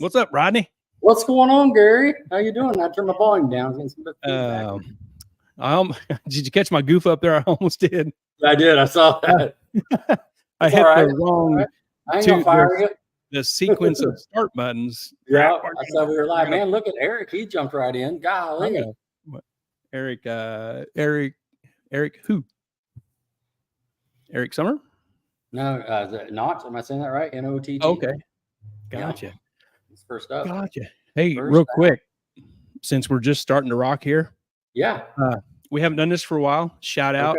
What's up, Rodney? What's going on, Gary? How you doing? I turned my volume down. Did you catch my goof up there? I almost did. I did. I saw that. I hit the wrong. Right. I ain't gonna fire you. The sequence of start buttons. Yeah, I said we were live. Man, look at Eric. He jumped right in. Golly. Eric who? Eric Summer? No, not. Am I saying that right? N-O-T-T. Okay. Gotcha. Yeah. It's first up. Gotcha. Hey, real quick, since we're just starting to rock here. Yeah. We haven't done this for a while. Shout out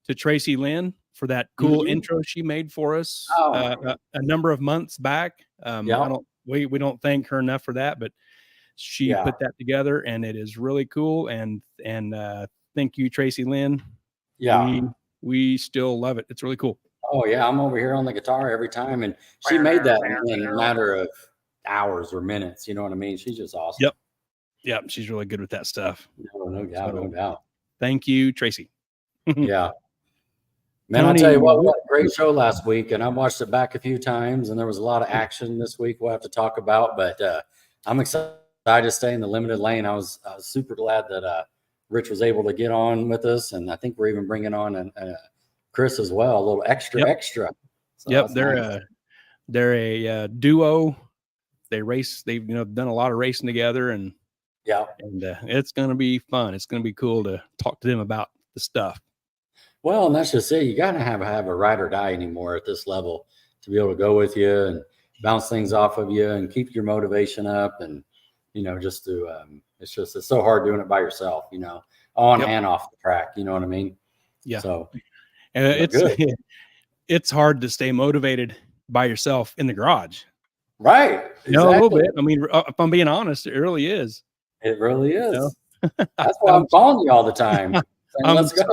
to Tracy Lynn for that cool intro she made for us a number of months back. We don't thank her enough for that, but she put that together and it is really cool. And thank you, Tracy Lynn. Yeah. We still love it. It's really cool. Oh yeah. I'm over here on the guitar every time. And she made that in a matter of hours or minutes. You know what I mean? She's just awesome. Yep. She's really good with that stuff. No doubt. Thank you, Tracy. Yeah. Man, I'll tell you what, we had a great show last week, and I watched it back a few times, and there was a lot of action this week we'll have to talk about, but I'm excited to stay in the limited lane. I was super glad that Rich was able to get on with us, and I think we're even bringing on Chris as well, a little extra. So they're a duo. They race. They've done a lot of racing together, and it's going to be fun. It's going to be cool to talk to them about the stuff. Well, and that's just it. You got to have a ride or die anymore at this level to be able to go with you and bounce things off of you and keep your motivation up. And, it's so hard doing it by yourself, on and off the track. You know what I mean? Yeah. So it's hard to stay motivated by yourself in the garage. Right. Exactly. A little bit. I mean, if I'm being honest, it really is. It really is. That's why I'm calling you all the time. Let's go.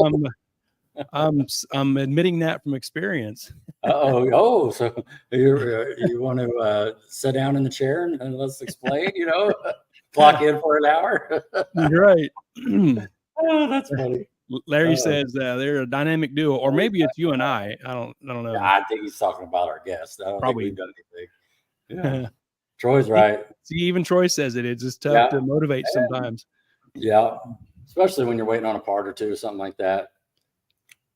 I'm admitting that from experience. So you want to sit down in the chair and let's explain, clock in for an hour. Right. Oh, that's funny. Larry says they're a dynamic duo, or maybe it's you and I. I don't know. Yeah, I think he's talking about our guest. I don't think we've done anything. Yeah. Troy's right. See, even Troy says it. It's just tough to motivate sometimes. Yeah. Especially when you're waiting on a part or two or something like that.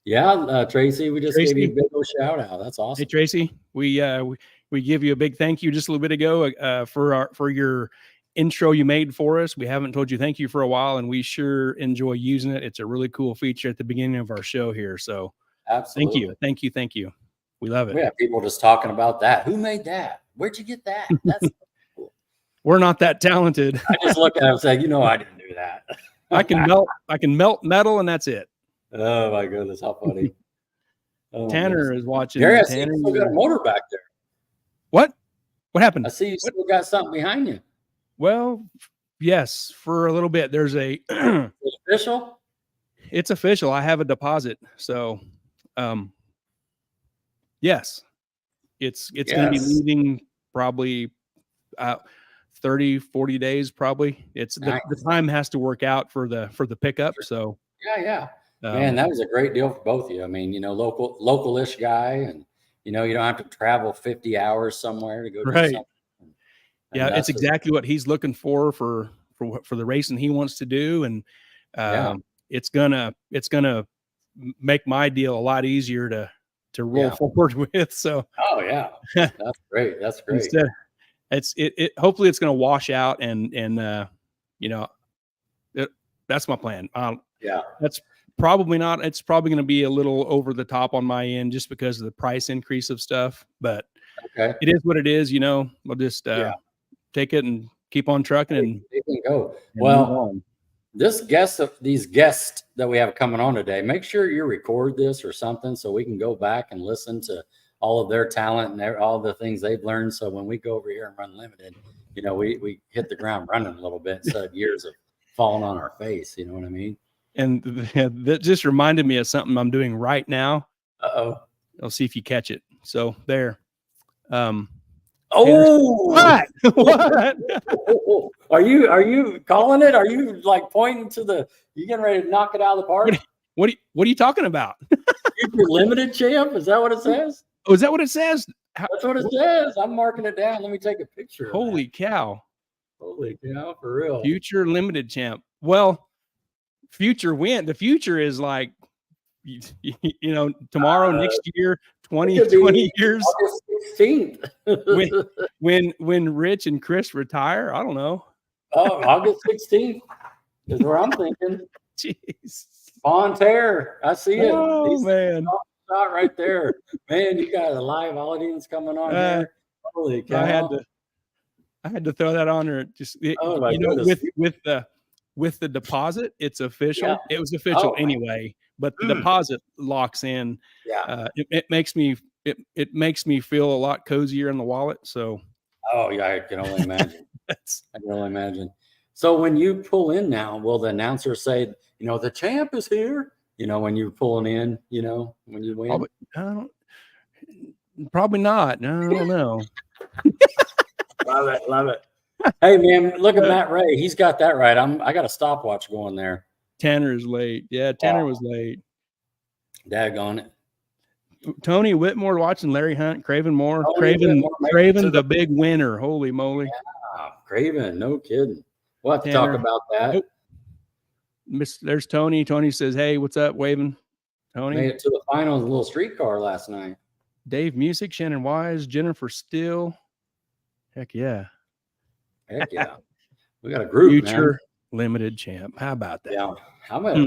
Yeah, Tracy, we just gave you a big old shout out. That's awesome. Hey, Tracy, we give you a big thank you just a little bit ago for your intro you made for us. We haven't told you thank you for a while, and we sure enjoy using it. It's a really cool feature at the beginning of our show here. So absolutely. Thank you. We love it. We have people just talking about that. Who made that? Where'd you get that? That's cool. We're not that talented. I just look at him and say, I didn't do that. I can melt metal, and that's it. Oh my goodness, how funny. Tanner is watching. Gary, I see you still got a motor back there. What happened? I see you still got something behind you. Well, yes, for a little bit. There's a It's official? It's official. I have a deposit. So yes. It's gonna be leaving probably 30-40 days probably. It's the time has to work out for the pickup. So yeah. Man, that was a great deal for both of you. I mean, local-ish guy, and you don't have to travel 50 hours somewhere to go do something. Yeah, it's exactly what he's looking for the racing he wants to do, and it's gonna make my deal a lot easier to roll forward with. So that's great. That's great. Hopefully it's gonna wash out, and that's my plan. That's probably not. It's probably going to be a little over the top on my end just because of the price increase of stuff. But it is what it is. We'll just take it and keep on trucking and they can go. Well, these guests that we have coming on today, make sure you record this or something so we can go back and listen to all of their talent and all the things they've learned. So when we go over here and run limited, we hit the ground running a little bit instead of years of falling on our face. You know what I mean? And that just reminded me of something I'm doing right now. I'll see if you catch it. So there. What? Are you calling it? Are you like pointing to you getting ready to knock it out of the park? What are you talking about? You're limited champ? Is that what it says? Oh, is that what it says? That's what it says. I'm marking it down. Let me take a picture. Holy cow. Holy cow, for real. Future limited champ. Well, future win. The future is like, you know, tomorrow, next year, 20 years. August 16th. when Rich and Chris retire, I don't know. Oh, August 16th is where I'm thinking. Jeez. Bonterre, I see it. Oh, man. Shot right there. Man, you got a live audience coming on here. Holy cow. I had to throw that on there. Just, with the deposit, it's official. Yeah. It was official anyway, but the deposit locks in. Yeah. It makes me feel a lot cozier in the wallet. So. Oh yeah, I can only imagine. I can only imagine. So when you pull in now, will the announcer say, you know, the champ is here? You know, when you're pulling in, you know, when you win? Probably not. No, I don't know. Love it. Hey man, look at Matt Ray. He's got that right. I got a stopwatch going there. Tanner is late. Yeah, Tanner was late. Daggone it. Tony Whitmore watching Larry Hunt, Craven Moore. Craven the big winner. Holy moly. Yeah, Craven, no kidding. We'll have to talk about that. Oh. There's Tony. Tony says, hey, what's up, waving? Tony. Made it to the final of the little streetcar last night. Dave Music, Shannon Wise, Jennifer Steele. Heck yeah. Heck yeah. We got a group, Future limited champ. How about that? Yeah. How about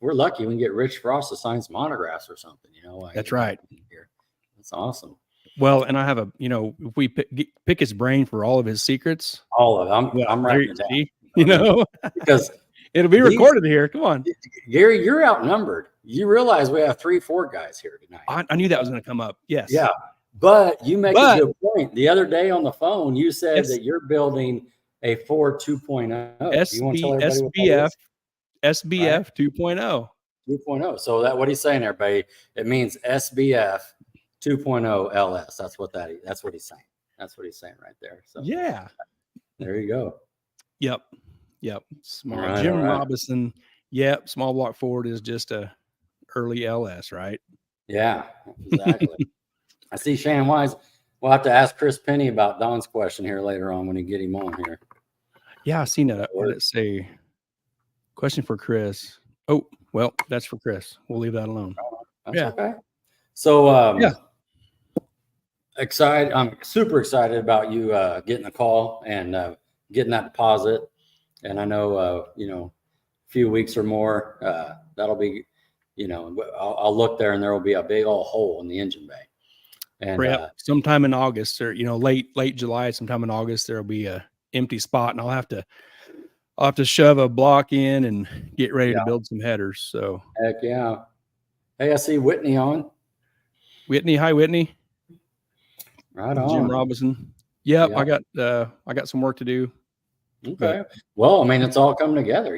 we're lucky we can get Rich Frost to sign some autographs or something, you know. That's right. That's awesome. Well, and I have if we pick his brain for all of his secrets. All of them. I'm writing it down. You know, because it'll be recorded here. Come on. Gary, you're outnumbered. You realize we have 3-4 guys here tonight. I knew that was going to come up. Yes. Yeah. But you make a good point. The other day on the phone, you said that you're building a Ford 2.0. You want to tell everybody SBF 2.0. 2.0. So that what he's saying, everybody, it means SBF 2.0 LS. That's what he's saying. That's what he's saying right there. So yeah. There you go. Yep. Smart. Jim Robinson. Yep. Small block Ford is just a early LS, right? Yeah, exactly. I see Shannon Wise. We'll have to ask Chris Pinney about Don's question here later on when you get him on here. Yeah, I seen that. Let's say question for Chris. Oh, well, that's for Chris. We'll leave that alone. That's okay. So excited. I'm super excited about you getting a call and getting that deposit. And I know a few weeks or more, that'll be, I'll look there and there will be a big old hole in the engine bay. And sometime in August or late July, sometime in August, there'll be a empty spot, and I'll have to shove a block in and get ready to build some headers. So heck yeah. Hey, I see Whitney on. Whitney, hi Whitney. Right on. Jim Robinson. Yep. I got some work to do. Okay. Well, I mean, it's all coming together,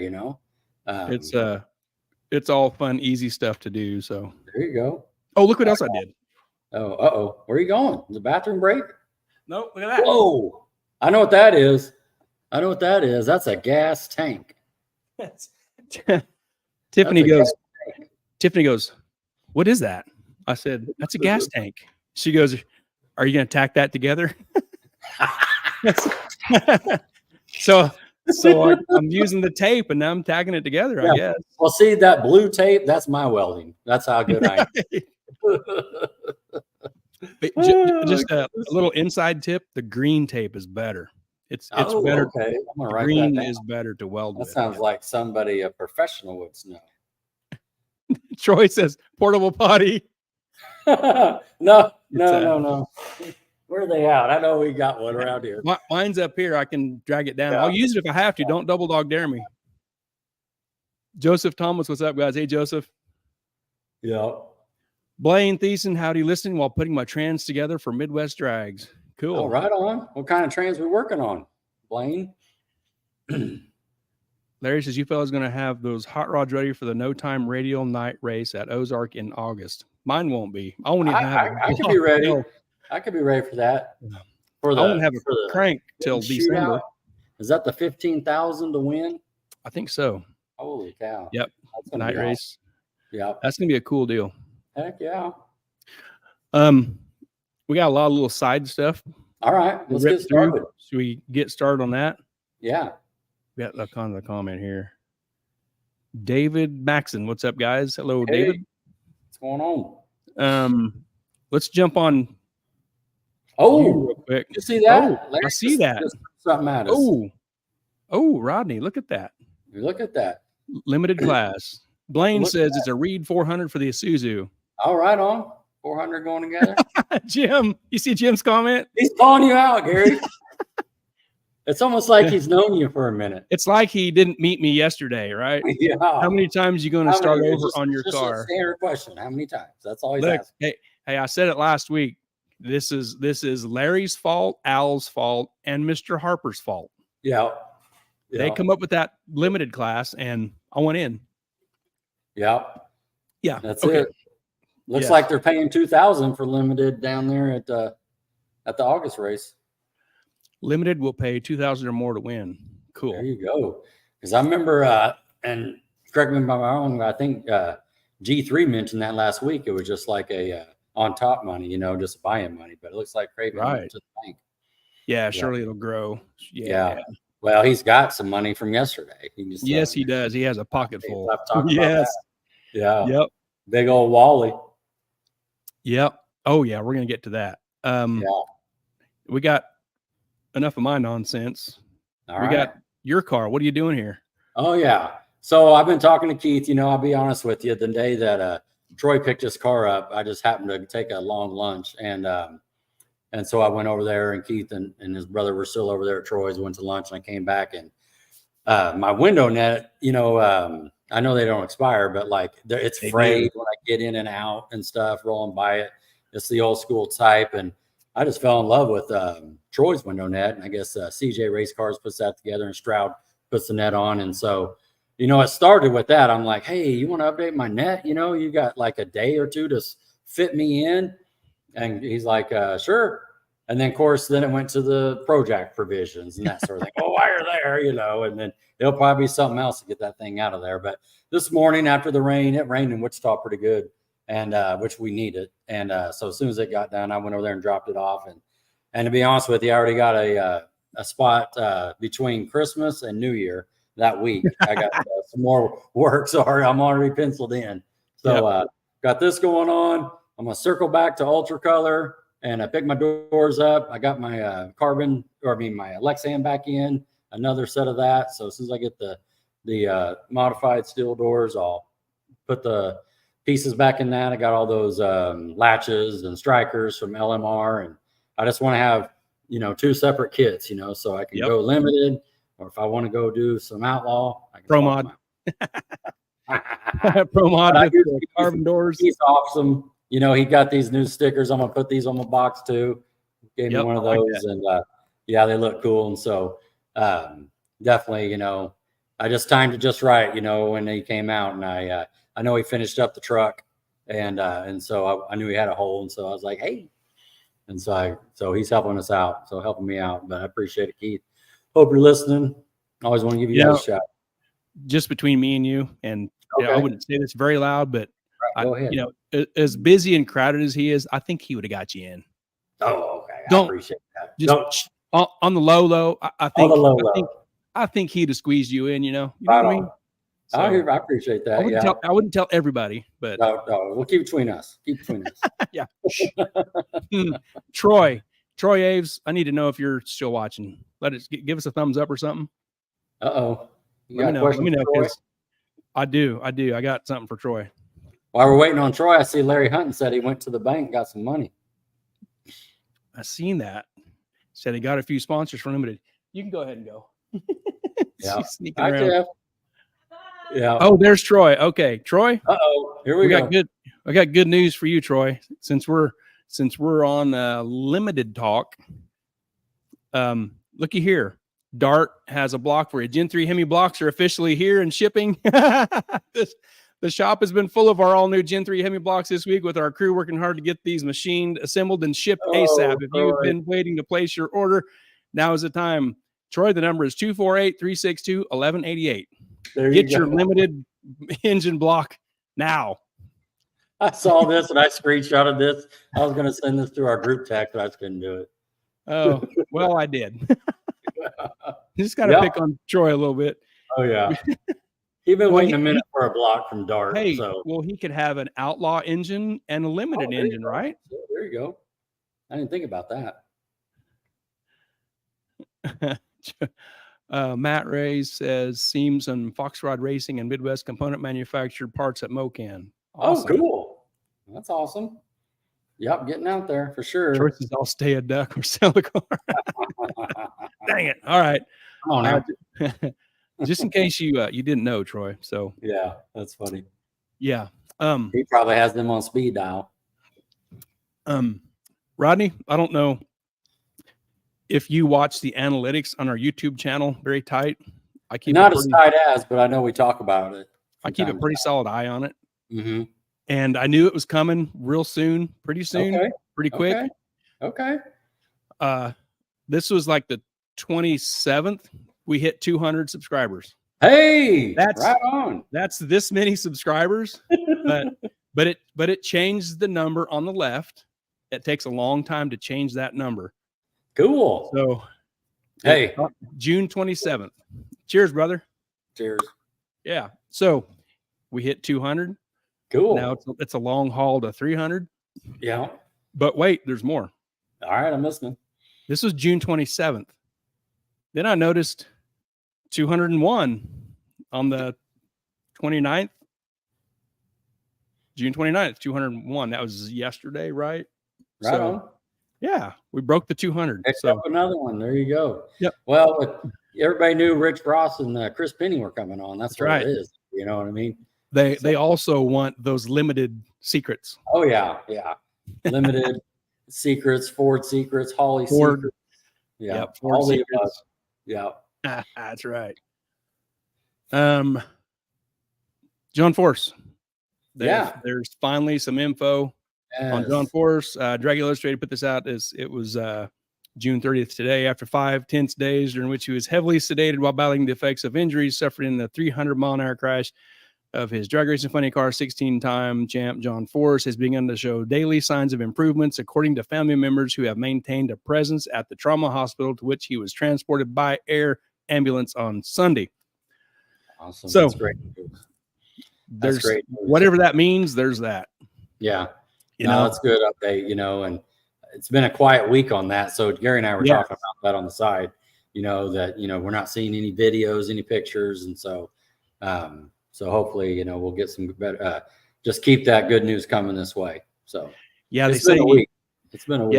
It's all fun, easy stuff to do. So there you go. Oh, look what else I did. Oh, where are you going? The bathroom break? Nope, look at that. Whoa. I know what that is. That's a gas tank. Tiffany goes, what is that? I said, that's a gas tank. She goes, are you going to tack that together? So I'm using the tape and now I'm tagging it together, I guess. Well, see that blue tape? That's my welding. That's how good I am. Just a little inside tip. The green tape is better. It's better. Okay. I'm gonna write green that down. is better to weld with. That sounds like somebody, a professional, would know. Troy says portable potty. No. Where are they out? I know we got one around here. Mine's up here. I can drag it down. Yeah. I'll use it if I have to. Don't double dog dare me. Joseph Thomas, what's up, guys? Hey, Joseph. Yeah. Blaine Thiessen, howdy, listening while putting my trans together for Midwest Drags. Cool. Oh, right on. What kind of trans we working on, Blaine? Larry says you fellas going to have those hot rods ready for the No Time Radial Night race at Ozark in August. Mine won't be. I won't even have. I could be ready. I could be ready for that. I won't have a crank till December. Is that the 15,000 to win? I think so. Holy cow! Yep. Night race. Yeah, that's gonna be a cool deal. Heck yeah. we got a lot of little side stuff. All right, let's get started. Should we get started on that? Yeah. We got a comment here. David Maxon, what's up, guys? Hello, hey, David. What's going on? Let's jump on. Real quick. You see that? I see that. Something at us. Rodney, look at that. Look at that. Limited class. Blaine says it's a Reed 400 for the Isuzu. All right, on 400 going together. Jim, you see Jim's comment? He's calling you out, Gary. It's almost like he's known you for a minute. It's like he didn't meet me yesterday, right? Yeah. How many times are you going to start over on your car? A standard question. How many times? That's all he's asking. Hey, I said it last week. This is Larry's fault, Al's fault, and Mr. Harper's fault. Yeah. They come up with that limited class, and I went in. Yeah. Yeah. That's it. Looks like they're paying $2,000 for limited down there at the August race. Limited will pay $2,000 or more to win. Cool. There you go. Because I remember, and correct me if I'm wrong, I think G3 mentioned that last week. It was just like a on top money, just buy-in money. But it looks like Craven went to the bank. Yeah, surely it'll grow. Yeah. Well, he's got some money from yesterday. Yes, he does. He has a pocket full. Yes. Yeah. Yep. Big old Wally. Yep. Oh yeah, we're gonna get to that. We got enough of my nonsense. We got your car. What are you doing here? Oh yeah. So I've been talking to Keith. I'll be honest with you. The day that Troy picked his car up, I just happened to take a long lunch, and so I went over there, and Keith and his brother were still over there at Troy's. Went to lunch, and I came back, and my window net, I know they don't expire, but it's frayed when I get in and out and stuff, rolling by it. It's the old school type, and I just fell in love with Troy's window net, and I guess CJ Race Cars puts that together, and Stroud puts the net on, and so it started with that. I'm like, hey, you want to update my net? You got like a day or two to fit me in, and he's like, sure. And then, of course, it went to the Projac provisions and that sort of thing. Oh, why are there? And then it'll probably be something else to get that thing out of there. But this morning after the rain, it rained in Wichita pretty good, and which we needed. And so as soon as it got done, I went over there and dropped it off. And to be honest with you, I already got a spot between Christmas and New Year that week. I got some more work, so I'm already penciled in. So got this going on. I'm gonna circle back to Ultra Color. And I picked my doors up. I got my my Lexan back in, another set of that. So as soon as I get the modified steel doors, I'll put the pieces back in that. I got all those latches and strikers from LMR, and I just want to have two separate kits, so I can go limited, or if I want to go do some outlaw, I can Pro Mod. Pro Mod with the carbon doors. He's awesome. He got these new stickers. I'm gonna put these on my box too. Gave me one of those, and they look cool. And so definitely, I just timed it just right. When he came out, and I know he finished up the truck, and so I knew he had a hole, and so I was like, hey, and so he's helping us out, helping me out. But I appreciate it, Keith. Hope you're listening. I always want to give you guys a shout. Just between me and you, and I wouldn't say this very loud, but. Go ahead. As busy and crowded as he is, I think he would have got you in. Oh, okay. I appreciate that. Just on the low, I think he'd have squeezed you in. You know what I mean? So, I appreciate that. I wouldn't tell everybody, but no, we'll keep between us. Yeah. Troy Aves, I need to know if you're still watching. Give us a thumbs up or something. Uh-oh. Let me know. I do. I got something for Troy. While we're waiting on Troy, I see Larry Hunton said he went to the bank and got some money. I seen that. Said he got a few sponsors for Limited. You can go ahead and go. Yeah. Sneaking around. Jeff. Yeah. Oh, there's Troy. Okay, Troy. Uh-oh. Here we go. I got good news for you, Troy. Since we're on Limited talk. Looky here. Dart has a block for you. Gen 3 Hemi blocks are officially here and shipping. The shop has been full of our all new Gen 3 Hemi blocks this week, with our crew working hard to get these machined, assembled, and shipped ASAP. If you've been waiting to place your order, now is the time. Troy, the number is 248-362-1188. Get your Limited engine block now. I saw this and I screenshotted this. I was going to send this to our group text, but I just couldn't do it. Oh, well, I did. Just got to pick on Troy a little bit. Oh, yeah. He's been waiting a minute for a block from Dart. Hey, so. well, he could have an outlaw engine and a limited engine, right? There you go. I didn't think about that. Matt Ray says seams on Foxrod Racing and Midwest Component Manufactured parts at Mocan. Awesome. Oh, cool. That's awesome. Yep, getting out there for sure. Choices, I'll stay a duck or sell a car. Dang it. All right. Come on now. Just in case you didn't know, Troy. So yeah, that's funny. Yeah. He probably has them on speed dial. Rodney, I don't know if you watch the analytics on our YouTube channel very tight. I keep not as tight as, but I know we talk about it. I keep a pretty solid eye on it. Mm-hmm. And I knew it was coming real soon, pretty soon, pretty quick. Okay. This was like the 27th. We hit 200 subscribers. Hey, that's right on. That's this many subscribers, but it changed the number on the left. It takes a long time to change that number. Cool. So, hey, June 27th. Cheers, brother. Cheers. Yeah. So we hit 200. Cool. Now it's a long haul to 300. Yeah. But wait, there's more. All right, I'm listening. This was June 27th. Then I noticed 201 on the 29th. June 29th, 201. That was yesterday, right? Right on. Yeah, we broke the 200. Picked up another one. There you go. Yep. Well, everybody knew Rich Ross and Chris Pinney were coming on. That's what it is. You know what I mean? They also want those limited secrets. Oh yeah, yeah. Limited secrets, Ford secrets, Holly secrets. Yeah, yep, Ford all secrets. Yeah, that's right. John Force. There's finally some info on John Force. Drag Illustrated put this out as it was June 30th today, after 5 tense days during which he was heavily sedated while battling the effects of injuries suffered in the 300-mile-an-hour crash of his drag racing funny car. 16-time champ John Force has begun to show daily signs of improvements, according to family members who have maintained a presence at the trauma hospital to which he was transported by air ambulance on Sunday. Awesome. So that's great. There's great. Whatever that means, there's that. Yeah. That's good update, and it's been a quiet week on that. So Gary and I were talking about that on the side, that, we're not seeing any videos, any pictures. And so, so hopefully, we'll get some better, just keep that good news coming this way. So yeah, they say it's been a week.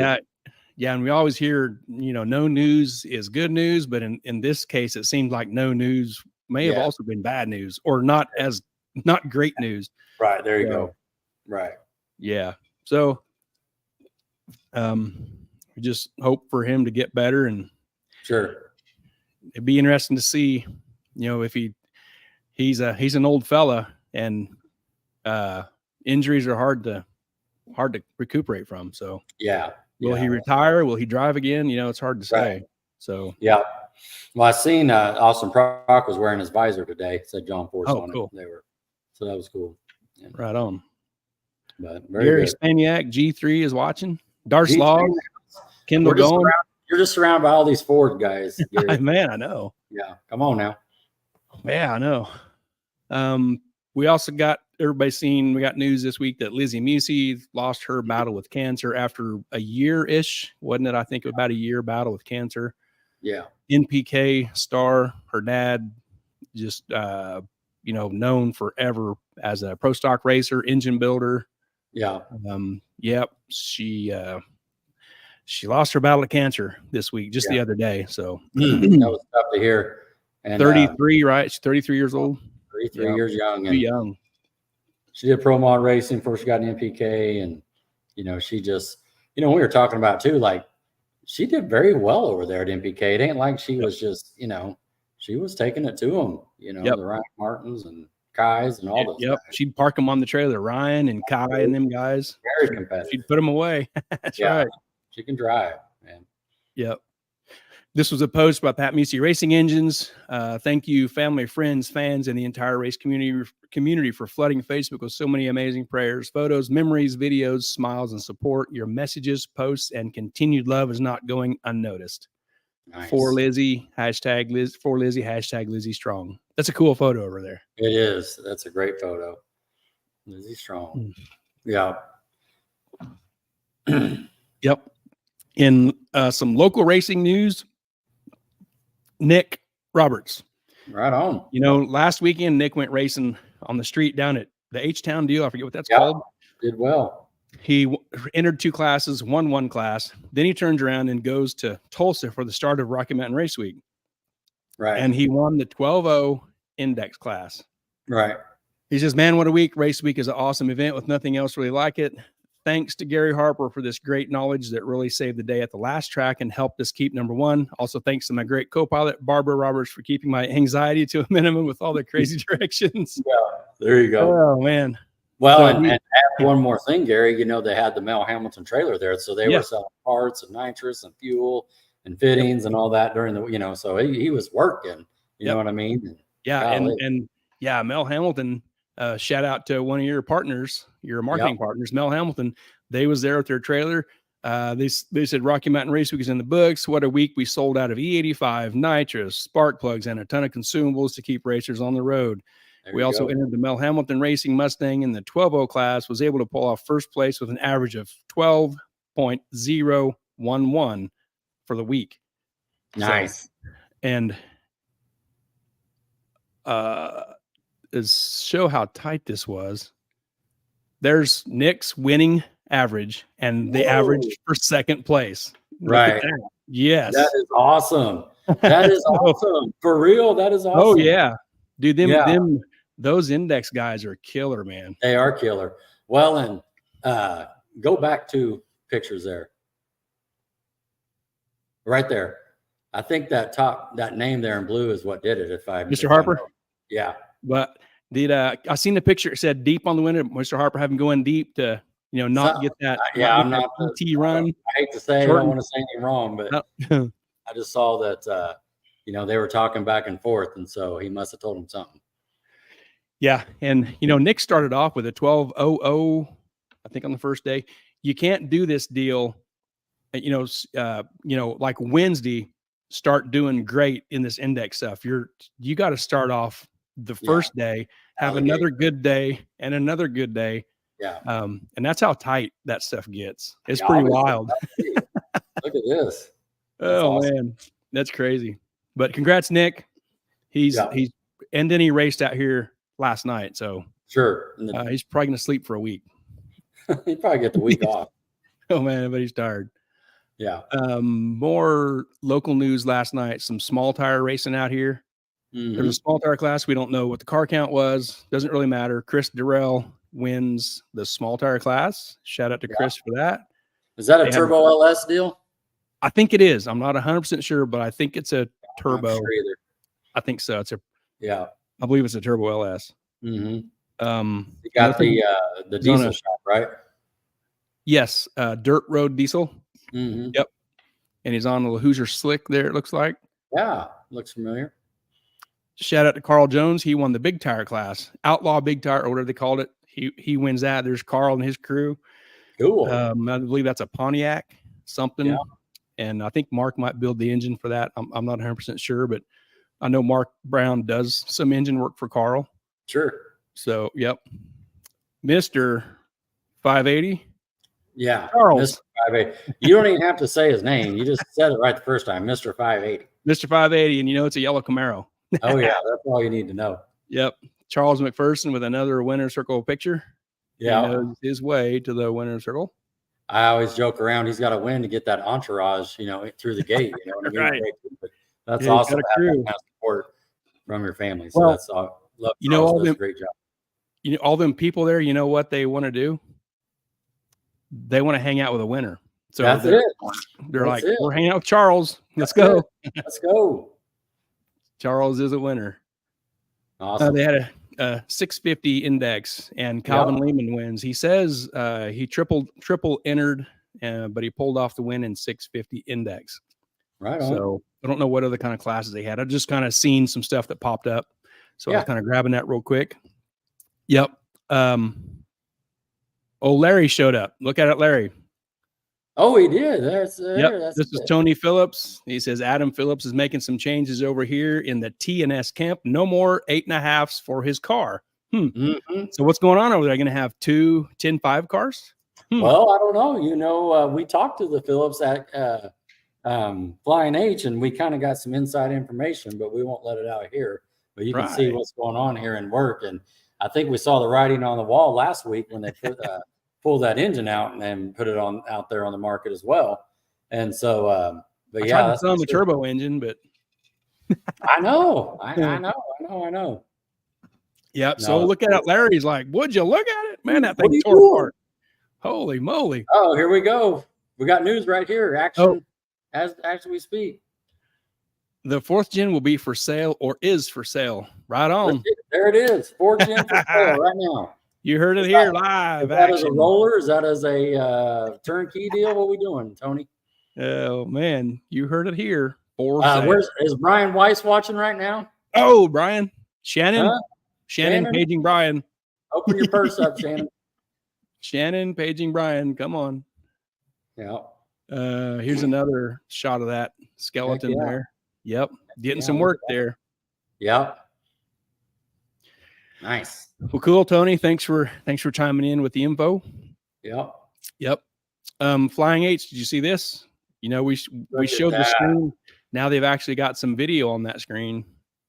Yeah. And we always hear, no news is good news, but in this case, it seemed like no news may have also been bad news, or not great news. Right. There you go. Right. Yeah. So, we just hope for him to get better, and sure, it'd be interesting to see, if he's an old fella, and injuries are hard to recuperate from. So will he retire? Will he drive again? It's hard to say. So yeah. Well, I seen Austin Prock was wearing his visor today. It said John Force on cool. it. So that was cool. Yeah. Right on. But Gary Staniak, G3 is watching. Darce Law, Kendall going. You're just surrounded by all these Ford guys. Man, I know. Yeah, come on now. Yeah, I know. We also got we got news this week that Lizzie Musi lost her battle with cancer after a year-ish, wasn't it? I think about a year battle with cancer. Yeah. NPK star, her dad, just known forever as a pro stock racer, engine builder. Yeah. Yep. She lost her battle of cancer this week, just the other day. So that was tough to hear. And 33, right? She's 33 years old. 33 years young. Too young. She did pro mod racing before she got an NPK, and she just, we were talking about too, like she did very well over there at NPK. It ain't like she was just, she was taking it to them, the Ryan Martins and Kai's and all those. Yep. Guys. She'd park them on the trailer, Ryan and Kai and them guys. Very competitive. She'd put them away. That's right. She can drive, man. Yep. This was a post by Pat Musi Racing Engines. Thank you, family, friends, fans, and the entire race community for flooding Facebook with so many amazing prayers, photos, memories, videos, smiles, and support. Your messages, posts, and continued love is not going unnoticed. Nice. For Lizzie, hashtag Lizzie Strong. That's a cool photo over there. It is. That's a great photo. Lizzie Strong. Yeah. Yep. In some local racing news, Nick Roberts. Right on. You know, last weekend, Nick went racing on the street down at the H-Town deal. I forget what that's called. Did well. He entered 2 classes, won 1 class. Then he turns around and goes to Tulsa for the start of Rocky Mountain Race Week. Right. And he won the 12-0 index class. Right. He says, man, what a week. Race week is an awesome event with nothing else really like it. Thanks to Gary Harper for this great knowledge that really saved the day at the last track and helped us keep number 1. Also, thanks to my great co-pilot, Barbara Roberts, for keeping my anxiety to a minimum with all the crazy directions. Yeah, there you go. Oh, man. Well, so and add one more thing, Gary, you know, they had the Mel Hamilton trailer there. So they were selling parts and nitrous and fuel and fittings and all that during the, you know, so he was working, you know what I mean? And, yeah. Mel Hamilton, shout out to one of your partners, your marketing partners, Mel Hamilton. They was there with their trailer. They said Rocky Mountain Race Week is in the books. What a week. We sold out of E85, nitrous, spark plugs, and a ton of consumables to keep racers on the road. We also entered the Mel Hamilton Racing Mustang in the 12-0 class, was able to pull off first place with an average of 12.011 for the week. Nice. So, and to show how tight this was, there's Nick's winning average and the average for second place. Right. Yes. That is awesome. That is awesome. For real, that is awesome. Oh, yeah. Dude, those index guys are killer, man. They are killer. Well, and go back to pictures there. Right there. I think that name there in blue is what did it. Mr. Harper? Yeah. But I seen the picture, it said deep on the window, Mr. Harper having going deep to, you know, not get that. I'm not PT run. I hate to say, I don't want to say anything wrong, but I just saw that, you know, they were talking back and forth. And so he must've told him something. Yeah. And, you know, Nick started off with a 12.00, I think on the first day. You can't do this deal, you know, like Wednesday, start doing great in this index stuff. You got to start off the first day, have another good day and another good day. Yeah. And that's how tight that stuff gets. It's pretty wild. Look at this. Man, that's crazy. But congrats, Nick. And then he raced out here last night. So sure. He's probably going to sleep for a week. He'd probably get the week off. Oh man, but he's tired. Yeah. More local news last night, some small tire racing out here. Mm-hmm. There's a small tire class. We don't know what the car count was. Doesn't really matter. Chris Durrell wins the small tire class. Shout out to Chris for that. Is that a turbo LS deal? I think it is. I'm not 100% sure, but I think it's a turbo. I'm not sure either. I think so. I believe it's a turbo LS. Mm-hmm. You got the diesel shop, right? Yes. Dirt road diesel. Mm-hmm. Yep. And he's on the Hoosier Slick there, it looks like. Yeah. Looks familiar. Shout out to Carl Jones. He won the big tire class, outlaw big tire, or whatever they called it. He wins that. There's Carl and his crew. Cool. I believe that's a Pontiac something. Yeah. And I think Mark might build the engine for that. I'm not 100% sure, but I know Mark Brown does some engine work for Carl. Sure. So, yep. Mr. 580. Yeah. Charles. Mr. 580. You don't even have to say his name. You just said it right the first time. Mr. 580. Mr. 580. And you know, it's a yellow Camaro. Oh, yeah. That's all you need to know. Yep. Charles McPherson with another winner's circle picture. Yeah. He knows his way to the winner's circle. I always joke around. He's got to win to get that entourage, you know, through the gate. You know what I mean? Right. But that's awesome to have that kind of support from your family. So that's all. You know, all them, great job. You know, all them people there, you know what they want to do? They want to hang out with a winner. So they're like, we're hanging out with Charles. Let's go. Let's go. Charles is a winner. Awesome. They had a 650 index, and Calvin Lehman wins. He says he triple entered, but he pulled off the win in 650 index. Right on. So I don't know what other kind of classes they had. I just kind of seen some stuff that popped up. So I was kind of grabbing that real quick. Yep. Larry showed up. Look at it, Larry. Oh, he did. That's this is Tony Phillips. He says Adam Phillips is making some changes over here in the T&S camp. No more 8.5s for his car. So what's going on over there? Going to have 2 10.5 cars? Well, I don't know. You know, we talked to the Phillips at Flying H, and we kind of got some inside information, but we won't let it out here. But you can see what's going on here in work. And I think we saw the writing on the wall last week when they pulled that engine out and then put it out there on the market as well. And so, but I tried to sell the turbo engine, but I know. I know. Yep. No, so look at it. Larry's like, would you look at it? Man, that thing tore apart. Holy moly. Oh, here we go. We got news right here. Action as we speak. The 4th gen will be for sale or is for sale. Right on. There it is. 4th gen for sale right now. You heard it here live. Is that as a roller? Is that as a turnkey deal? What are we doing, Tony? Oh, man. You heard it here. Is Brian Weiss watching right now? Oh, Brian. Shannon, paging Brian. Open your purse up, Shannon. Shannon paging Brian. Come on. Yeah. Here's another shot of that skeleton there. Yep. Getting some work there. Yep. Nice. Well, cool, Tony. Thanks for chiming in with the info. Yep. Flying H, did you see this? You know, we showed the screen. Now they've actually got some video on that screen.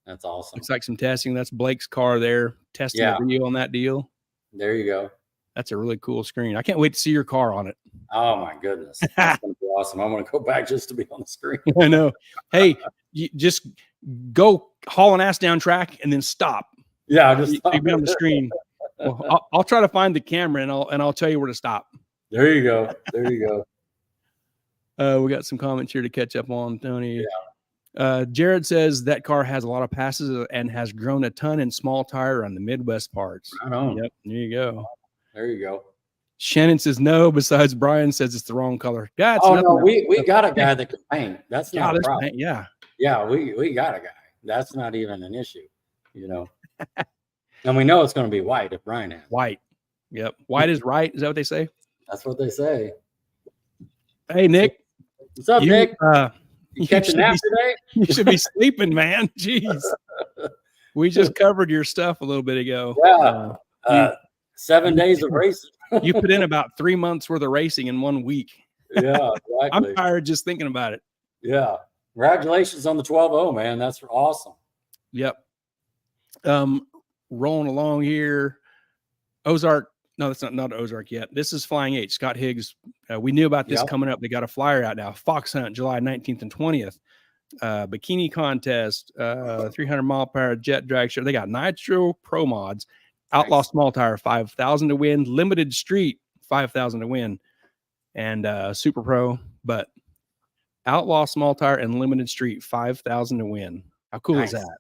That's awesome. Looks like some testing. That's Blake's car there, testing the video on that deal. There you go. That's a really cool screen. I can't wait to see your car on it. Oh my goodness. That's going to be awesome. I'm going to go back just to be on the screen. I know. Hey, you just go haul an ass down track and then stop. Yeah, just be on the screen. Well, I'll try to find the camera and I'll tell you where to stop. There you go. There you go. We got some comments here to catch up on, Tony. Jared says that car has a lot of passes and has grown a ton in small tire on the Midwest parts. Right on. Yep. There you go. There you go. Shannon says no. Besides, Brian says it's the wrong color. Yeah. No, we got a guy that can paint. That's not a problem. Yeah. We got a guy. That's not even an issue. You know. And we know it's going to be white if Brian has white. Yep. White is right. Is that what they say? That's what they say. Hey, Nick. What's up, Nick? You catch a nap today? You should be sleeping, man. Jeez. We just covered your stuff a little bit ago. Yeah. 7 days of racing. You put in about 3 months worth of racing in 1 week. Yeah, exactly. I'm tired just thinking about it. Yeah. Congratulations on the 12-0, man. That's awesome. Yep. Rolling along here. Ozark. No, that's not Ozark yet. This is Flying H. Scott Higgs. We knew about this coming up. They got a flyer out now. Fox Hunt, July 19th and 20th. Bikini contest, 300-mile-per-hour jet drag show. They got Nitro Pro Mods, Outlaw Small Tire, 5,000 to win. Limited Street, 5,000 to win. And Super Pro. But Outlaw Small Tire and Limited Street, 5,000 to win. How cool is that?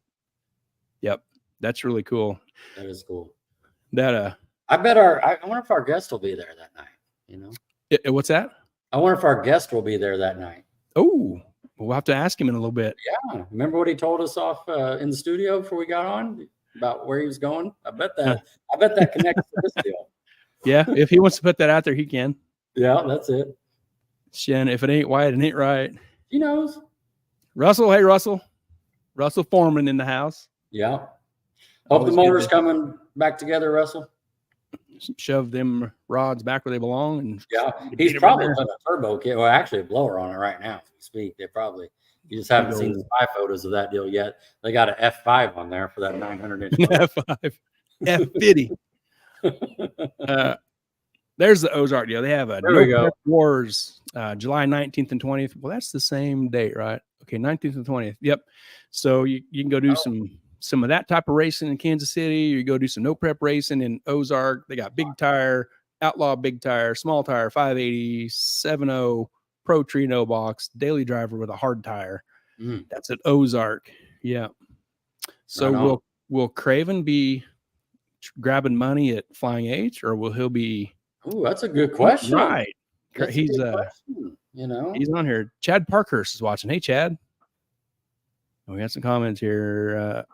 Yep. That's really cool. That is cool. That I bet I wonder if our guest will be there that night. You know, what's that? I wonder if our guest will be there that night. Oh, we'll have to ask him in a little bit. Yeah, remember what he told us off in the studio before we got on about where he was going? I bet that connects to this deal. Yeah, if he wants to put that out there, he can. Yeah, that's it. Shen, if it ain't white, it ain't right. He knows. Russell, hey Russell Foreman in the house. Yeah. Hope the motor's coming back together, Russell. Shove them rods back where they belong. And he's probably put a turbo kit, well, actually a blower on it right now as we speak. They probably, you just haven't seen the spy photos of that deal yet. They got an F5 on there for that 900-inch. F5, F50. There's the Ozark deal. They have a No Prep Wars, July 19th and 20th. Well, that's the same date, right? Okay, 19th and 20th. Yep. So you can go do some of that type of racing in Kansas City. You go do some no prep racing in Ozark. They got big tire, Outlaw big tire, small tire, 580, 7.0, Pro Tree no box, daily driver with a hard tire. That's at Ozark. Yeah. So will Craven be grabbing money at Flying H, or will he be? Oh, that's a good question. Right. He's he's on here. Chad Parkhurst is watching. Hey, Chad. We got some comments here.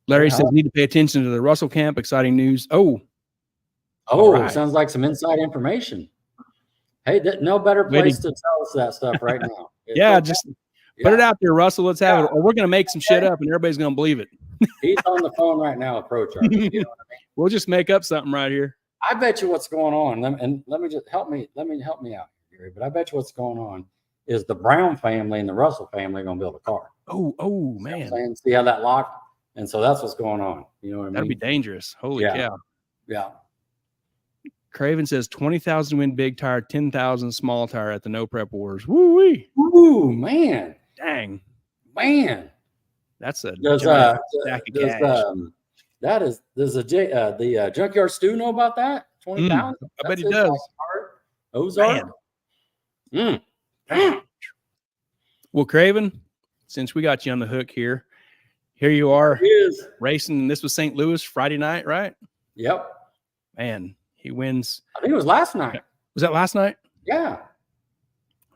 Larry says need to pay attention to the Russell camp. Exciting news. Right. Sounds like some inside information. Hey, no better place to tell us that stuff right now. Just put it out there, Russell. Let's have it. Or we're going to make some shit up and everybody's going to believe it. He's on the phone right now, approach our, you know what I mean? We'll just make up something right here. I bet you what's going on, and let me just help me out, Gary. But I bet you what's going on is the Brown family and the Russell family are going to build a car. Oh man! See how that locked? And so that's what's going on. You know what I mean? That'd be dangerous. Holy cow! Yeah. Craven says 20,000 win big tire, 10,000 small tire at the No Prep Wars. Woo wee! Ooh man! Dang man! That's a stack of cash. Does the Junkyard Stew know about that? 20,000? I bet he does. Ozark. Well, Craven, since we got you on the hook here you are racing. This was St. Louis Friday night, right? Yep. Man, he wins. I think it was last night. Was that last night? Yeah.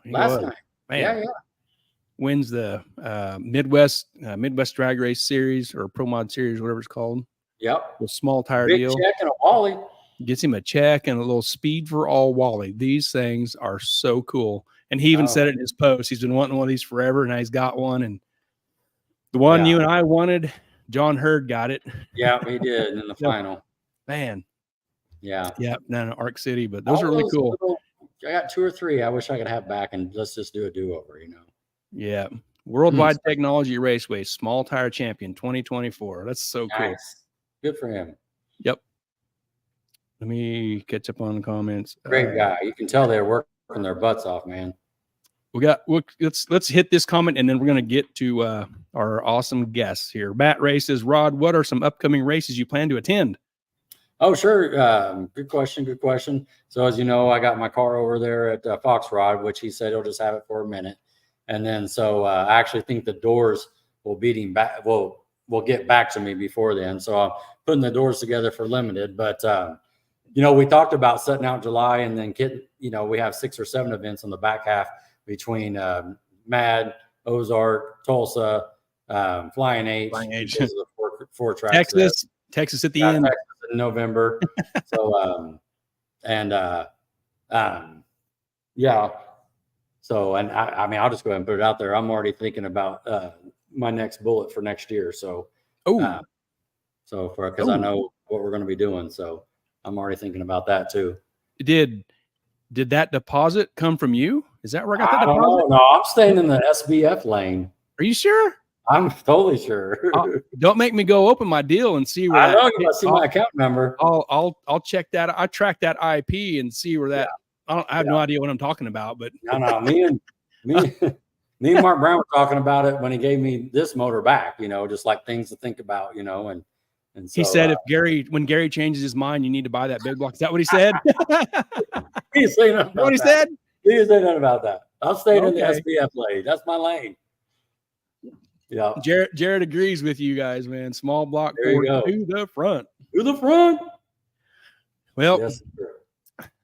Last night. Man. Yeah. Wins the Midwest Drag Race Series or Pro Mod Series, whatever it's called. Yep. The small tire Big deal. Check and a Wally. Gets him a check and a little Speed for All Wally. These things are so cool. And he even said it in his post. He's been wanting one of these forever, and now he's got one. And the one you and I wanted, John Hurd got it. Yeah, he did in the final. Man. Yeah. Yeah, down in Arc City. But those are really cool. I got 2 or 3 I wish I could have back, and let's just do a do-over, you know. Yeah. Worldwide Technology Raceway Small Tire Champion 2024. That's so cool. Nice. Good for him. Yep. Let me catch up on the comments. Great guy. You can tell they're working their butts off, man. Let's hit this comment, and then we're going to get to our awesome guests here. Matt Ray says, Rod, what are some upcoming races you plan to attend? Oh, sure. Good question. So as you know, I got my car over there at Fox Rod, which he said he'll just have it for a minute. And then, so I actually think the doors will get back to me before then. So I'm putting the doors together for limited, but we talked about setting out July and then we have 6 or 7 events on the back half between Mad, Ozark, Tulsa, Flying H, the 4 tracks. Texas at the end. Texas in November. So, So, and I mean, I'll just go ahead and put it out there. I'm already thinking about my next bullet for next year. So, because I know what we're going to be doing. So I'm already thinking about that too. Did that deposit come from you? Is that where I got that deposit? Don't know. No, I'm staying in the SBF lane. Are you sure? I'm totally sure. Don't make me go open my deal and see where I know you see my account number. I'll check that. I track that IP and see where that. I have no idea what I'm talking about, but no. Me and Mark Brown were talking about it when he gave me this motor back. Just like things to think about. And so, he said when Gary changes his mind, you need to buy that big block. Is that what he said? He didn't say nothing about what he said? He didn't say nothing about that. I'll stay in the SBF lane. That's my lane. Yeah. Jared agrees with you guys, man. Small block to the front. To the front. Well, yes,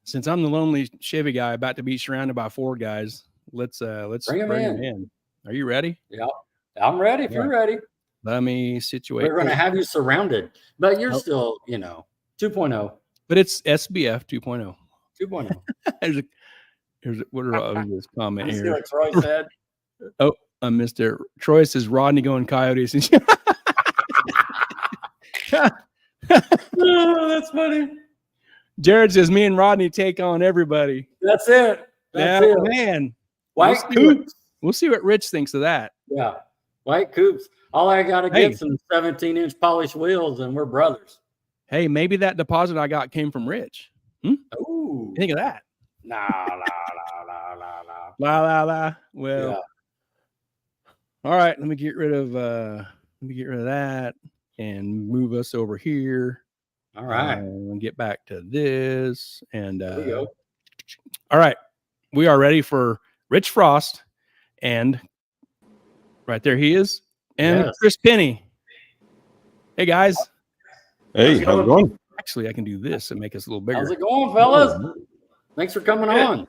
since I'm the lonely Chevy guy about to be surrounded by 4 guys, let's bring him in. Are you ready? Yeah, I'm ready. If you're ready. Let me situate. We're going to have you surrounded, but you're still, 2.0. But it's SBF 2.0. 2.0. Here's what are this comment here? See what Troy said. Mr. Troy says Rodney going Coyotes. Oh, that's funny. Jared says me and Rodney take on everybody. That's it. That's it. Man. White Coops. We'll see what Rich thinks of that. Yeah. White Coops. All I got to get some 17-inch polished wheels, and we're brothers. Hey, maybe that deposit I got came from Rich. Ooh. Think of that. Nah. La. Well, all right. Let me get rid of that and move us over here. All right. And get back to this. And there we go. All right. We are ready for Rich Frost. And right there he is. And Chris Pinney. Hey, guys. Hey, how's it going? Actually, I can do this and make us a little bigger. How's it going, fellas? Thanks for coming on.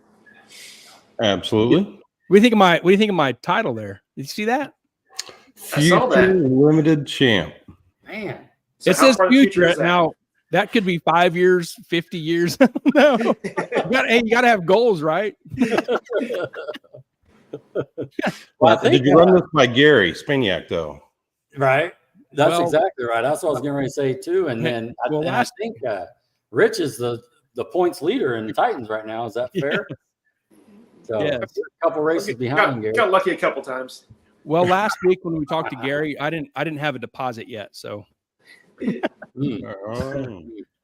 Absolutely. What do you think of my title there? you see that? I saw that. Limited champ. Man. So it says future now. That could be 5 years, 50 years. No, you got to have goals, right? Well, did you run this by Gary Spiniak though? Right. That's exactly right. That's what I was getting ready to say too. And then I think Rich is the points leader in the Titans right now. Is that fair? So a couple races behind Gary. Got lucky a couple times. Well, last week when we talked to Gary, I didn't have a deposit yet, so. I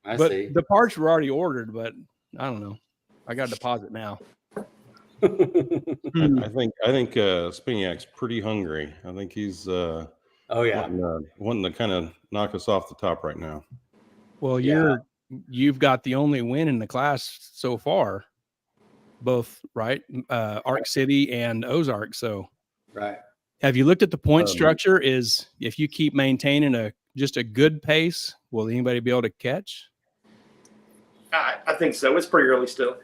But see. the parts were already ordered, but I don't know. I got a deposit now. I think Spiniak's pretty hungry. I think he's wanting to kind of knock us off the top right now. Well, you've got the only win in the class so far, both right, Arc City and Ozark. So, right. Have you looked at the point structure? Is if you keep maintaining just a good pace, will anybody be able to catch? I think so. It's pretty early still.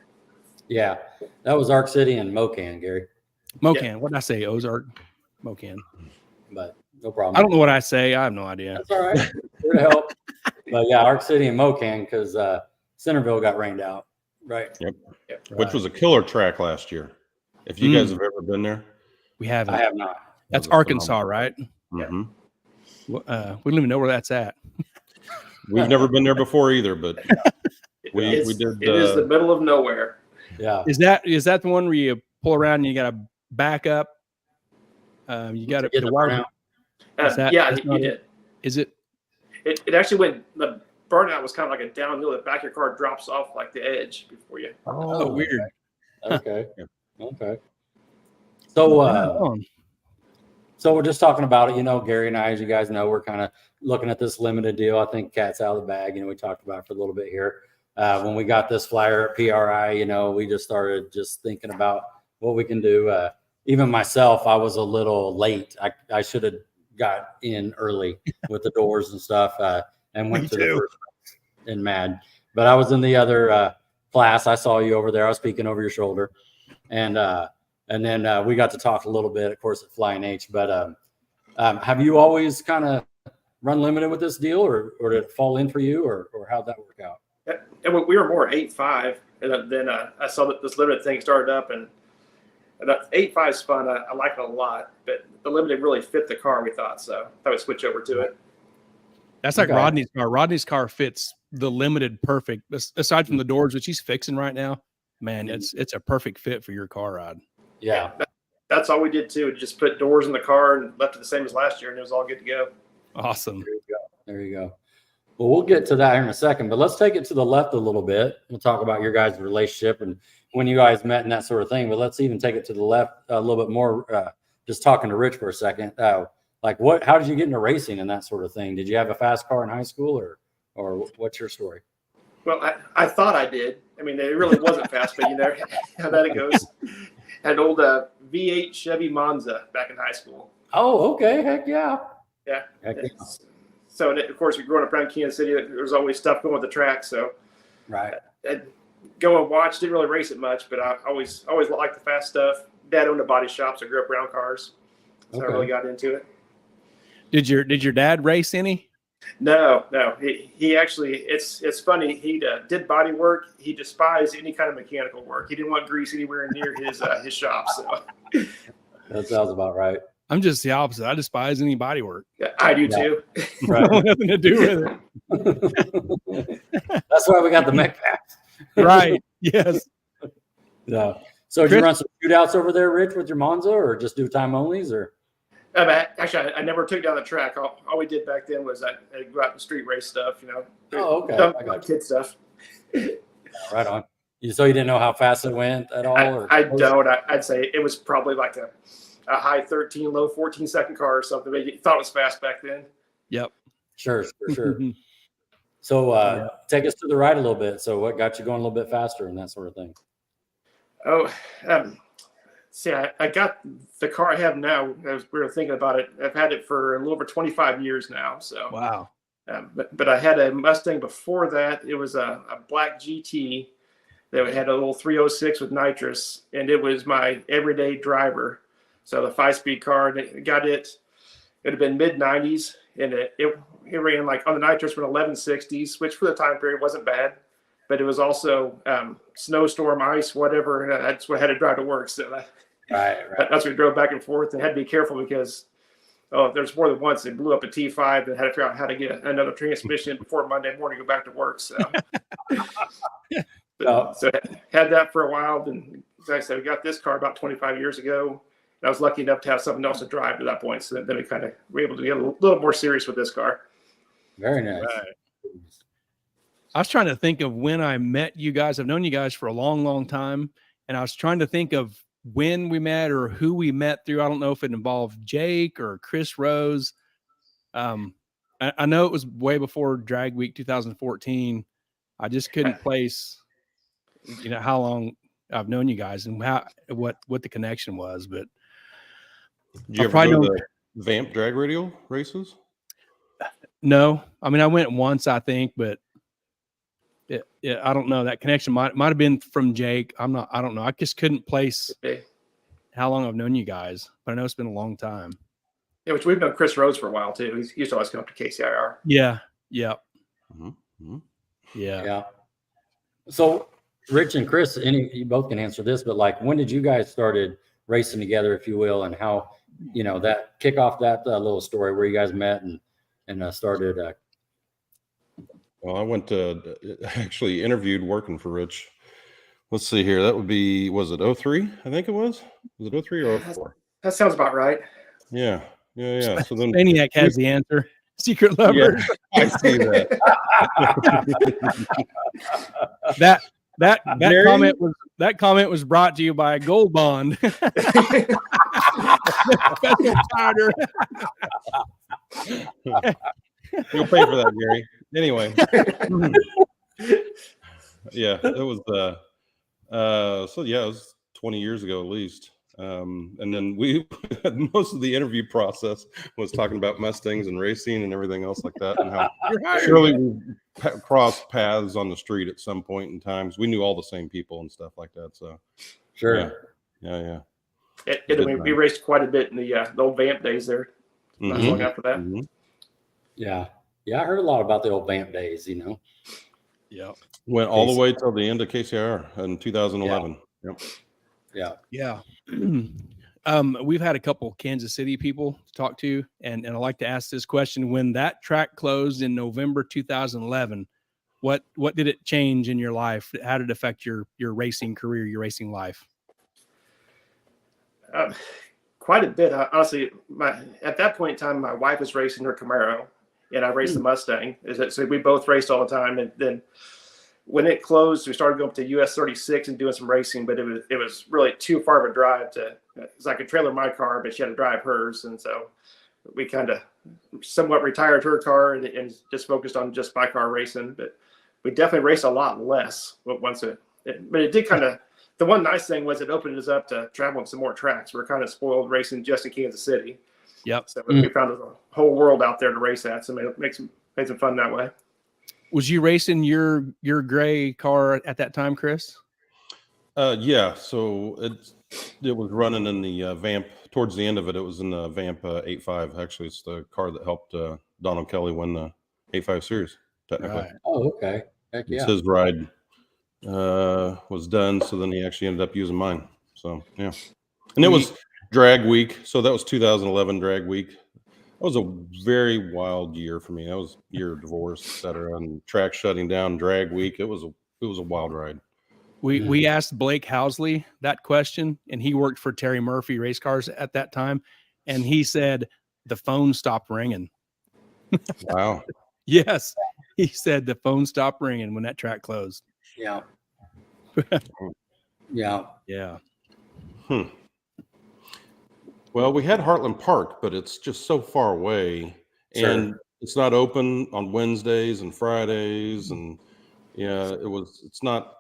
Yeah, that was Arc City and Mocan, Gary. Mocan. Yeah. What did I say? Ozark, Mocan. But no problem. I don't know what I say. I have no idea. That's all right. Here to help. But yeah, Arc City and Mocan because Centerville got rained out. Right. Yep. Which was a killer track last year. If you guys have ever been there, we haven't. I have not. That's Arkansas, right? Mm-hmm. We don't even know where that's at. We've never been there before either, but we did. It is the middle of nowhere. Yeah. Is that the one where you pull around and you got to back up? You got to get the burnout. You did. Is it? It actually went. The burnout was kind of like a downhill. The back of your car drops off like the edge before you. Oh, weird. Okay. Okay. So, so we're just talking about it. Gary and I, as you guys know, we're kind of looking at this limited deal. I think cat's out of the bag. We talked about it for a little bit here. When we got this flyer at PRI, we just started thinking about what we can do. Even myself, I was a little late. I should have got in early with the doors and stuff and went to the first in Mad. But I was in the other class. I saw you over there. I was speaking over your shoulder. And then we got to talk a little bit, of course, at Flying H. But have you always kind of run limited with this deal, or did it fall in for you, or how'd that work out? And we were more 8.5, and then I saw that this limited thing started up, and 8.5 is fun. I like it a lot, but the limited really fit the car. We thought so. I would switch over to it. That's like Rodney's car. Rodney's car fits the limited perfect. Aside from the doors, which he's fixing right now, man, it's a perfect fit for your car ride. Yeah, that's all we did too. Just put doors in the car and left it the same as last year, and it was all good to go. Awesome. There you go. Well, we'll get to that here in a second, but let's take it to the left a little bit. We'll talk about your guys' relationship and when you guys met and that sort of thing. But let's even take it to the left a little bit more. Just talking to Rich for a second. How did you get into racing and that sort of thing? Did you have a fast car in high school, or what's your story? Well, I thought I did. I mean, it really wasn't fast, but how that it goes. Had an old V8 Chevy Monza back in high school. Oh, okay. Heck yeah. Yeah. Heck yeah. So, of course, you're growing up around Kansas City. There's always stuff going with the track. So, right. I'd go and watch. Didn't really race it much, but I always liked the fast stuff. Dad owned a body shop, so I grew up around cars. So I really got into it. Did your dad race any? No. He actually, it's funny. He did body work. He despised any kind of mechanical work. He didn't want grease anywhere near his shop. So that sounds about right. I'm just the opposite. I despise any body work. Yeah, I do too. Right. Nothing to do with it. That's why we got the mech packs. Right. Yes. Yeah. So did you run some shootouts over there, Rich, with your Monza, or just do time onlys, or? Actually, I never took down the track. All we did back then was I'd go out and street race stuff, Oh, okay. I got kid stuff. Right on. So you didn't know how fast it went at all? I don't. I'd say it was probably like a high 13, low 14-second car or something. But you thought it was fast back then. Yep. Sure, for sure. So take us to the right a little bit. So what got you going a little bit faster and that sort of thing? Oh, see, I got the car I have now. As we were thinking about it, I've had it for a little over 25 years now. So wow. But I had a Mustang before that. It was a black GT that had a little 306 with nitrous, and it was my everyday driver. So the 5-speed car, got it. It had been mid 90s, and it ran like on the nitrous went 1160s, which for the time period wasn't bad, but it was also snowstorm, ice, whatever. And that's what I had to drive to work. So that's what we drove back and forth, and had to be careful because there's more than once they blew up a T5 and had to figure out how to get another transmission before Monday morning to go back to work. So, so had that for a while. Then, as I said, we got this car about 25 years ago. And I was lucky enough to have something else to drive to that point. So then we kind of were able to get a little more serious with this car. Very nice. Right. I was trying to think of when I met you guys. I've known you guys for a long, long time. And I was trying to think of when we met or who we met through. I don't know if it involved Jake or Chris Rose. I know it was way before Drag Week 2014. I just couldn't place, how long I've known you guys and what the connection was. But did you ever go to the Vamp drag radio races? No, I mean I went once, I think, but I don't know. That connection might have been from Jake. I don't know. I just couldn't place how long I've known you guys, but I know it's been a long time. Yeah, which we've known Chris Rose for a while too. He used to always come up to KCIR. Yeah. Yeah. Mm-hmm. Yeah. So Rich and Chris, you both can answer this, but like, when did you guys started racing together, if you will, and how, that kick off that little story where you guys met and started. Well, I went to actually interviewed working for Rich. Let's see here. That would be, was it 03? I think it was. Was it 03 or 04? That sounds about right. Yeah. So then Maniac has the answer. Secret Lover. Yeah, I see that. that comment was brought to you by Gold Bond. Special powder. You'll pay for that, Gary. Anyway. Yeah, it was it was 20 years ago at least. And then we most of the interview process was talking about Mustangs and racing and everything else like that, and how surely we crossed paths on the street at some point in times. We knew all the same people and stuff like that. So sure. Yeah. We raced quite a bit in the old Vamp days there. Not long after that. Mm-hmm. Yeah, I heard a lot about the old Vamp days. Yeah, went all the way till the end of KCIR in 2011. Yeah. We've had a couple Kansas City people to talk to, and I like to ask this question: when that track closed in November 2011, what did it change in your life? How did it affect your racing career, your racing life? Quite a bit, honestly. At that point in time, my wife was racing her Camaro, and I raced the Mustang. So we both raced all the time, and then when it closed, we started going up to US 36 and doing some racing, but it was really too far of a drive because I could trailer my car, but she had to drive hers. And so we kind of somewhat retired her car and just focused on just my car racing. But we definitely raced a lot less but it did kind of, the one nice thing was it opened us up to traveling some more tracks. We're kind of spoiled racing just in Kansas City. Yep. So we found a whole world out there to race at. So it made some fun that way. Was you racing your gray car at that time, Chris? Yeah. So it was running in the Vamp. Towards the end of it, it was in the Vamp 8.5. Actually, it's the car that helped Donald Kelly win the 8.5 series. Technically. Right. Oh, okay. Heck yeah. His ride was done, so then he actually ended up using mine. So yeah, and it was drag week. So that was 2011 drag week. That was a very wild year for me. That was year of divorce, et cetera, and track shutting down, drag week. It was a wild ride. We asked Blake Housley that question, and he worked for Terry Murphy race cars at that time, and he said the phone stopped ringing. Wow. Yes, he said the phone stopped ringing when that track closed. Yeah. Yeah. Well, we had Heartland Park, but it's just so far away, and it's not open on Wednesdays and Fridays, and it's not,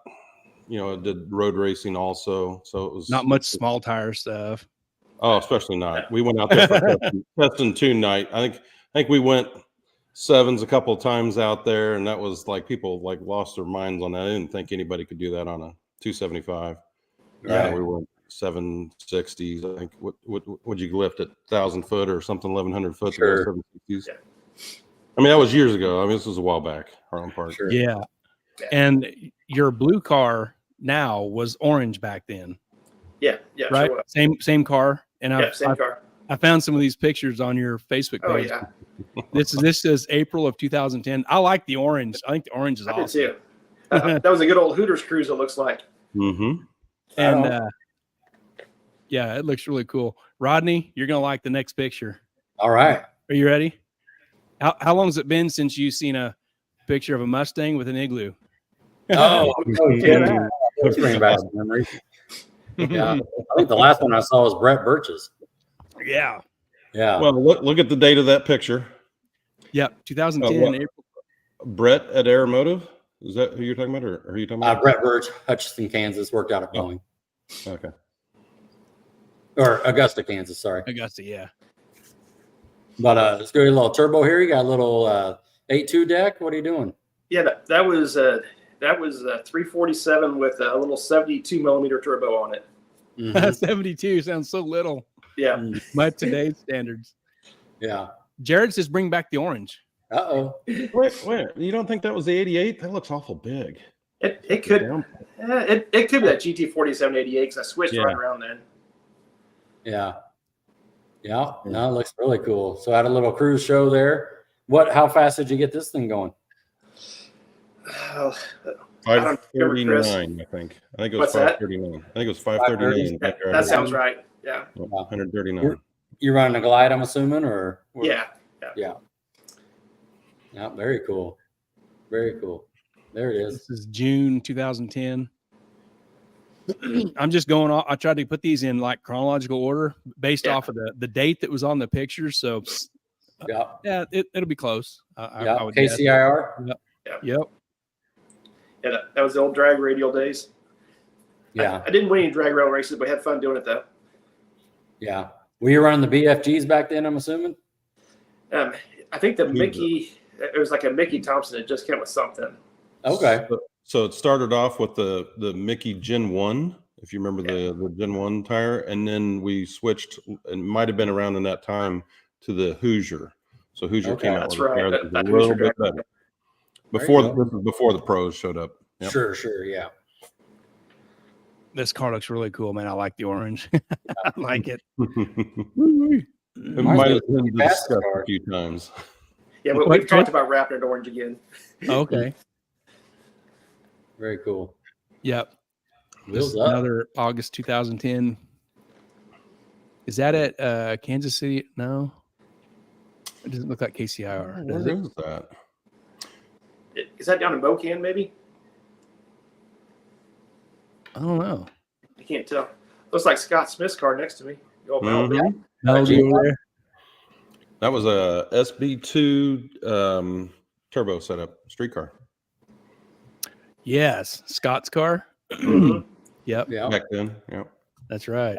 it did road racing also, so it was not much small tire stuff. Oh, especially not. We went out there for test and tune night. I think we went sevens a couple of times out there, and that was like people lost their minds on that. I didn't think anybody could do that on a 275. Right. We went 760s. I think what would you lift at 1,000 foot or something, 1,100 foot? Sure. 760s. Yeah. I mean, that was years ago. I mean, this was a while back. Harlan Park. Sure. Yeah. And your blue car now was orange back then. Yeah. Right. Sure Same car. And same car. I found some of these pictures on your Facebook page. Oh yeah. This is April of 2010. I like the orange. I think the orange is awesome. I did too. That was a good old Hooters cruise. It looks like. Mm-hmm. And yeah, it looks really cool. Rodney, you're gonna like the next picture. All right. Are you ready? How long has it been since you've seen a picture of a Mustang with an igloo? Oh, yeah. That's bringing back some memories. Yeah, I think the last one I saw was Brett Birch's. Yeah. Yeah. Well, look at the date of that picture. Yep. 2010 April. Brett at Aeromotive. Is that who you're talking about, or are you talking about? Brett Birch, Hutchinson, Kansas, worked out of Boeing. Okay. Or Augusta, Kansas. Sorry. Augusta. Yeah. But let's go to a little turbo here. You got a little 8.2 deck. What are you doing? Yeah, that was 347 with a little 72 millimeter turbo on it. Mm-hmm. 72 sounds so little. Yeah. By today's standards. Yeah. Jared says bring back the orange. Uh-oh. Wait. You don't think that was the 88? That looks awful big. It could it could be that GT 4788 because I switched right around then. Yeah. Yeah. No, it looks really cool. So I had a little cruise show there. How fast did you get this thing going? 539, I think. I think it was 539. I think it was 539. That sounds right. Yeah. 139. You're running a glide, I'm assuming, or? Yeah. Yeah. Very cool. Very cool. There it is. This is June 2010. I'm just going off. I tried to put these in like chronological order based off of the date that was on the picture. So it'll be close. I would KCIR. Yep. Yeah, that was the old drag radial days. Yeah. I didn't win any drag rail races, but had fun doing it though. Yeah. Were you running the BFGs back then, I'm assuming? I think the Mickey, it was like a Mickey Thompson. It just came with something. Okay. So it started off with the Mickey Gen 1, if you remember the Gen 1 tire, and then we switched, it might have been around in that time, to the Hoosier. So Hoosier came out with a tire that was a little bit better. Before the pros showed up. Yep. Sure, yeah. This car looks really cool, man. I like the orange. I like it. It might have been discussed a few times. Yeah, but we've talked about wrapping it orange again. Okay. Very cool. Yep. Another August 2010. Is that at Kansas City? No. It doesn't look like KCIR. Where is that? Is that down in Bocan, maybe? I don't know. I can't tell. Looks like Scott Smith's car next to me. Mm-hmm. That was a SB2 turbo setup streetcar. Yes, Scott's car. Yep. Back then. Yep. That's right.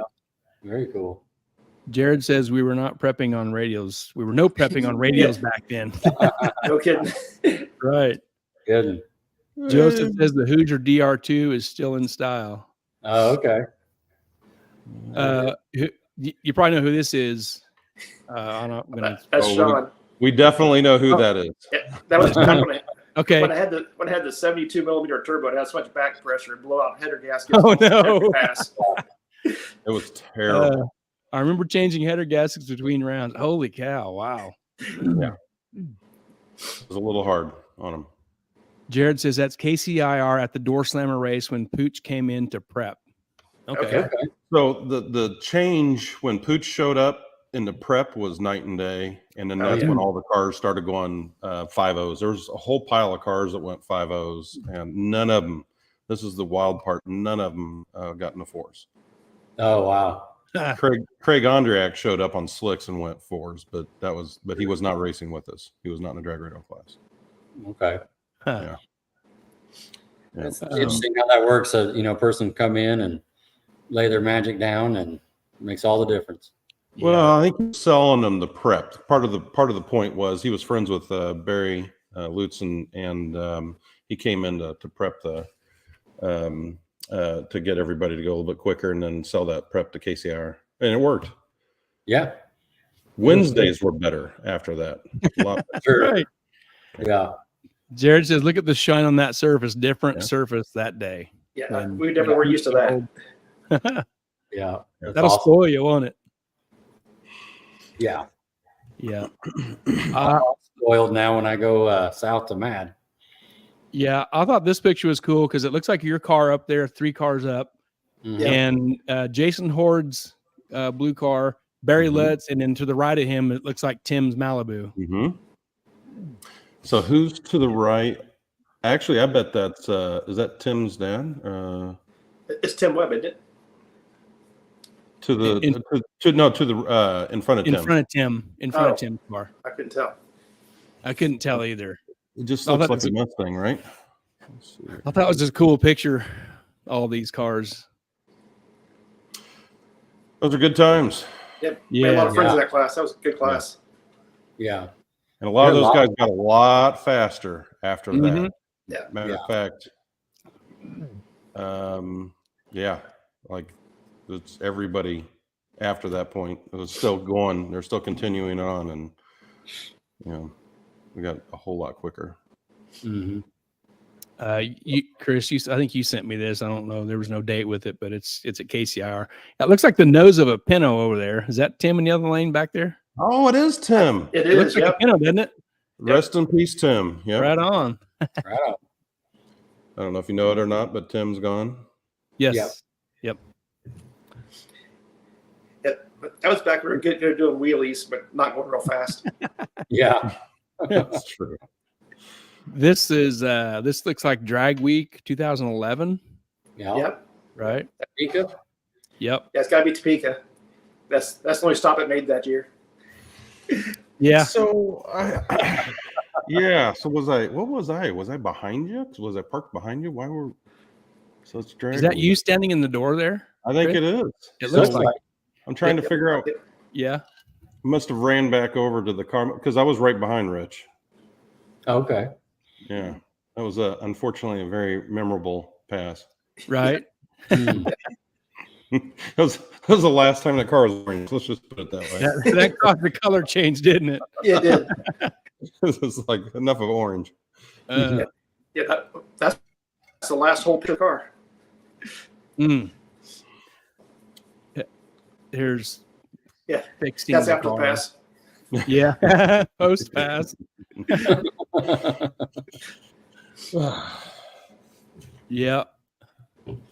Very cool. Jared says we were not prepping on radios. We were no prepping on radios back then. No kidding. Right. Good. Joseph says the Hoosier DR2 is still in style. Oh, okay. You probably know who this is. That's Sean. We definitely know who that is. Yeah, that was back when okay. When I had the 72 millimeter turbo, it had so much back pressure and blow out header gaskets. Oh no! It was terrible. I remember changing header gaskets between rounds. Holy cow! Wow. Yeah. It was a little hard on him. Jared says that's KCIR at the Door Slammer race when Pooch came in to prep. Okay. So the change when Pooch showed up in the prep was night and day, and then that's when all the cars started going 5.0s. There was a whole pile of cars that went 5.0s, and none of them. This is the wild part. None of them got in the 4s. Oh wow. Craig Ondriak showed up on slicks and went 4s, but he was not racing with us. He was not in the drag radio class. Okay. Yeah. It's interesting how that works. A person come in and lay their magic down, and it makes all the difference. Well, I think he's selling them the prep. Part of the point was he was friends with Barry Lutzen, and he came in to prep the to get everybody to go a little bit quicker and then sell that prep to KCIR. And it worked. Yeah. Wednesdays were better after that. A lot Sure. Right. Yeah. Jared says, look at the shine on that surface, different surface that day. Yeah, we definitely were used to that. Yeah. That'll spoil you, won't it? Yeah. Yeah. I'm spoiled now when I go south to Mad. Yeah, I thought this picture was cool because it looks like your car up there, 3 cars up, and Jason Horde's blue car, Barry Lutz, and then to the right of him, it looks like Tim's Malibu. So who's to the right? Actually, I bet that's is that Tim's dad? It's Tim Webb, isn't it? To the in front of Tim. In front of Tim. In front of Tim's car. I couldn't tell. I couldn't tell either. It just looks like a Mustang, right? I thought it was just a cool picture. All these cars. Those are good times. Yep. Yeah. A lot of friends in that class. That was a good class. Yeah. And a lot of those guys got a lot faster after that. Yeah. Matter of fact, like it's everybody after that point. It was still going. They're still continuing on, and we got a whole lot quicker. Chris, I think you sent me this. I don't know. There was no date with it, but it's at KCIR. It looks like the nose of a Pinney over there. Is that Tim in the other lane back there? Oh, it is Tim. It is. Looks like a Pinney, doesn't it? Rest in peace, Tim. Yeah. Right on. Right on. I don't know if you know it or not, but Tim's gone. Yes. Yep. That was back when we were good at doing wheelies, but not going real fast. Yeah. That's true. This looks like Drag Week 2011. Yeah. Yep. Right. Topeka. Yep. Yeah, it's got to be Topeka. That's the only stop it made that year. Yeah. So so was I? What was I? Was I behind you? Was I parked behind you? Why were such drag? Is that you standing in the door there? I think it is. It looks like. I'm trying to figure out. Yeah. I must have ran back over to the car because I was right behind Rich. Okay. Yeah, that was unfortunately a very memorable pass. Right. that was the last time the car was orange. Let's just put it that way. That caused the color change, didn't it? Yeah, it did. It was like enough of orange. That's the last whole picture car. Here's fixing. That's after the pass. Yeah, post pass. Yeah.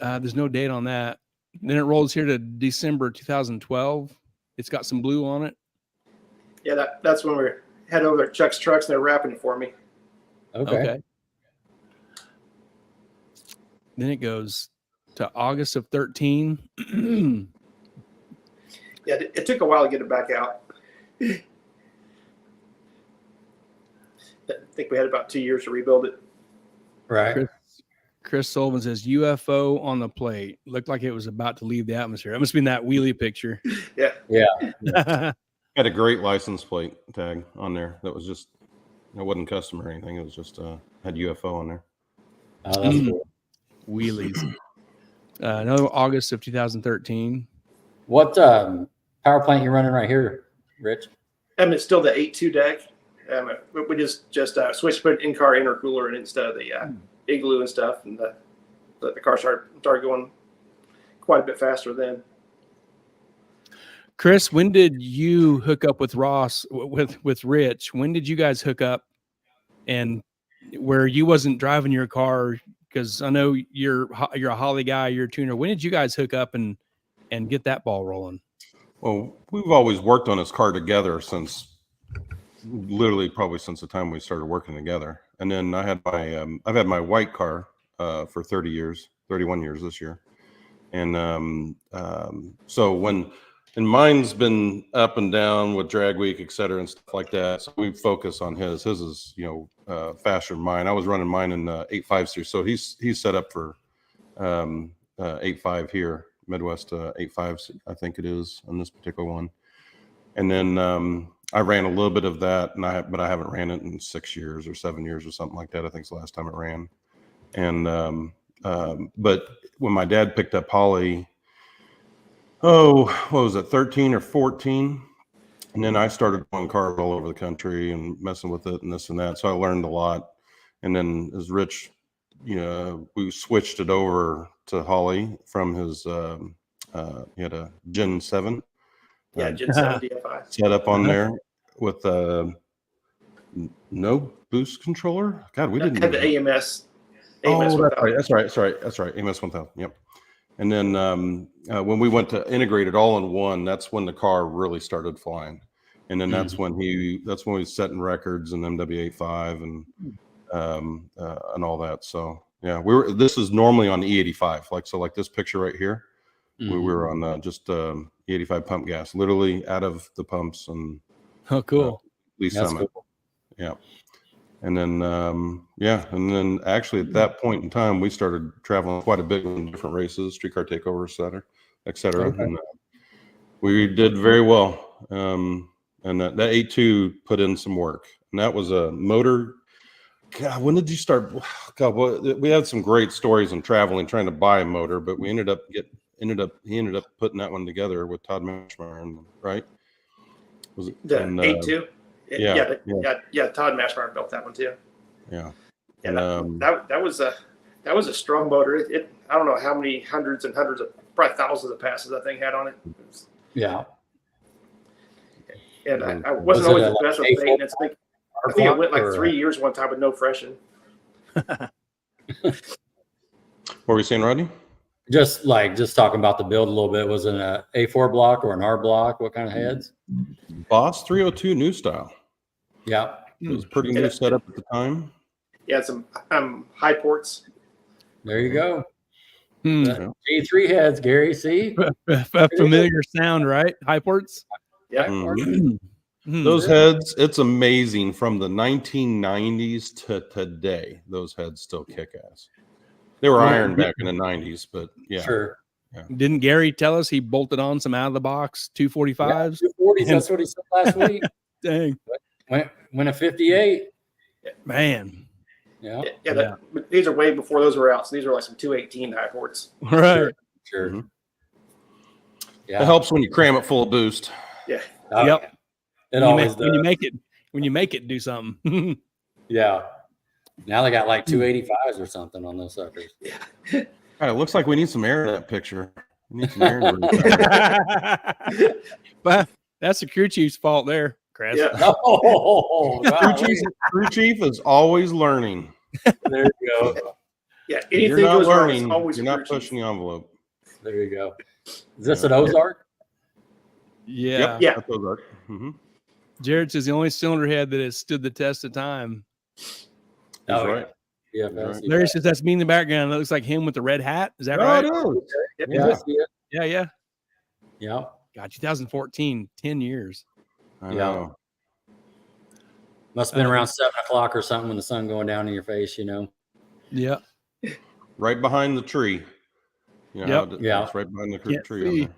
There's no date on that. Then it rolls here to December 2012. It's got some blue on it. Yeah, that's when we head over to Chuck's Trucks and they're wrapping it for me. Okay. Then it goes to August of 13. Yeah, it took a while to get it back out. I think we had about 2 years to rebuild it. Right. Chris Sullivan says UFO on the plate. Looked like it was about to leave the atmosphere. That must have been that wheelie picture. Yeah. Had a great license plate tag on there. That was just, it wasn't custom or anything. It was just had UFO on there. Oh, that's cool. Wheelies. Another August of 2013. What power plant you running right here, Rich? It's still the 8.2 deck. We just switched, put an in-car intercooler in instead of the igloo and stuff, and the car started going quite a bit faster then. Chris, when did you hook up with Ross with Rich? When did you guys hook up, and where you wasn't driving your car? Because I know you're a Holly guy, you're a tuner. When did you guys hook up and get that ball rolling? Well, we've always worked on his car together since probably since the time we started working together. And then I had I've had my white car for 31 years this year. And so and mine's been up and down with drag week, et cetera, and stuff like that. So we focus on his. His is, faster than mine. I was running mine in 8.5 series. So he's set up for 8.5 here, Midwest 8.5, I think it is on this particular one. And then I ran a little bit of that, but I haven't ran it in 6 years or 7 years or something like that. I think it's the last time it ran. And But when my dad picked up Holly, what was it, 13 or 14? And then I started going cars all over the country and messing with it and this and that. So I learned a lot. And then as Rich, we switched it over to Holly from his, he had a Gen 7. Yeah, Gen 7 DFI. Set up on there with no boost controller. God, we didn't have the AMS. Oh, that's right. AMS 1000. Yep. And then when we went to integrate it all in one, that's when the car really started flying. And then that's when we was setting records and MW85 and all that. So yeah, this is normally on the E85, like this picture right here. We were on just E85 pump gas, literally out of the pumps and cool. Lee Summit. Cool. Yeah. And then actually at that point in time, we started traveling quite a bit in different races, streetcar takeovers, et cetera. Okay. And we did very well. And that 8.2 put in some work. And that was a motor. God, when did you start? God, well, we had some great stories in traveling, trying to buy a motor, but we ended up putting that one together with Todd Mashmeyer, right? Was it the 8.2? Yeah. Todd Mashmeyer built that one too. Yeah. And that was a strong motor. I don't know how many hundreds and hundreds of, probably thousands of passes that thing had on it. Yeah. And I wasn't always the best with maintenance. I think it went like 3 years one time with no freshen. What were you saying, Rodney? Just talking about the build a little bit. Was it an A4 block or an R block? What kind of heads? Boss 302 new style. Yeah. It was pretty new setup at the time. Yeah, some high ports. There you go. G3 heads, Gary. See? A familiar sound, right? High ports? Yeah. Those heads, it's amazing from the 1990s to today. Those heads still kick ass. They were iron back in the 90s, but yeah. Sure. Yeah. Didn't Gary tell us he bolted on some out of the box 245s? Yeah, 240s, that's what he said last week. Dang. Went a 58. Man. Yeah. These are way before those were out. So these are like some 218 high ports. Right. Sure. Mm-hmm. Yeah. It helps when you cram it full of boost. Yeah. Yep. It always does. When you make it do something. Yeah. Now they got like 285s or something on those suckers. Yeah. It looks like we need some air in that picture. We need some air in the But that's the crew chief's fault there, Chris. Yeah. Crew chief is always learning. There you go. Yeah. You're not learning. You're not pushing the envelope. There you go. Is this an Ozark? Yeah. Yep, yeah. That's Ozark. Mm-hmm. Jared says the only cylinder head that has stood the test of time. That's right. Yeah. Right. Larry says that's me in the background. That looks like him with the red hat. Is that right? Yeah. Yeah. God, 2014, 10 years. I know. Must have been around 7 o'clock or something when the sun going down in your face, Yeah. Right behind the tree. Yep. It's right behind the tree. On there.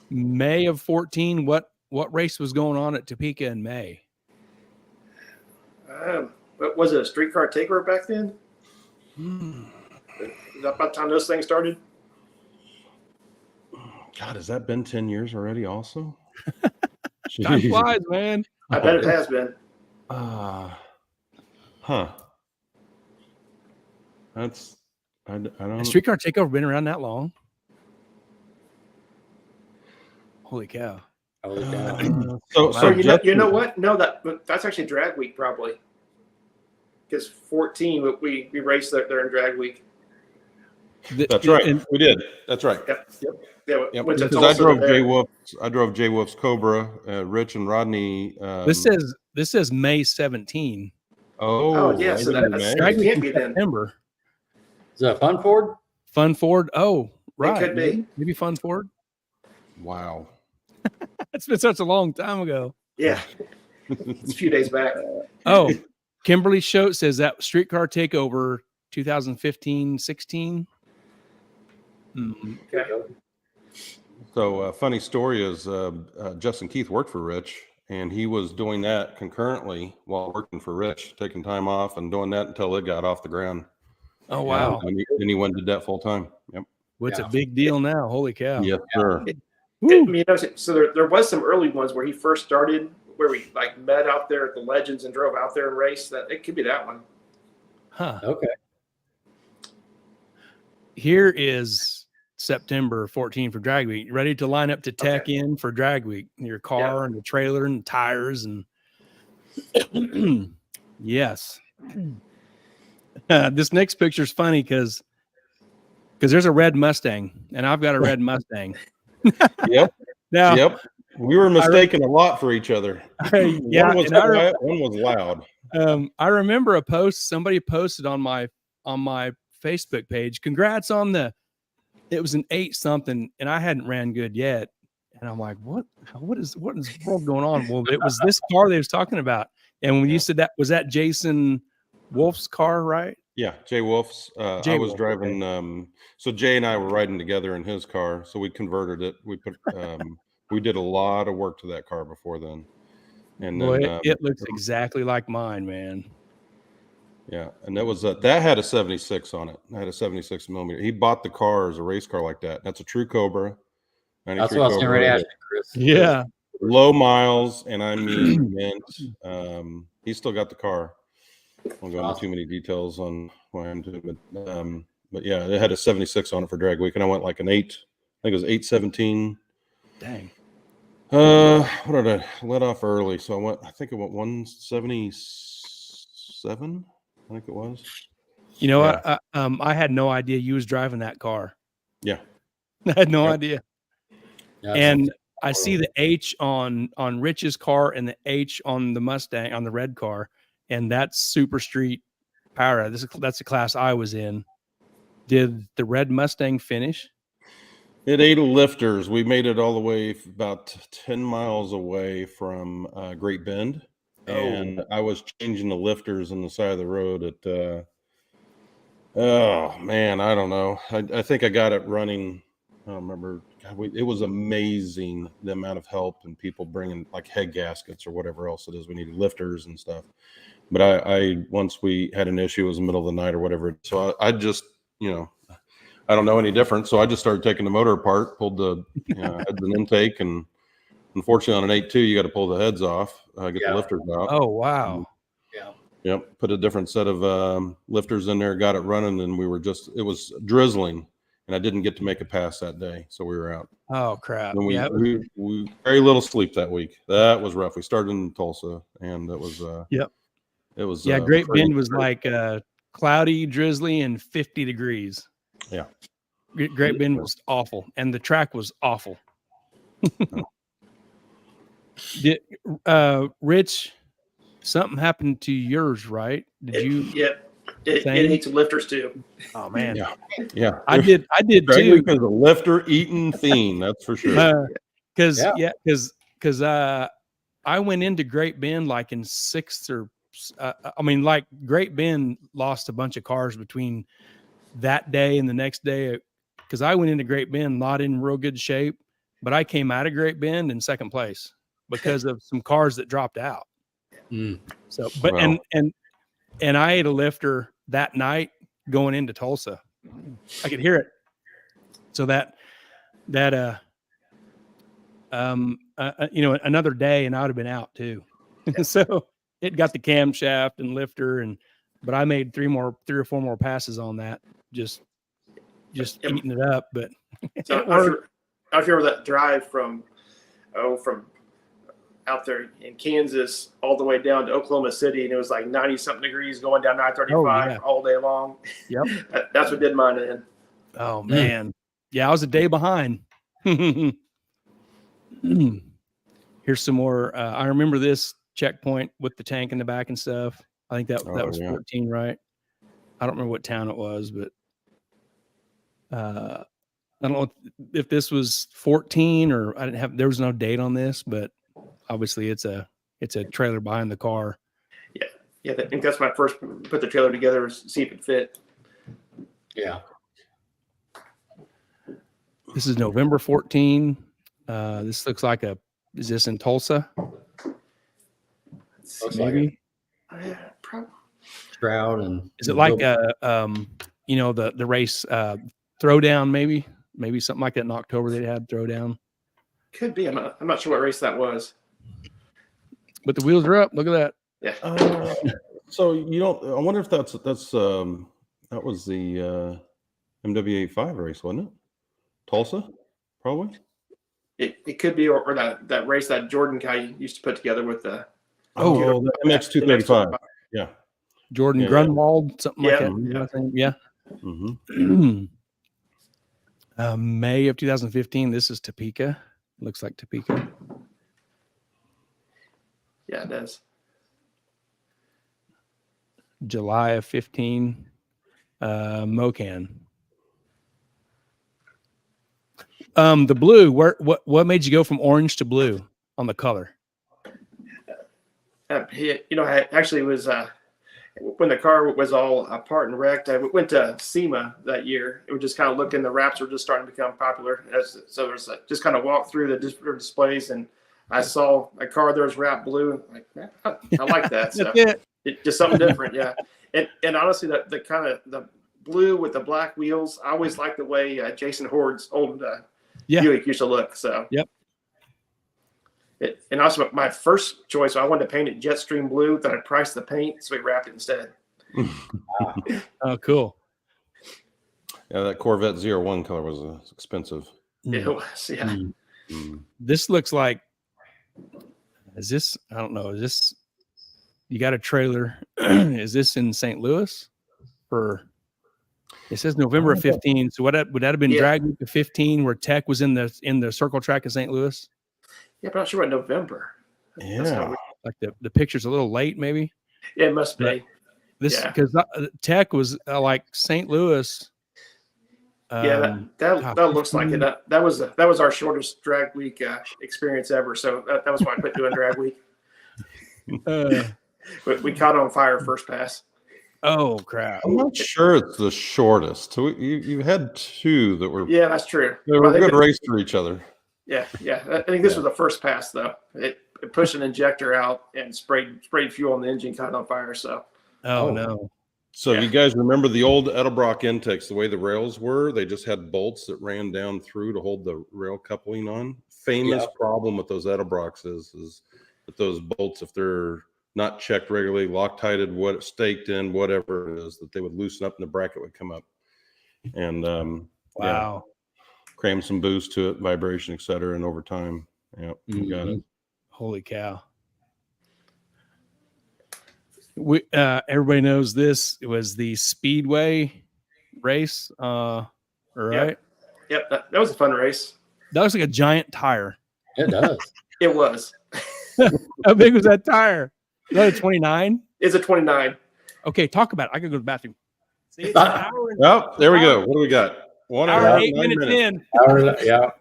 May of 14. What race was going on at Topeka in May? But was it a streetcar takeover back then? Is that about the time those things started? God, has that been 10 years already also? Time flies, man. I bet it has been. That's, I don't know. Has streetcar takeover been around that long? Holy cow. So you know what? No, that's actually drag week probably. Because 14, we raced there in drag week. That's right. We did. That's right. Yep. Yeah, because I drove Jay Wolf's Cobra. Rich and Rodney. This says May 17. Oh yeah. So that can't be then. September. Is that Fun Ford? Fun Ford. Oh, right. It could be. Maybe Fun Ford. Wow. It's been such a long time ago. Yeah. It's a few days back. Oh, Kimberly Schote says that streetcar takeover 2015-16. Okay. So funny story is Justin Keith worked for Rich, and he was doing that concurrently while working for Rich, taking time off and doing that until it got off the ground. Oh, wow. And he went and did that full time. Yep. What's a big deal now? Holy cow. Yes, sir. So there was some early ones where he first started, where we like met out there at the Legends and drove out there and raced. That it could be that one. Huh. Okay. Here is September 14 for Drag Week. Ready to line up to tech in for Drag Week? Your car and the trailer and tires and yes. This next picture is funny because there's a red Mustang and I've got a red Mustang. Yep. Now, yep. We were mistaken a lot for each other. Yeah, one was quiet, one was loud. I remember a post somebody posted on my Facebook page. Congrats on it was an 8 something, and I hadn't ran good yet. And I'm like, what is the world going on? Well, it was this car they was talking about. And when you said that, was that Jason Wolf's car, right? Yeah, Jay Wolf's. I was driving. So Jay and I were riding together in his car. So we converted it. We put. We did a lot of work to that car before then. And boy, then it looks exactly like mine, man. Yeah, and that was that had a 76 on it. It had a 76 millimeter. He bought the car as a race car like that. That's a true Cobra. That's what I was getting ready to ask you, Chris. Yeah, low miles, and I mean, mint. He's still got the car. I won't go into too many details on why I'm doing it, but yeah, it had a 76 on it for Drag Week, and I went like an 8. I think it was 817. Dang. What did I let off early? So I think it went 177. I think it was. You know what? I had no idea you was driving that car. Yeah. I had no idea. Yeah, and I see the H on Rich's car and the H on the Mustang, on the red car, and that's Super Street Power. That's the class I was in. Did the red Mustang finish? It ate lifters. We made it all the way about 10 miles away from Great Bend. And I was changing the lifters on the side of the road at oh man, I don't know. I think I got it running. I don't remember. God, it was amazing the amount of help and people bringing like head gaskets or whatever else it is. We needed lifters and stuff. But I once we had an issue, it was the middle of the night or whatever. So I just, I don't know any different. So I just started taking the motor apart, pulled the heads and intake, and unfortunately on an 8.2, you got to pull the heads off, get the lifters out. Oh, wow. Yep. Put a different set of lifters in there, got it running, and it was drizzling, and I didn't get to make a pass that day. So we were out. Oh, crap. And we very little sleep that week. That was rough. We started in Tulsa, and it was, it was, Great Bend was like cloudy, drizzly, and 50 degrees. Yeah. Great Bend was awful, and the track was awful. Did Rich, something happened to yours, right? Did you? Yep. It ate some lifters too. Oh man. Yeah. I did too. Because a lifter eating fiend, that's for sure. Because I went into Great Bend like in 6th or like Great Bend lost a bunch of cars between that day and the next day. Because I went into Great Bend not in real good shape, but I came out of Great Bend in 2nd place because of some cars that dropped out. So, but wow. and I ate a lifter that night going into Tulsa. I could hear it. So another day and I would have been out too. So it got the camshaft and lifter but I made 3 or 4 more passes on that. Just eating it up. But so I remember that drive from out there in Kansas all the way down to Oklahoma City, and it was like 90 something degrees going down I-35 all day long. Yep. That's what did mine in. Oh man. Yeah, I was a day behind. Here's some more. I remember this checkpoint with the tank in the back and stuff. I think that was 14, right? I don't remember what town it was, but I don't know if this was 14 or there was no date on this, but obviously it's a trailer behind the car. Yeah. I think that's when I first put the trailer together, see if it fit. Yeah. This is November 14. This looks like is this in Tulsa? Looks maybe. Like Shroud and is it like you know, the race throwdown, maybe something like that in October they had throwdown. Could be. I'm not sure what race that was. But the wheels are up. Look at that. Yeah. So you don't. I wonder if that was the MW85 race, wasn't it? Tulsa, probably. It could be, or that race that Jordan guy used to put together with the the MX235. Yeah. Jordan Grunwald, something like that. Yeah. Mm-hmm. May of 2015. This is Topeka. Looks like Topeka. Yeah, it does. July of 15. Mocan. The blue. What made you go from orange to blue on the color? I actually was when the car was all apart and wrecked. I went to SEMA that year. It was just kind of looking. The wraps were just starting to become popular. So there's just kind of walked through the different displays, and I saw a car that was wrapped blue. Like, man, I like that. So it just something different, yeah. And honestly, the kind of the blue with the black wheels, I always liked the way Jason Horde's old Buick used to look. So yep. And also my first choice, I wanted to paint it Jetstream blue. Then I priced the paint, so we wrapped it instead. Oh, cool. Yeah, that Corvette 01 color was expensive. It was, yeah. This looks like. Is this? I don't know. Is this? You got a trailer? Is this in St. Louis? It says November of 15. So would that have been drag week of 15, where Tech was in the circle track of St. Louis? Yeah, but I'm not sure what November. Yeah, like the picture's a little late, maybe. Yeah, it must be. This because Tech was like St. Louis. That looks like it. That was our shortest drag week experience ever. So that was why I quit doing drag week. We caught on fire first pass. Oh crap! I'm not sure it's the shortest. So you had two that were. Yeah, that's true. They were a good race for each other. Yeah. I think this was the first pass though. It pushed an injector out and sprayed fuel on the engine, caught on fire. So. Oh no. So you guys remember the old Edelbrock intakes, the way the rails were? They just had bolts that ran down through to hold the rail coupling on. Famous problem with those Edelbrocks is that those bolts, if they're not checked regularly, Loctited, staked in, whatever it is, that they would loosen up and the bracket would come up. And cram some boost to it, vibration, etc. And over time, got it. Holy cow! Everybody knows this. It was the Speedway race, right? Yep. That was a fun race. That looks like a giant tire. It does. It was. How big was that tire? Is that a 29? It's a 29. Okay, talk about it. I gotta go to the bathroom. See, it's oh, there we go. What do we got? 1 hour and 8 minutes in. Yeah.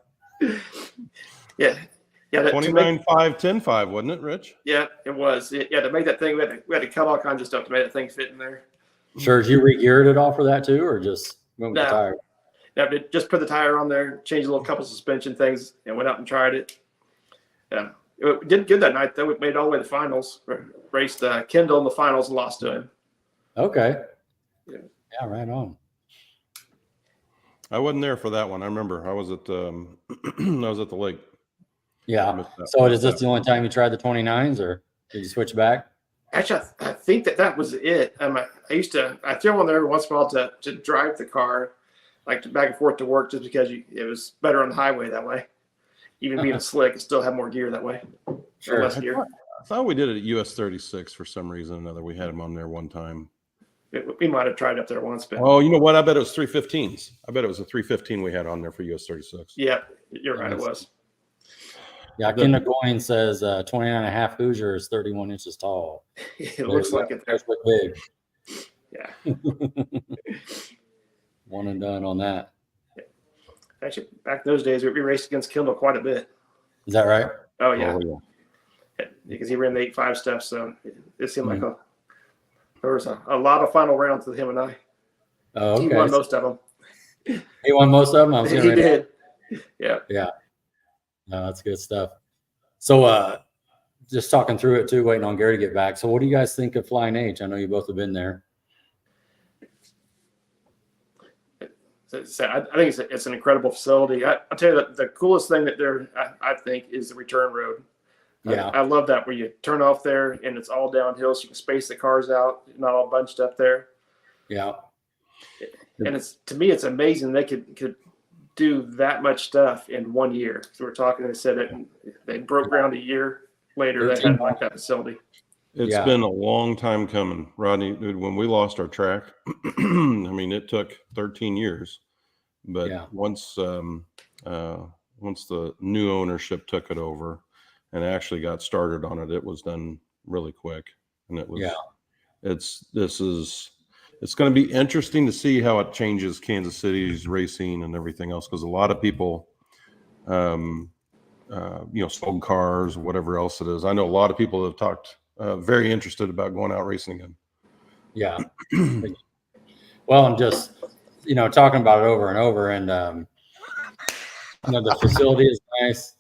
29.5, 10.5, wasn't it, Rich? Yeah, it was. To make that thing, we had to cut all kinds of stuff to make that thing fit in there. Sure. Did you re-geared it all for that too, or just went with the tire? No, just put the tire on there, changed a little couple suspension things, and went out and tried it. Yeah. It did good that night, though. We made it all the way to the finals. Raced Kendall in the finals and lost to him. Okay. Yeah, right on. I wasn't there for that one. I remember I was at the lake. Yeah. So is this the only time you tried the 29s, or did you switch back? Actually, I think that was it. I throw on there every once in a while to drive the car, like back and forth to work, just because it was better on the highway that way. Even being slick, it still had more gear that way. Sure. Less gear. I thought we did it at US 36 for some reason or another. We had him on there one time. We might have tried up there once, but you know what? I bet it was 315s. I bet it was a 315 we had on there for US 36. Yeah, you're right. It was. Yeah, Kendall Goyne says 29 and a half Hoosier is 31 inches tall. It looks like it. That's look big. Yeah. One and done on that. Actually, back those days, we raced against Kendall quite a bit. Is that right? Oh, yeah. Because he ran the 8.5 stuff, so it seemed like there was a lot of final rounds with him and I. Oh, okay. He won most of them. He won most of them? He did. Yeah. Yeah. No, that's good stuff. So just talking through it too, waiting on Gary to get back. So what do you guys think of Flying H? I know you both have been there. I think it's an incredible facility. I'll tell you the coolest thing that I think is the return road. Yeah. I love that where you turn off there and it's all downhill, so you can space the cars out, not all bunched up there. Yeah. And to me, it's amazing they could do that much stuff in 1 year. So we're talking, they said that they broke ground a year later. They had like that facility. It's been a long time coming, Rodney. When we lost our track, I mean, it took 13 years, but once the new ownership took it over and actually got started on it, it was done really quick. And it was, it's going to be interesting to see how it changes Kansas City's racing and everything else. Cause a lot of people, sold cars or whatever else it is. I know a lot of people have talked, very interested about going out racing again. Yeah. Well, I'm just, talking about it over and over, and the facility is nice.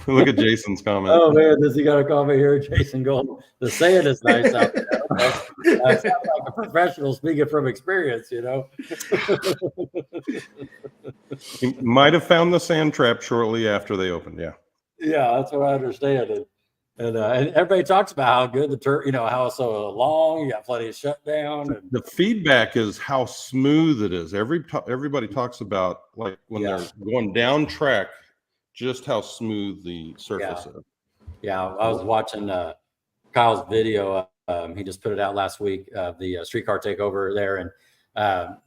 Look at Jason's comment. Oh man, does he got a comment here, Jason Gold? The saying is nice out there. I sound like a professional speaking from experience, He might have found the sand trap shortly after they opened. Yeah. Yeah, that's what I understand. And everybody talks about how good the turn, how it's so long. You got plenty of shutdown. And the feedback is how smooth it is. Everybody talks about like when they're going down track, just how smooth the surface is. Yeah, I was watching Kyle's video. He just put it out last week of the streetcar takeover there, and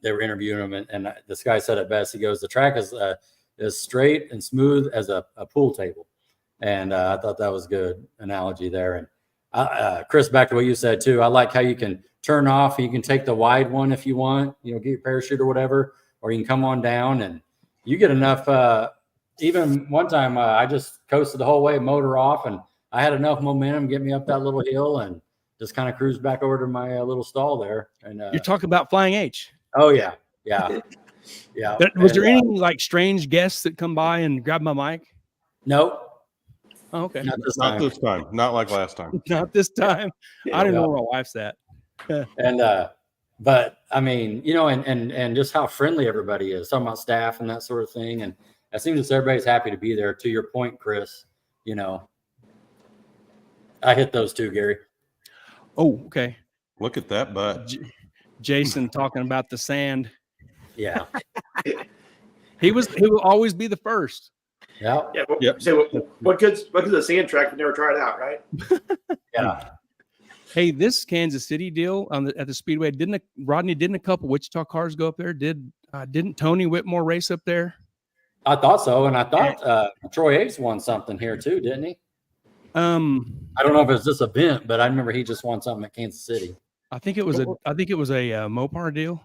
they were interviewing him, and this guy said it best. He goes, "The track is as straight and smooth as a pool table." And I thought that was a good analogy there. And Chris, back to what you said too, I like how you can turn off. You can take the wide one if you want, get your parachute or whatever, or you can come on down and you get enough. Even one time I just coasted the whole way, motor off, and I had enough momentum to get me up that little hill and just kind of cruised back over to my little stall there. And you're talking about Flying H. Oh yeah. Was there any like strange guests that come by and grab my mic? Nope. Oh, okay. Not this time. Not like last time. Not this time. I don't know where my wife's at. And but I mean, and just how friendly everybody is, talking about staff and that sort of thing. And it seems that everybody's happy to be there. To your point, Chris, I hit those too, Gary. Oh, okay. Look at that butt. Jason talking about the sand. Yeah. He will always be the first. Yeah. So what good's a sand track if you never try it out, right? Yeah. Hey, this Kansas City deal at the Speedway, didn't a couple Wichita cars go up there? Didn't Tony Whitmore race up there? I thought so, and I thought Troy Apes won something here too, didn't he? I don't know if it's this event, but I remember he just won something at Kansas City. I think it was a Mopar deal.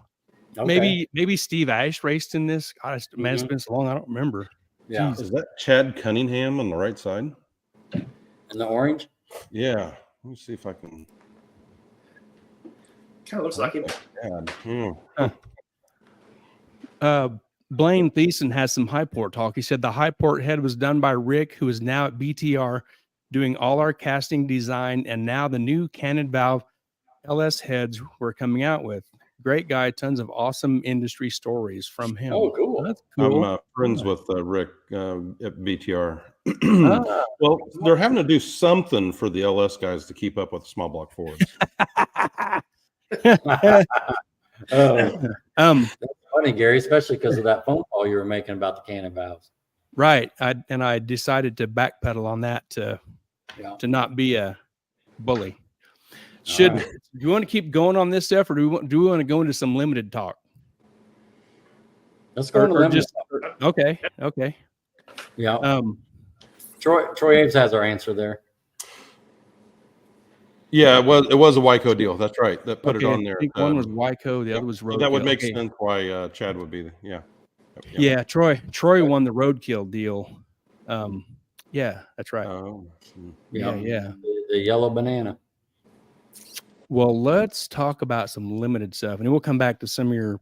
Okay. Maybe Steve Ash raced in this. God, it's been so long, I don't remember. Yeah. Is that Chad Cunningham on the right side? In the orange? Yeah. Let me see if I can. Kind of looks like him. Blaine Thiessen has some high port talk. He said the high port head was done by Rick, who is now at BTR doing all our casting design, and now the new cannon valve LS heads we're coming out with. Great guy, tons of awesome industry stories from him. Oh, cool. That's cool. I'm friends with Rick at BTR. Well, they're having to do something for the LS guys to keep up with the small block Fords. That's funny, Gary, especially because of that phone call you were making about the cannon valves. Right. I decided to backpedal on that to not be a bully. Do you want to keep going on this stuff, or do we want to go into some limited talk? Let's go into limited talk. Okay. Yeah. Troy Aves has our answer there. Yeah, it was a Wyco deal. That's right. That put it on there. I think one was Wyco, the other was Roadkill. That would make sense why Chad would be there. Yeah. Troy won the Roadkill deal. Yeah, that's right. Yeah. The yellow banana. Well, let's talk about some limited stuff, and then we'll come back to some of your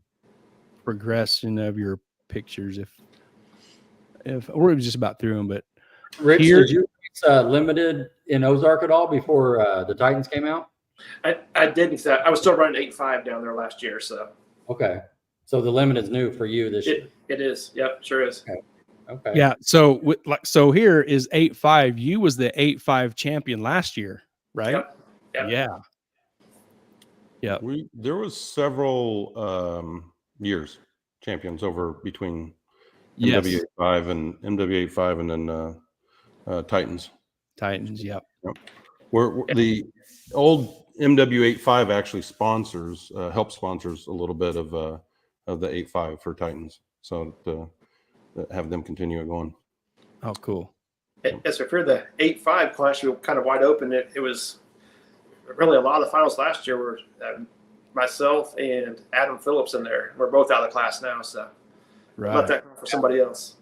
progression of your pictures. If we're just about through them, but Rich, did you race limited in Ozark at all before the Titans came out? I didn't. I was still running 8.5 down there last year. So okay. So the limit is new for you this year. It is. Yep, sure is. Okay. Yeah. So here is 8.5. You was the 8.5 champion last year, right? Yep. Yeah. Yeah. There was several years champions over between MW85 and MW85 and then Titans. Yep. Where the old MW85 actually help sponsors a little bit of the 8.5 for Titans, so to have them continue it going. Oh, cool. As for the 8.5 class, you were kind of wide open. It was really a lot of the finals last year were myself and Adam Phillips in there. We're both out of the class now, so let that go for somebody else.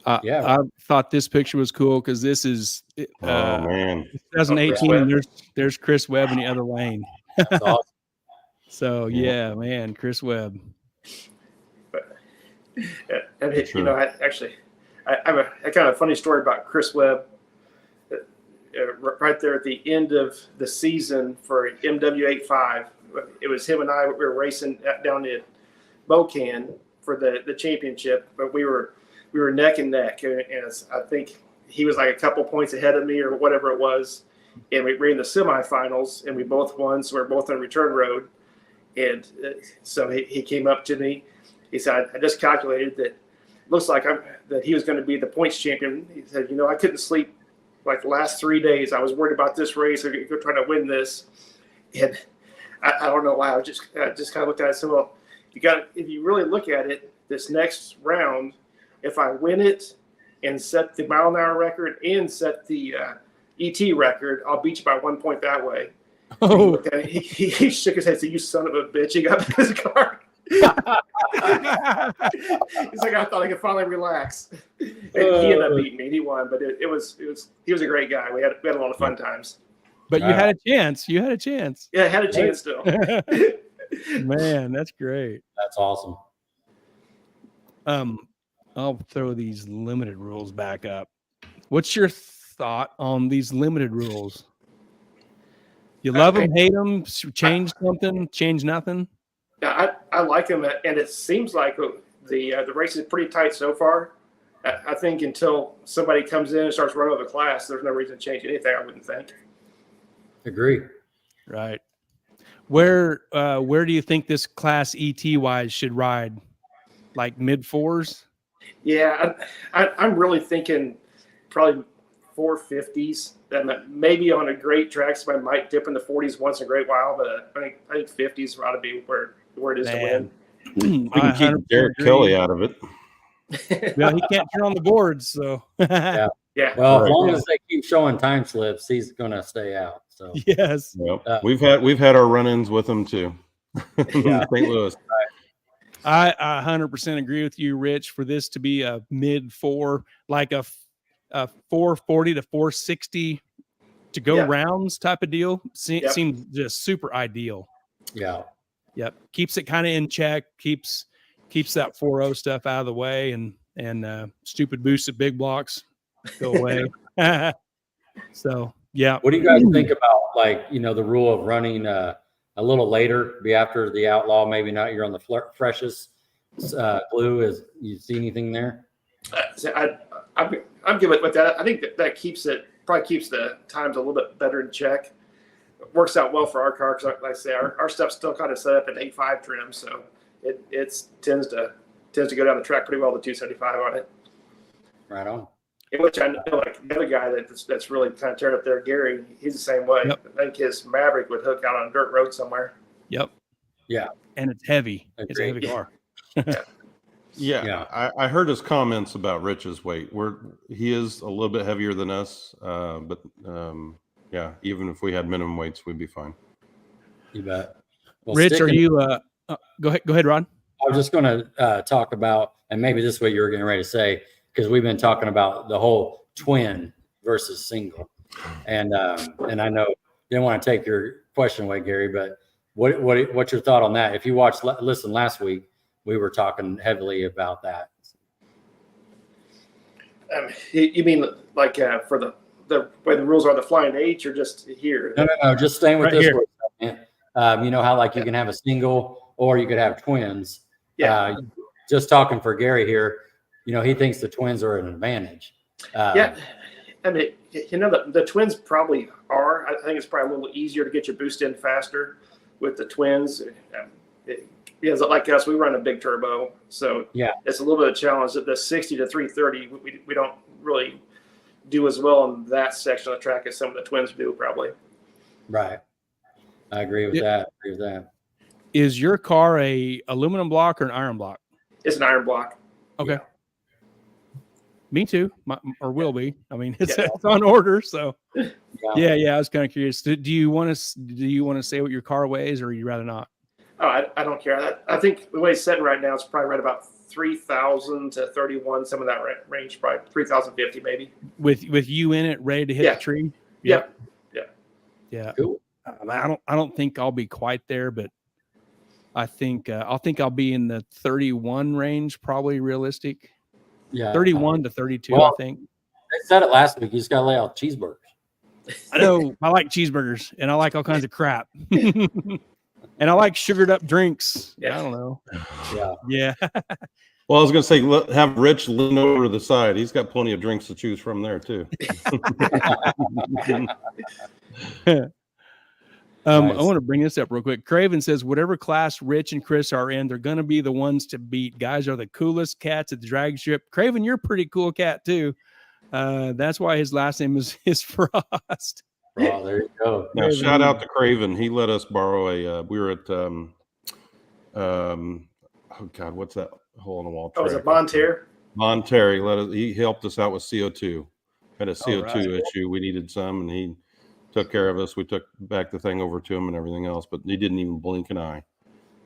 I thought this picture was cool because this is oh man, 2018. There's Chris Webb in the other lane. That's awesome. So yeah, man, Chris Webb. And I have a kind of funny story about Chris Webb. Right there at the end of the season for MW85, it was him and I. We were racing down at Bocan for the championship, but we were neck and neck, and I think he was like a couple points ahead of me or whatever it was, and we were in the semifinals and we both won, so we're both on a return road, and so he came up to me. He said, I just calculated that looks like that he was going to be the points champion. He said, I couldn't sleep like the last 3 days. I was worried about this race. I'm trying to win this. And I don't know why. I just kind of looked at it and said, well, if you really look at it, this next round, if I win it and set the mile an hour record and set the ET record, I'll beat you by 1 point that way. Oh. He shook his head and said, you son of a bitch. He got his car. He's like, I thought I could finally relax. And he ended up beating me. He won, but he was a great guy. We had a lot of fun times. But you had a chance. Yeah, I had a chance still. Man, that's great. That's awesome. I'll throw these limited rules back up. What's your thought on these limited rules? You love them, hate them, change something, change nothing? Yeah, I like them, and it seems like the race is pretty tight so far. I think until somebody comes in and starts running over the class, there's no reason to change anything, I wouldn't think. Agree. Right. Where do you think this class ET-wise should ride? Like mid-4s? Yeah, I'm really thinking probably 450s. That maybe on a great track, somebody might dip in the 40s once in a great while, but I think 50s ought to be where it is to win. We can keep Derek Kelly out of it. Well, he can't turn on the boards, so yeah. Well, as long as they keep showing time slips, he's going to stay out. So yes, yep. We've had our run-ins with him too. Yeah. St. Louis. I 100% agree with you, Rich. For this to be a mid-4, like a 440 to 460 to go rounds type of deal, seems just super ideal. Yeah. Yep. Keeps it kind of in check. Keeps that 4.0 stuff out of the way, and stupid boosts at big blocks go away. So yeah. What do you guys think about the rule of running a little later, be after the outlaw? Maybe not. You're on the freshest glue. Is you see anything there? I'm good with that. I think that keeps the times a little bit better in check. It works out well for our car because, like I say, our stuff's still kind of set up at 8.5 trim, so it tends to go down the track pretty well to 275 on it. Right on. In which I know, like the other guy that's really kind of tearing up there, Gary, he's the same way. Yep. I think his Maverick would hook out on a dirt road somewhere. Yep. Yeah. And it's heavy. It's a heavy car. Yeah. I heard his comments about Rich's weight. He is a little bit heavier than us, but even if we had minimum weights, we'd be fine. You bet. Well, Rich, are you? Go ahead, Ron. I was just going to talk about, and maybe this is what you were getting ready to say, because we've been talking about the whole twin versus single, and I know you didn't want to take your question away, Gary, but what's your thought on that? If you listen last week, we were talking heavily about that. You mean like for the way the rules are, the flying H, or just here? No, just staying with right this here. one. You know how you can have a single or you could have twins. Just talking for Gary here, he thinks the twins are an advantage. Yeah. I mean, the twins probably are. I think it's probably a little easier to get your boost in faster with the twins. Because like us, we run a big turbo. So it's a little bit of a challenge. That the 60 to 330, we don't really do as well on that section of the track as some of the twins do probably. Right. I agree with that. Is your car a aluminum block or an iron block? It's an iron block. Okay. Yeah. Me too, or will be. I mean, it's on order, so yeah. I was kind of curious. Do you want to say what your car weighs, or you rather not? Oh, I don't care. I think the way it's set right now, it's probably right about 3,000 to 31. Some of that range, probably 3,050 maybe. With you in it, ready to hit the tree. Yeah. Cool. I don't think I'll be quite there, but I think I'll be in the 31 range, probably realistic. Yeah, 31 to 32, I think. They said it last week. You just got to lay out cheeseburgers. I know. I like cheeseburgers, and I like all kinds of crap. And I like sugared up drinks. Yeah. I don't know. Yeah. Well, I was going to say, have Rich lean over to the side. He's got plenty of drinks to choose from there, too. I want to bring this up real quick. Craven says, whatever class Rich and Chris are in, they're going to be the ones to beat. Guys are the coolest cats at the drag strip. Craven, you're a pretty cool cat, too. That's why his last name is Frost. Oh, there you go. Now, shout out to Craven. He let us borrow we were at, oh, God, what's that hole in the wall? Oh, was it Monterey? Monterey. He helped us out with CO2. Had a CO2 issue. We needed some, and he took care of us. We took back the thing over to him and everything else, but he didn't even blink an eye.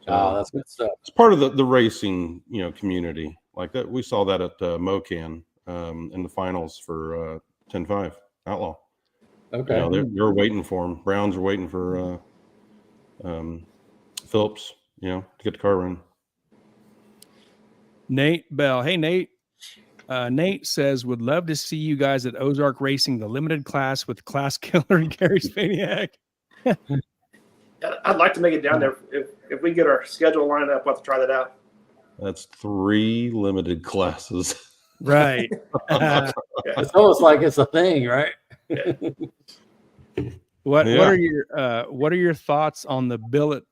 So that's good stuff. It's part of the racing, community like that. We saw that at MoCan in the finals for 10-5 Outlaw. Okay. They're waiting for him. Browns are waiting for Phillips, to get the car running. Nate Bell. Hey, Nate. Nate says, would love to see you guys at Ozark Racing, the limited class with Class Killer and Gary Spaniak. I'd like to make it down there. If we get our schedule lined up, we'll have to try that out. That's 3 limited classes. Right. It's almost like it's a thing, right? Yeah. What are your thoughts on the billet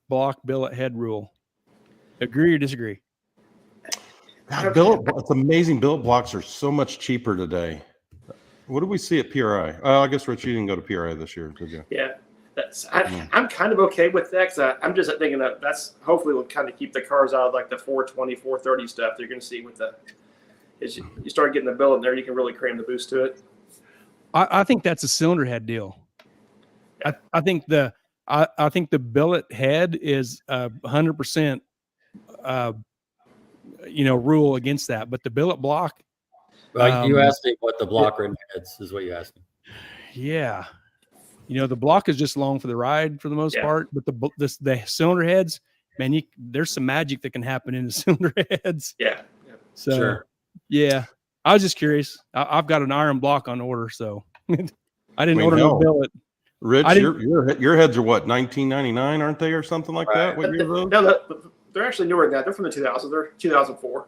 head rule? Agree or disagree? God, it's amazing. Billet blocks are so much cheaper today. What did we see at PRI? I guess Rich, you didn't go to PRI this year, did you? Yeah, I'm kind of okay with that because I'm just thinking that that's hopefully will kind of keep the cars out of like the 420, 430 stuff that you're going to see with as you start getting the billet there, you can really cram the boost to it. I think that's a cylinder head deal. I think the billet head is 100%. Rule against that, but the billet block. Well, you asked me what the block rim heads is. What you asked me. Yeah, the block is just long for the ride for the most part, but the cylinder heads, man, there's some magic that can happen in the cylinder heads. Yeah. So sure. Yeah, I was just curious. I've got an iron block on order, so I didn't order no billet. Rich, your heads are what, 1999, aren't they, or something like that? What year are those? No, they're actually newer than that. They're from the 2000s. They're 2004.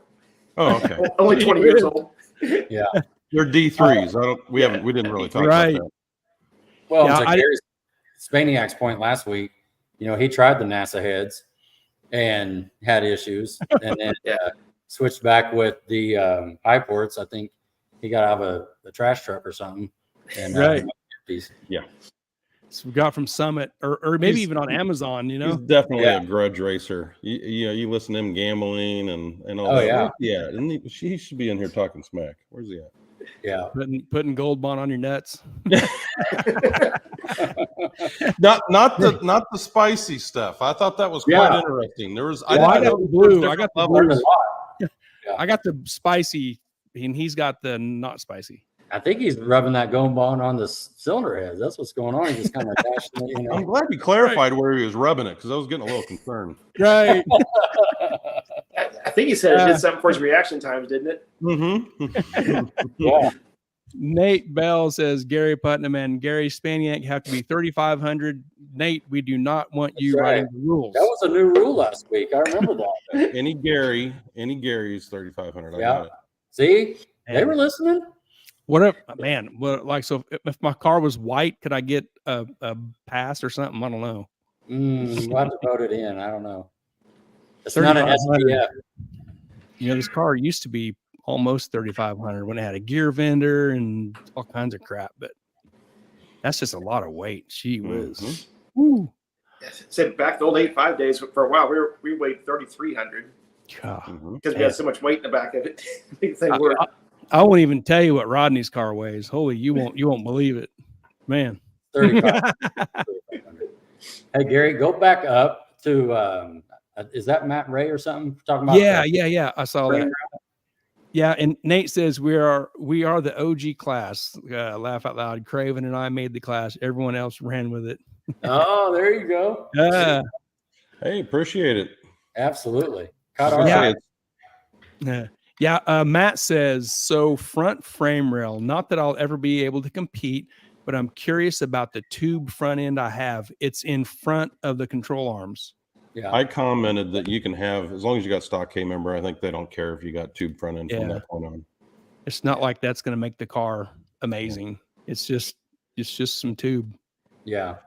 Oh, okay. Only 20 years old. Yeah, they're D3s. We didn't really talk about that. Well, to Gary Spaniak's point last week, he tried the NASA heads and had issues, and then switched back with the high ports. I think he got out of a trash truck or something. And yeah. So we got from Summit or maybe even on Amazon, He's definitely a grudge racer. You listen to him gambling and all that. Yeah. Yeah. And he should be in here talking smack. Where's he at? Yeah. Putting Gold Bond on your nuts. not the spicy stuff. I thought that was quite interesting. There was I got the blue. I got the blue. I got the spicy and he's got the not spicy. I think he's rubbing that Gold Bond on the cylinder heads. That's what's going on. He's just kind of dashing it, I'm glad he clarified where he was rubbing it because I was getting a little concerned. Right. I think he said it did something for his reaction times, didn't it? Mm-hmm. Yeah. Nate Bell says Gary Putnam and Gary Spaniak have to be 3,500. Nate, we do not want you writing the rules. That was a new rule last week. I remember that. Any Gary is 3,500. I got it. See, they were listening. What if, man? What, like, so if my car was white, could I get a pass or something? I don't know. We'll have to vote it in. I don't know. It's not an SPF. You know, this car used to be almost 3,500 when it had a gear vendor and all kinds of crap, but that's just a lot of weight. She was. Said back the old 8.5 days for a while, we weighed 3,300 because we had so much weight in the back of it. Big thing. I won't even tell you what Rodney's car weighs. Holy, you won't believe it, man. 35. Hey Gary, go back up to is that Matt Ray or something talking about? Yeah. I saw that. Yeah, and Nate says we are the OG class. Laugh out loud. Craven and I made the class. Everyone else ran with it. Oh, there you go. Hey, appreciate it. Absolutely. Matt says, so front frame rail. Not that I'll ever be able to compete, but I'm curious about the tube front end I have. It's in front of the control arms. Yeah, I commented that you can have, as long as you got stock K member, I think they don't care if you got tube front end from that point on. It's not like that's going to make the car amazing. It's just some tube. Yeah.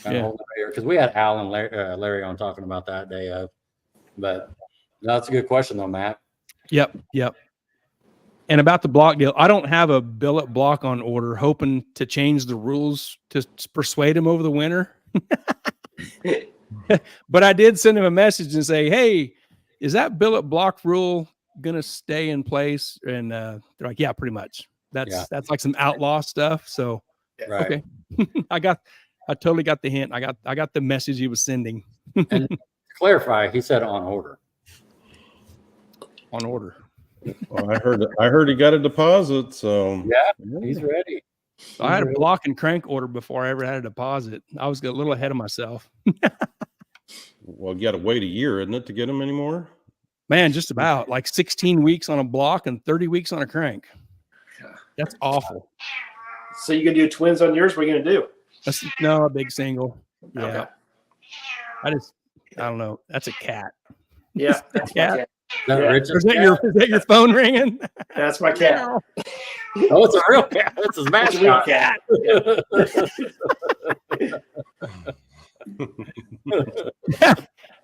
Because we had Al and Larry on talking about that day of. But that's a good question though, Matt. Yep. And about the block deal, I don't have a billet block on order, hoping to change the rules to persuade him over the winter. But I did send him a message and say, hey, is that billet block rule going to stay in place? And they're like, yeah, pretty much. That's like some outlaw stuff. So, okay. I totally got the hint. I got the message he was sending. And to clarify, he said on order. On order. Well, I heard he got a deposit, so he's ready. So I had a block and crank order before I ever had a deposit. I was a little ahead of myself. Well, you got to wait a year, isn't it, to get them anymore? Man, just about like 16 weeks on a block and 30 weeks on a crank. That's awful. So you gonna do twins on yours? What are you gonna do? No, a big single. Yeah. Okay. I don't know. That's a cat. Yeah, that's cat. Is that your phone ringing? That's my cat. Oh, it's a real cat. That's his mascot. Cat.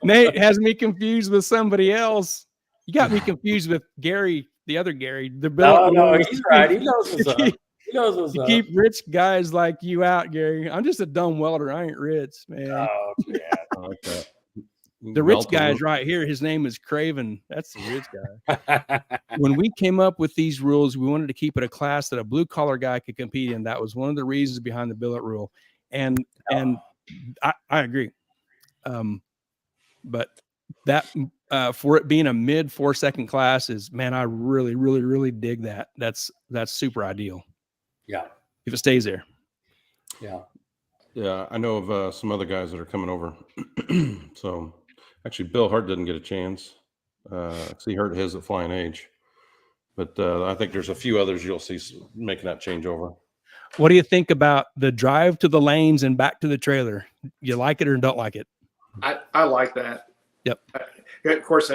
Nate has me confused with somebody else. You got me confused with Gary, the other Gary. No, he's right. He knows what's up. He knows what's up. Keep rich guys like you out, Gary. I'm just a dumb welder. I ain't rich, man. Oh, yeah. Okay. The rich guy is right here. His name is Craven. That's the rich guy. When we came up with these rules, we wanted to keep it a class that a blue collar guy could compete in. That was one of the reasons behind the billet rule. And I agree. But that for it being a mid 4-second class is, man, I really, really, really dig that. That's super ideal. Yeah. If it stays there. Yeah. Yeah. I know of some other guys that are coming over. So actually, Bill Hart didn't get a chance. He hurt his at Flying Age. But I think there's a few others you'll see making that change over. What do you think about the drive to the lanes and back to the trailer? You like it or don't like it? I like that. Yep. Of course,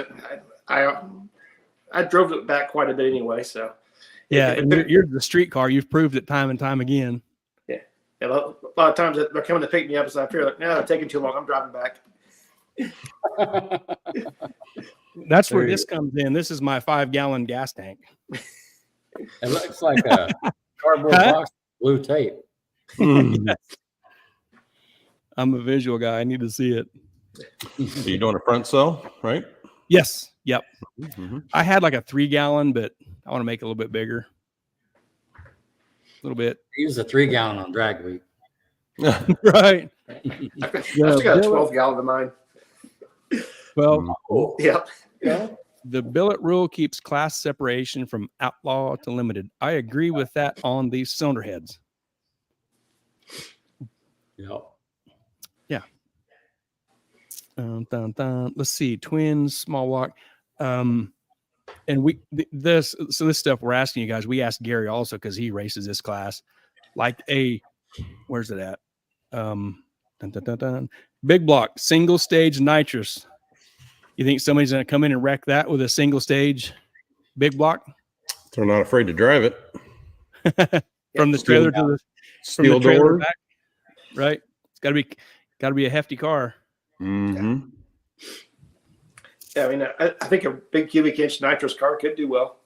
I drove it back quite a bit anyway. So yeah, and you're the street car. You've proved it time and time again. Yeah. A lot of times they're coming to pick me up, so I feel like, no, they're taking too long. I'm driving back. That's where this comes in. This is my 5-gallon gas tank. It looks like a cardboard box with blue tape. Yes. I'm a visual guy. I need to see it. Are you doing a front cell, right? Yes. Yep. Mm-hmm. I had like a 3-gallon, but I want to make it a little bit bigger. A little bit. Use a 3-gallon on drag week. Right. I still got a 12-gallon of mine. Well, yeah. The billet rule keeps class separation from outlaw to limited. I agree with that on these cylinder heads. Yep. Yeah. Let's see. Twins, small walk. And this stuff we're asking you guys, we asked Gary also because he races this class. Like where's it at? Dun, dun, dun, dun. Big block, single stage nitrous. You think somebody's going to come in and wreck that with a single stage big block? They're not afraid to drive it. From the trailer to the steel door back, right? It's got to be a hefty car. Mm-hmm. Yeah, I mean, I think a big cubic inch nitrous car could do well.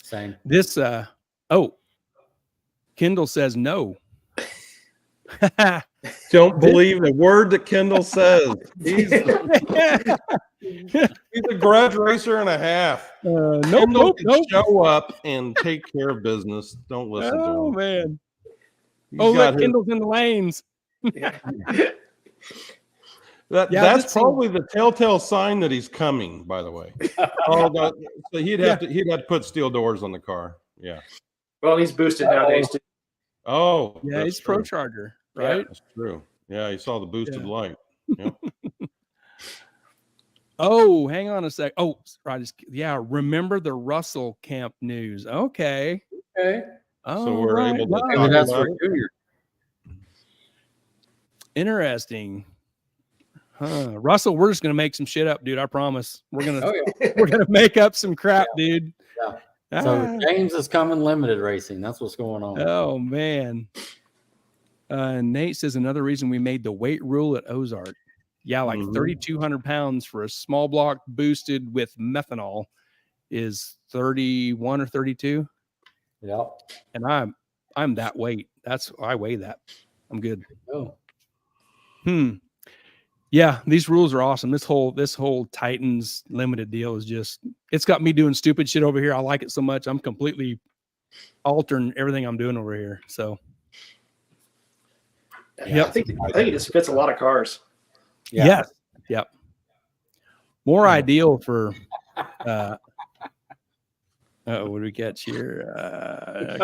Same. This Kendall says no. Don't believe the word that Kendall says. He's a grudge racer and a half. Nope. Show up and take care of business. Don't listen to him. Oh man. Look, Kendall's in the lanes. Yeah. That's probably the telltale sign that he's coming, by the way. So he'd have to put steel doors on the car. Yeah. Well, he's boosted nowadays too. Oh, yeah, he's Pro Charger, right? Yeah. That's true. Yeah, you saw the boosted light. Yep. Oh, hang on a sec. Oh, remember the Russell Camp news. Okay. Oh, so we're able to maybe that's for Junior. Interesting. Huh. Russell, we're just gonna make some shit up, dude. I promise. We're gonna make up some crap, dude. Yeah. So James is coming limited racing. That's what's going on. Oh man. Nate says another reason we made the weight rule at Ozark. Yeah, like 3,200 pounds for a small block boosted with methanol is 31 or 32. Yeah. And I'm that weight. I weigh that. I'm good. Oh. Yeah, these rules are awesome. This whole Titans limited deal is it's got me doing stupid shit over here. I like it so much. I'm completely altering everything I'm doing over here. So yeah, I think it just fits a lot of cars. Yeah. Yes. Yep. More ideal for what do we catch here?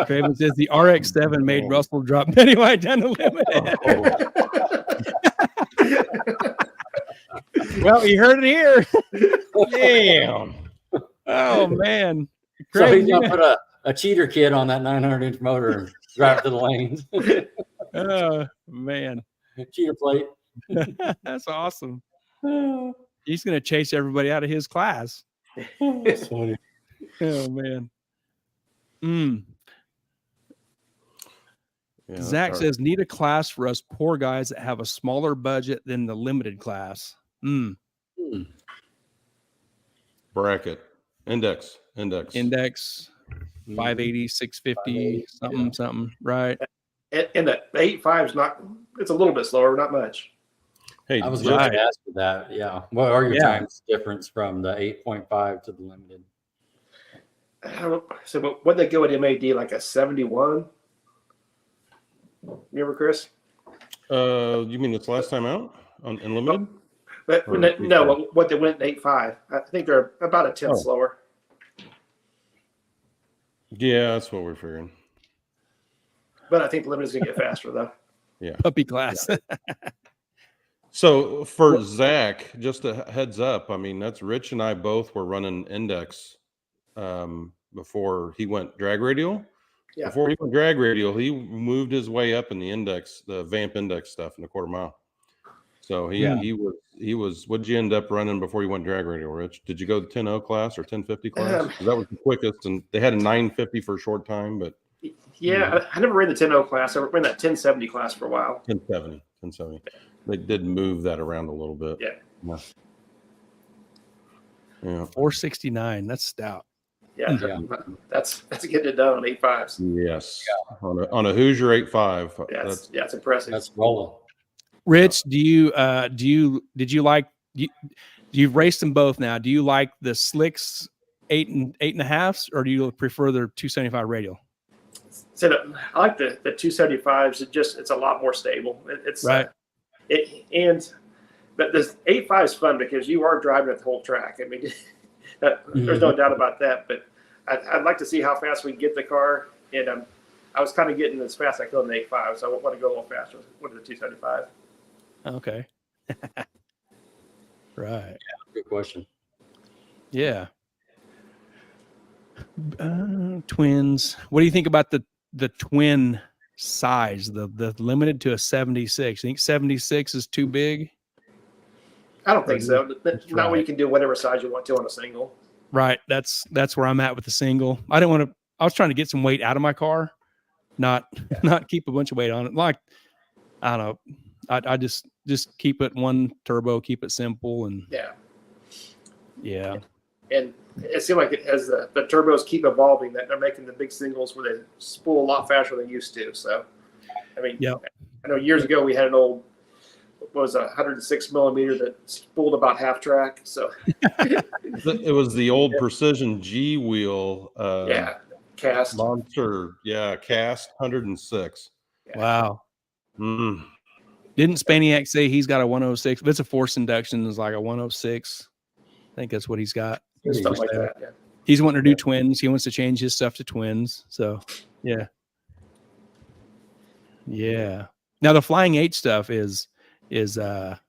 Craven says the RX-7 made Russell drop Penny White down the limit. Well, you heard it here. Damn. Oh man. So he's gonna put a cheater kit on that 900-inch motor and drive to the lanes. Oh man. Cheater plate. That's awesome. He's gonna chase everybody out of his class. That's funny. Oh man. Yeah, Zach says, need a class for us poor guys that have a smaller budget than the limited class. Bracket. Index. 580, 650, something, right? And the 8.5 is not, it's a little bit slower, not much. Hey, I was going to ask you that. Yeah. What are your times difference from the 8.5 to the limited? So what they go with MAD, like a 71? You remember, Chris? You mean this last time out on limited? But no, what they went in 8.5. I think they're about a tenth slower. Yeah, that's what we're figuring. But I think the limited is going to get faster, though. Yeah. Puppy class. So for Zach, just a heads up, I mean, that's Rich and I both were running index before he went drag radial. Yeah. Before he went drag radial, he moved his way up in the index, the Vamp index stuff in the quarter mile. So he was. What did you end up running before you went drag radial, Rich? Did you go the 10.0 class or 10.50 class? That was the quickest, and they had a 9.50 for a short time, but I never ran the 10.0 class. I ran that 10.70 class for a while. 10.70. They did move that around a little bit. Yeah. 469. That's stout. Yeah. That's getting it done on 8.5s. Yes. Yeah. On a Hoosier 8.5. Yeah, it's impressive. That's rolling. Rich, you've raced them both now. Do you like the slicks 8.5s, or do you prefer the 275 radial? So I like the 275s. It's a lot more stable. It's right. But this 8.5 is fun because you are driving at the whole track. I mean, there's no doubt about that. But I'd like to see how fast we can get the car. And I was kind of getting as fast as I could in the 8.5, so I want to go a little faster with the 275. Okay. Right. Yeah, good question. Yeah. Twins. What do you think about the twin size, the limited to a 76? You think 76 is too big? I don't think so. Not right. where you can do whatever size you want to on a single. Right. That's where I'm at with the single. I was trying to get some weight out of my car, not keep a bunch of weight on it. Like, I don't know. I just keep it one turbo, keep it simple, and yeah. And it seems like as the turbos keep evolving, that they're making the big singles where they spool a lot faster than they used to. So, I mean, I know years ago we had an old, what was a 106 millimeter that spooled about half track. So it was the old Precision G wheel. Cast monster. Yeah, cast 106. Yeah. Wow. Mm. Didn't Spaniak say he's got a 106? If it's a forced induction, it's like a 106. I think that's what he's got. Stuff like that. Yeah. He's wanting to do twins. He wants to change his stuff to twins. So yeah. Now the Flying H stuff is it's a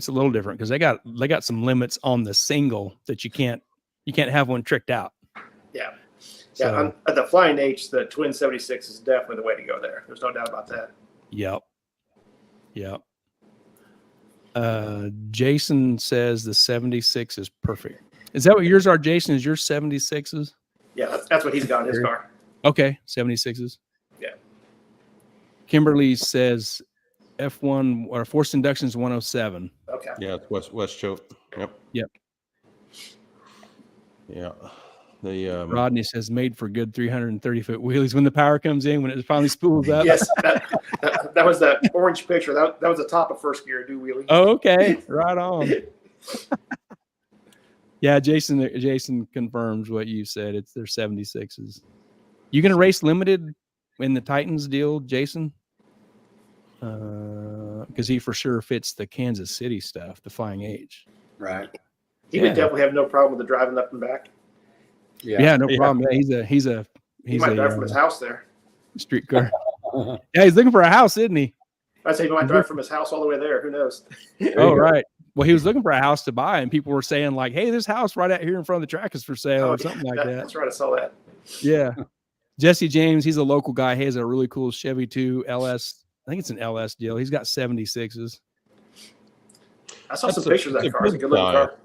little different because they got some limits on the single that you can't have one tricked out. Yeah. So, at the Flying H, the twin 76 is definitely the way to go there. There's no doubt about that. Yep. Jason says the 76 is perfect. Is that what yours are, Jason? Is yours 76s? Yeah, that's what he's got in his car. Okay, 76s. Yeah. Kimberly says F1 or forced induction is 107. Okay. Yeah, it's West Choke. Yep. Yeah. The Rodney says made for good 330-foot wheelies when the power comes in, when it finally spools up. Yes, that was that orange picture. That was the top of first gear do wheelie. Oh, okay, right on. Yeah, Jason confirms what you said. It's their 76s. You gonna race limited in the Titans deal, Jason? Because he for sure fits the Kansas City stuff, the Flying H. Right. He would definitely have no problem with the driving up and back. Yeah, no problem. Yeah, he might drive from his house there. Street car. Yeah, he's looking for a house, isn't he? I'd say he might drive from his house all the way there. Who knows? Oh, right. Well, he was looking for a house to buy, and people were saying like, "Hey, this house right out here in front of the track is for sale," or something like that. That's right. I saw that. Yeah. Jesse James, he's a local guy. He has a really cool Chevy 2 LS. I think it's an LS deal. He's got 76s. I saw some pictures of that car. It's a good looking car.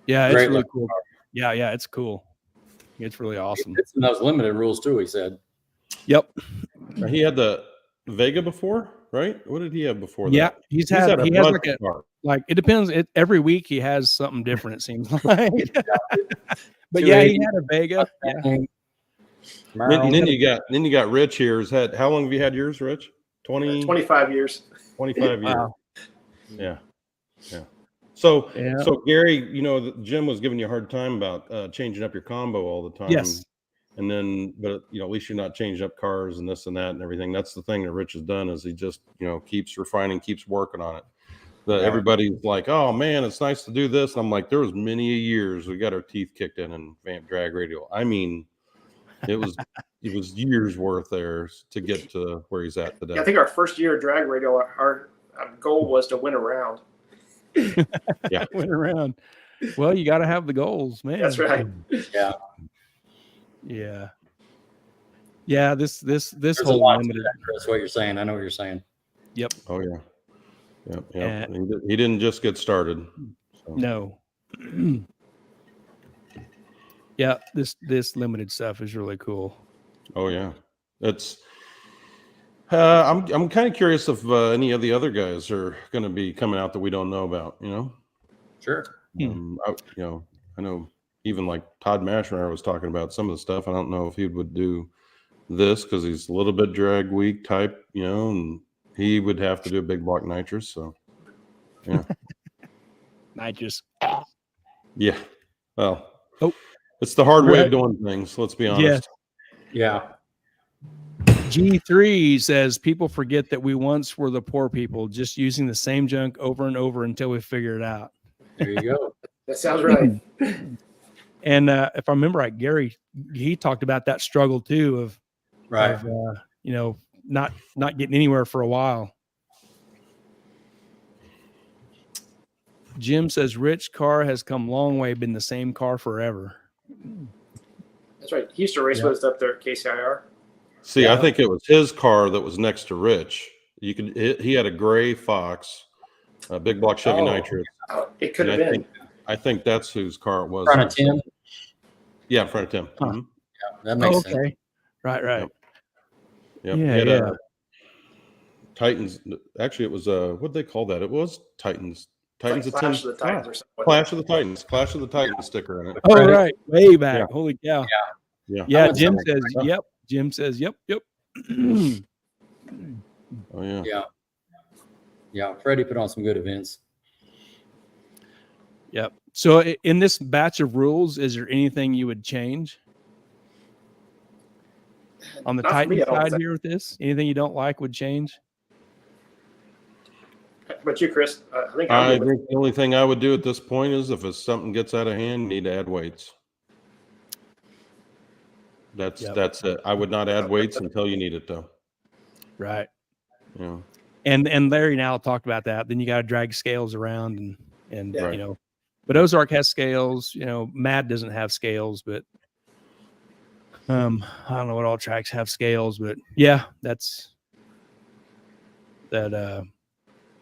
Yeah, it's really cool. Yeah, it's cool. It's really awesome. It's in those limited rules too, he said. Yep. he had the Vega before, right? What did he have before that? Yeah, he has like it depends. Every week he has something different, it seems like. But yeah, he had a Vega. Yeah. Then you got Rich here. How long have you had yours, Rich? 25 years. 25 years. Wow. Yeah. So Gary, Jim was giving you a hard time about changing up your combo all the time. Yes. And then, but at least you're not changing up cars and this and that and everything. That's the thing that Rich has done is he just, keeps refining, keeps working on it. Everybody's like, oh man, it's nice to do this. And I'm like, there was many years we got our teeth kicked in vamp drag radial. I mean, it was years worth there to get to where he's at today. Yeah, I think our first year of drag radial, our goal was to win a round. Yeah, went around. Well, you got to have the goals, man. That's right. Yeah. This There's whole limited. That's what you're saying. I know what you're saying. Yep. Oh yeah. Yep. He didn't just get started. So. No. Yeah, this limited stuff is really cool. Oh yeah, it's. I'm kind of curious if any of the other guys are going to be coming out that we don't know about. Sure. I know even like Todd Mashner was talking about some of the stuff. I don't know if he would do this because he's a little bit drag weak type, and he would have to do a big block nitrous. So, yeah. Nitrous. Yeah. Well, it's the hard way of doing things. Let's be honest. Yeah. G3 says people forget that we once were the poor people, just using the same junk over and over until we figure it out. There you go. That sounds right. And if I remember right, Gary, he talked about that struggle too of not getting anywhere for a while. Jim says Rich car has come a long way, been the same car forever. That's right. He used to race with us up there at KCIR. See, I think it was his car that was next to Rich. He had a gray Fox, a big block Chevy Nitrous. Oh, it could have been. I think that's whose car it was. In front of Tim. Yeah, in front of Tim. Huh. Mm-hmm. Yeah, that makes sense. Right. Yep. Yeah. Titans. Actually, it was what'd they call that? It was Titans. Titans like Clash of the Titans or something. Clash of the Titans. Clash of the Titans sticker in it. Oh, right. Way back. Yeah. Holy cow. Yeah. Jim says, yep. Jim says, yep. Oh, yeah. Yeah. Freddie put on some good events. Yep. So in this batch of rules, is there anything you would change on the Titan side here with this? Anything you don't like would change? But you, Chris, I think the only thing I would do at this point is if something gets out of hand, you need to add weights. That's it. I would not add weights until you need it, though. Right. Yeah. And Larry now talked about that. Then you got to drag scales around and Right. you know, but Ozark has scales. You know, Mad doesn't have scales, but I don't know what all tracks have scales, but yeah, that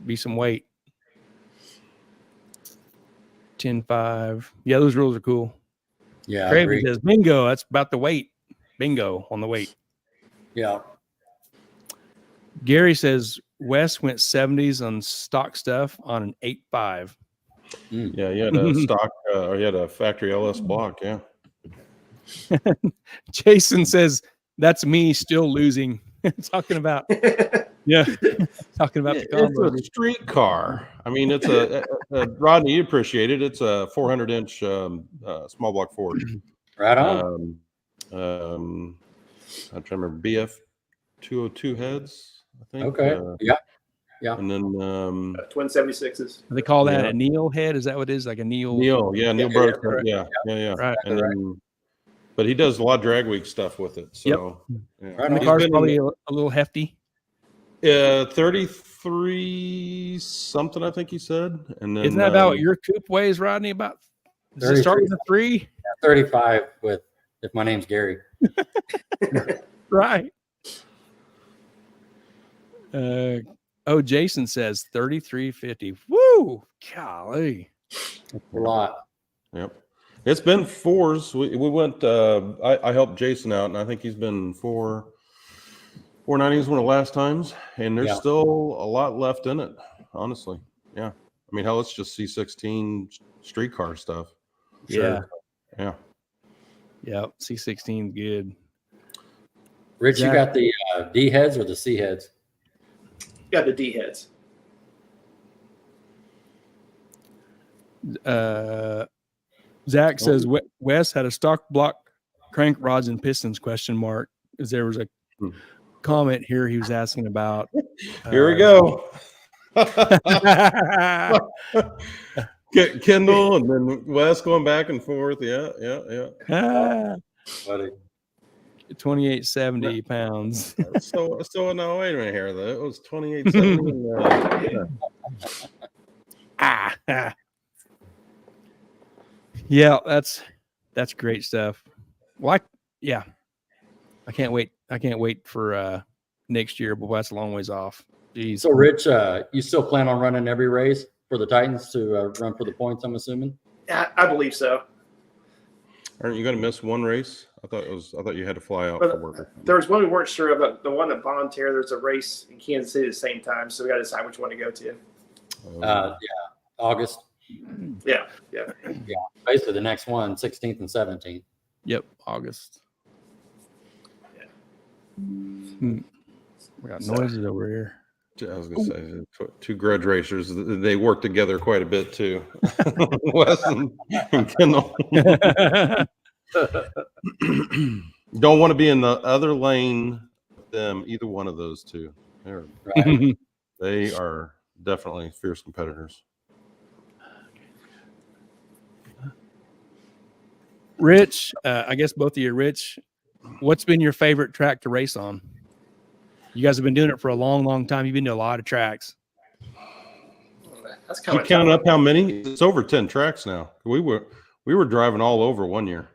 be some weight. 10.5. Yeah, those rules are cool. Yeah. Craven says bingo. That's about the weight. Bingo on the weight. Yeah. Gary says Wes went 70s on stock stuff on an 8.5. Yeah, you had a stock, or you had a factory LS block. Yeah. Jason says that's me still losing. Talking about the combo. It's a street car. I mean, it's a Rodney, you appreciate it. It's a 400-inch small block Ford. Right on. I'm trying to remember BF 202 heads, I think. Okay. Yeah. And then twin 76s. They call that a Neil head. Is that what it is? Like a Neil? Neil Brothers. Right. Yeah. Right. And then, but he does a lot of drag week stuff with it. So Right. Right The car's probably a little hefty. 33 something, I think he said. And then Isn't that about what your coupe weighs, Rodney? About does it start with a 3? 35 with if my name's Gary. Right. Jason says 3350. Woo! Golly. A lot. Yep. It's been 4s. We went I helped Jason out, and I think he's been 490s one of the last times, and there's still a lot left in it, honestly. Yeah. I mean, hell, it's just C16 streetcar stuff. Sure. Yeah. Yep. C16 good. Rich, you got the D heads or the C heads? Got the D heads. Zach says Wes had a stock block crank rods and pistons ? Because there was a comment here he was asking about. Here we go. Kendall and then Wes going back and forth. Yeah. 2870 pounds. So no, wait a minute here. Though it was 2870. Yeah, that's great stuff. Well, I can't wait. I can't wait for next year, but that's a long ways off. Jeez. So, Rich, you still plan on running every race for the Titans to run for the points? I'm assuming. Yeah, I believe so. Aren't you going to miss one race? I thought you had to fly out for work. There was one we weren't sure of. The one at Volunteer, there's a race in Kansas City at the same time, so we got to decide which one to go to. August. Yeah. Basically, the next one, 16th and 17th. Yep, August. We got noises over here. I was going to say, 2 grudge racers. They work together quite a bit too. Wes and Kendall. Don't want to be in the other lane with them. Either one of those two. They are definitely fierce competitors. Rich, I guess both of you, Rich, what's been your favorite track to race on? You guys have been doing it for a long, long time. You've been to a lot of tracks. That's kind of count up how many? It's over 10 tracks now. We were driving all over one year.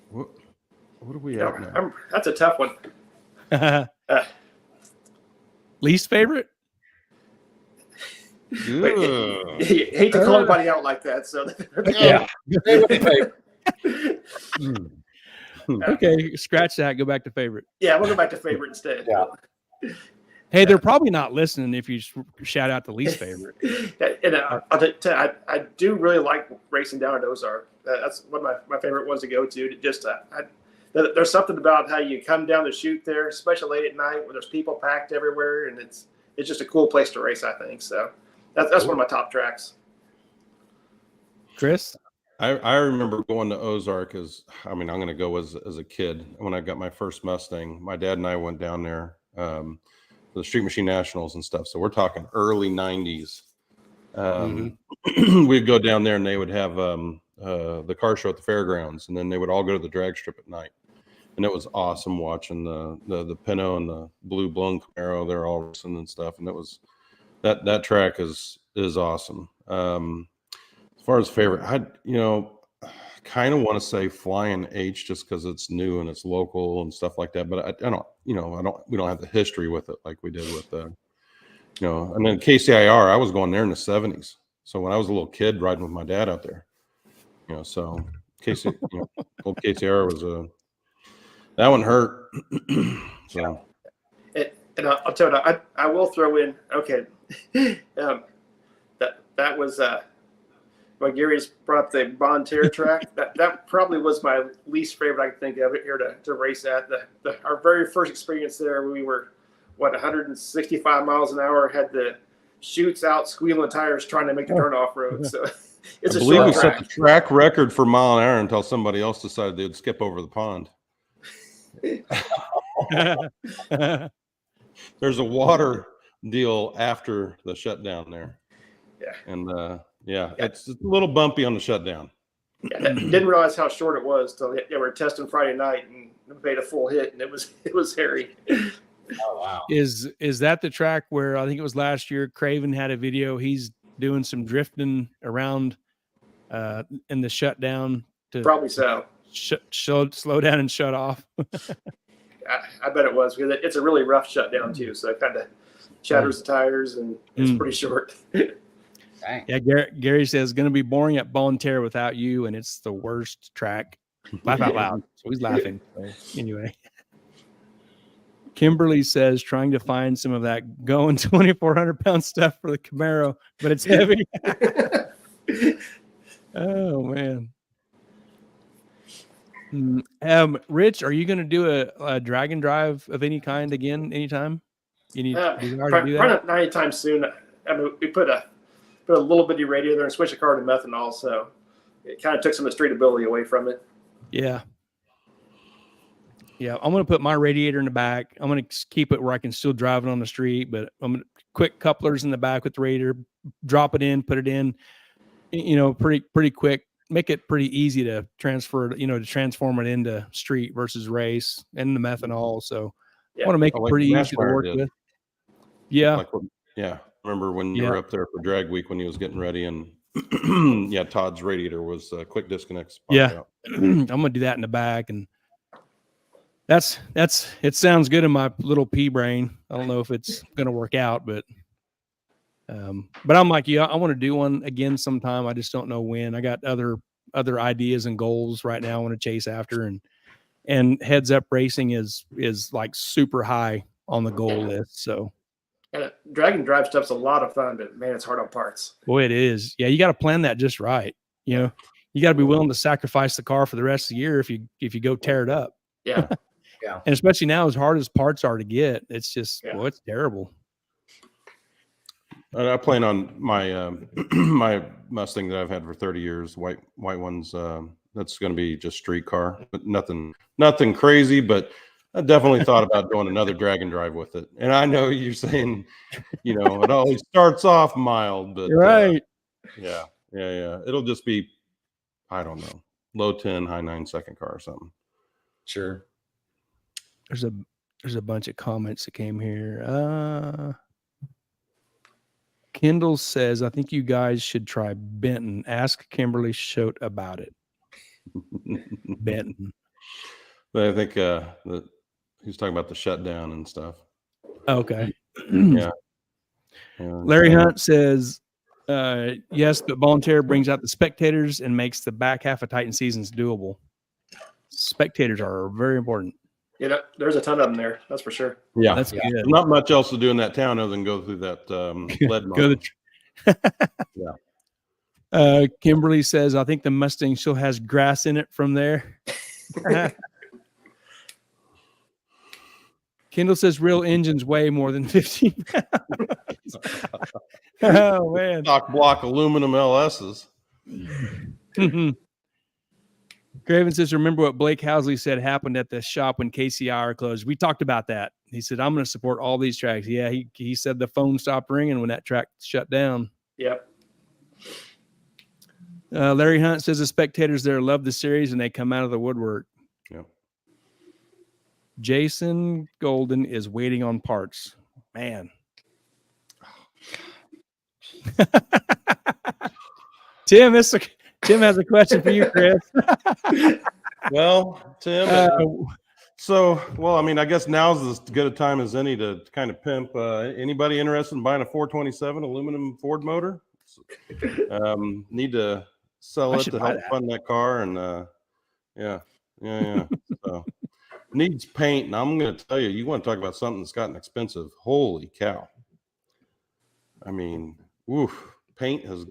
What are we at now? That's a tough one. Least favorite? You hate to call anybody out like that. So Okay, scratch that. Go back to favorite. Yeah, we'll go back to favorite instead. Yeah. Hey, they're probably not listening if you shout out the least favorite. And I do really like racing down at Ozark. That's one of my favorite ones to go to. Just there's something about how you come down the chute there, especially late at night, where there's people packed everywhere, and it's just a cool place to race. I think so. That's one of my top tracks. Chris, I remember going to Ozark I'm going to go as a kid when I got my first Mustang. My dad and I went down there. The Street Machine Nationals and stuff. So we're talking early 90s. We'd go down there and they would have the car show at the fairgrounds, and then they would all go to the drag strip at night. And it was awesome watching the Pinney and the blue blown Camaro. They're all racing and stuff. And it was that track is awesome. As far as favorite, I kind of want to say Flying H just because it's new and it's local and stuff like that. But I don't, we don't have the history with it like we did with and then KCIR, I was going there in the 70s. So when I was a little kid riding with my dad out there, so old KCIR was that one hurt. So. And I'll tell you, I will throw in, okay, that was, when Gary's brought up the Bon Terre track, that probably was my least favorite I could think of here to race at. Our very first experience there, we were 165 miles an hour, had the chutes out, squealing tires, trying to make the turn off road. So it's a short track. Set the track record for mile an hour until somebody else decided they'd skip over the pond. There's a water deal after the shutdown there. Yeah. And it's a little bumpy on the shutdown. Yeah, didn't realize how short it was till we were testing Friday night and made a full hit, and it was hairy. Oh wow! Is that the track where I think it was last year? Craven had a video. He's doing some drifting around in the shutdown to probably so slow down and shut off. I bet it was because it's a really rough shutdown too. So it kind of shatters the tires and it's pretty short. Dang. Yeah, Gary says going to be boring at Bon Terre without you, and it's the worst track. Laugh out loud. So he's laughing. So anyway, Kimberly says trying to find some of that going 2,400-pound stuff for the Camaro, but it's heavy. Oh man. Rich, are you going to do a drag and drive of any kind again anytime? You need to do that? Not anytime soon. I mean, we put a little bitty radio there and switched the car to methanol, so it kind of took some of the streetability away from it. Yeah. I'm going to put my radiator in the back. I'm going to keep it where I can still drive it on the street, but I'm going to quick couplers in the back with the radiator, drop it in, put it in, pretty quick. Make it pretty easy to transfer, to transform it into street versus race and the methanol. So I want to make it pretty easy to work with. Yeah. Remember when you were up there for drag week when he was getting ready and Todd's radiator was quick disconnects. Yeah. I'm going to do that in the back. And it sounds good in my little pea brain. I don't know if it's going to work out, but I'm like, I want to do one again sometime. I just don't know when. I got other ideas and goals right now I want to chase after, and Heads Up Racing is like super high on the goal list. So drag and drive stuff's a lot of fun, but man, it's hard on parts. Boy, it is. Yeah. You got to plan that just right. You got to be willing to sacrifice the car for the rest of the year if you go tear it up. Yeah. Yeah. And especially now, as hard as parts are to get, it's just, it's terrible. I plan on my my Mustang that I've had for 30 years, white ones. That's going to be just street car, but nothing crazy. But I definitely thought about doing another drag and drive with it. And I know you're saying, it always starts off mild, but right. Yeah. It'll just be, I don't know, low 10, high 9-second car or something. Sure. There's a bunch of comments that came here. Kendall says, I think you guys should try Benton. Ask Kimberly Schote about it. Benton. But I think he's talking about the shutdown and stuff. Okay. Yeah. Larry Hunt says, yes, but Volunteer brings out the spectators and makes the back half of Titan seasons doable. Spectators are very important. Yeah, there's a ton of them there. That's for sure. Yeah, that's good. There's not much else to do in that town other than go through that lead mine. Yeah. Kimberly says, I think the Mustang still has grass in it from there. Kendall says real engines weigh more than 15 pounds. Oh, man. Stock block aluminum LSs. Craven says, remember what Blake Housley said happened at the shop when KCIR closed. We talked about that. He said, I'm going to support all these tracks. Yeah, he said the phone stopped ringing when that track shut down. Yep. Larry Hunt says the spectators there love the series and they come out of the woodwork. Yep. Jason Golden is waiting on parts. Man. Tim has a question for you, Chris. Well, Tim, I mean, I guess now's as good a time as any to kind of pimp. Anybody interested in buying a 427 aluminum Ford motor? Need to sell it to help fund that car, and yeah. So needs paint, and I'm going to tell you, you want to talk about something that's gotten expensive. Holy cow! I mean, paint has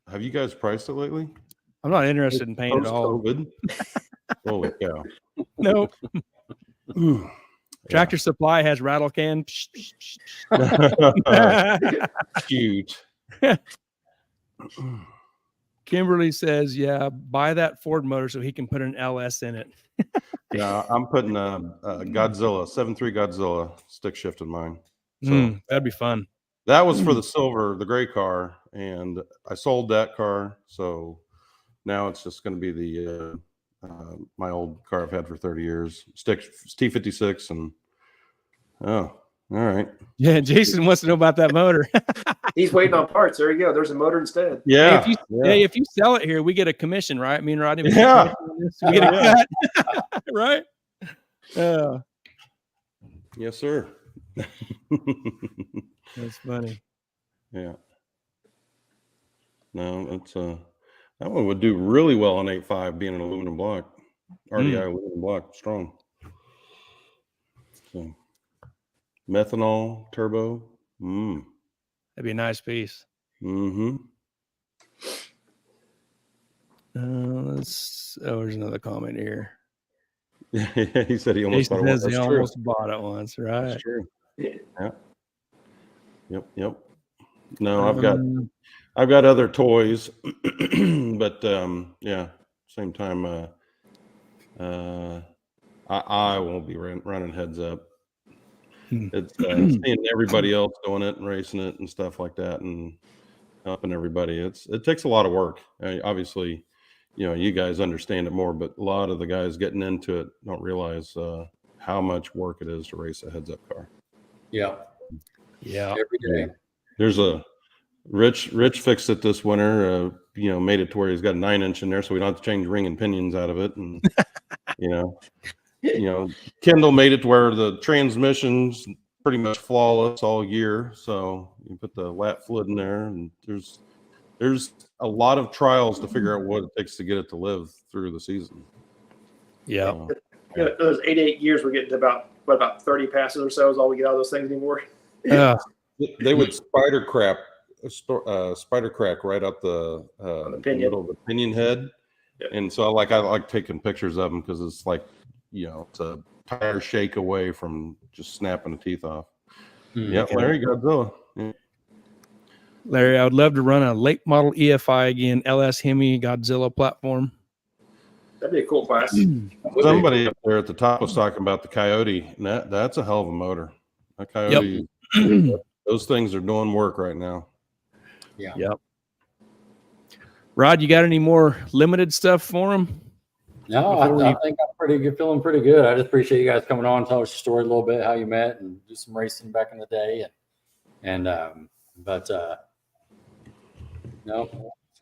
have you guys priced it lately? I'm not interested in paint at all. Holy cow! Nope. Tractor Supply has rattle can. Huge. Kimberly says, yeah, buy that Ford motor so he can put an LS in it. Yeah, I'm putting a Godzilla 7.3 Godzilla stick shift in mine. So that'd be fun. That was for the gray car, and I sold that car. So now it's just going to be the my old car I've had for 30 years. Stick T56, and all right. Yeah, Jason wants to know about that motor. He's waiting on parts. There you go. There's a motor instead. Yeah. Hey, if you sell it here, we get a commission, right? Me and Rodney. We get a cut, right? Yes, sir. That's funny. Yeah. No, it's that one would do really well on 8.5 being an aluminum block. RDI aluminum block, strong. So methanol turbo. That'd be a nice piece. There's another comment here. He said he almost bought it once. He almost bought it once, right? That's true. Yeah. Yep. No, I've got other toys, but same time, I won't be running heads up. It's seeing everybody else doing it and racing it and stuff like that, and helping everybody. It takes a lot of work. Obviously, you guys understand it more, but a lot of the guys getting into it don't realize how much work it is to race a heads-up car. Yeah. Every day. There's a Rich fixed it this winter. Made it to where he's got a 9-inch in there, so we don't have to change ring and pinions out of it. And Kendall made it to where the transmission's pretty much flawless all year. So you put the lat fluid in there, and there's a lot of trials to figure out what it takes to get it to live through the season. Yeah. Those 8 years, we're getting to about 30 passes or so is all we get out of those things anymore. They would spider crack right up the middle of the pinion head. Yep. And so I like taking pictures of them because it's like, it's a tire shake away from just snapping the teeth off. Yep, Larry Godzilla. Yeah. Larry, I would love to run a late model EFI again, LS Hemi Godzilla platform. That'd be a cool class. Somebody up there at the top was talking about the Coyote, and that's a hell of a motor. That Coyote, those things are doing work right now. Yeah. Yep. Rod, you got any more limited stuff for him? No, I think I'm pretty good, feeling pretty good. I just appreciate you guys coming on, tell us your story a little bit, how you met, and do some racing back in the day. No, it's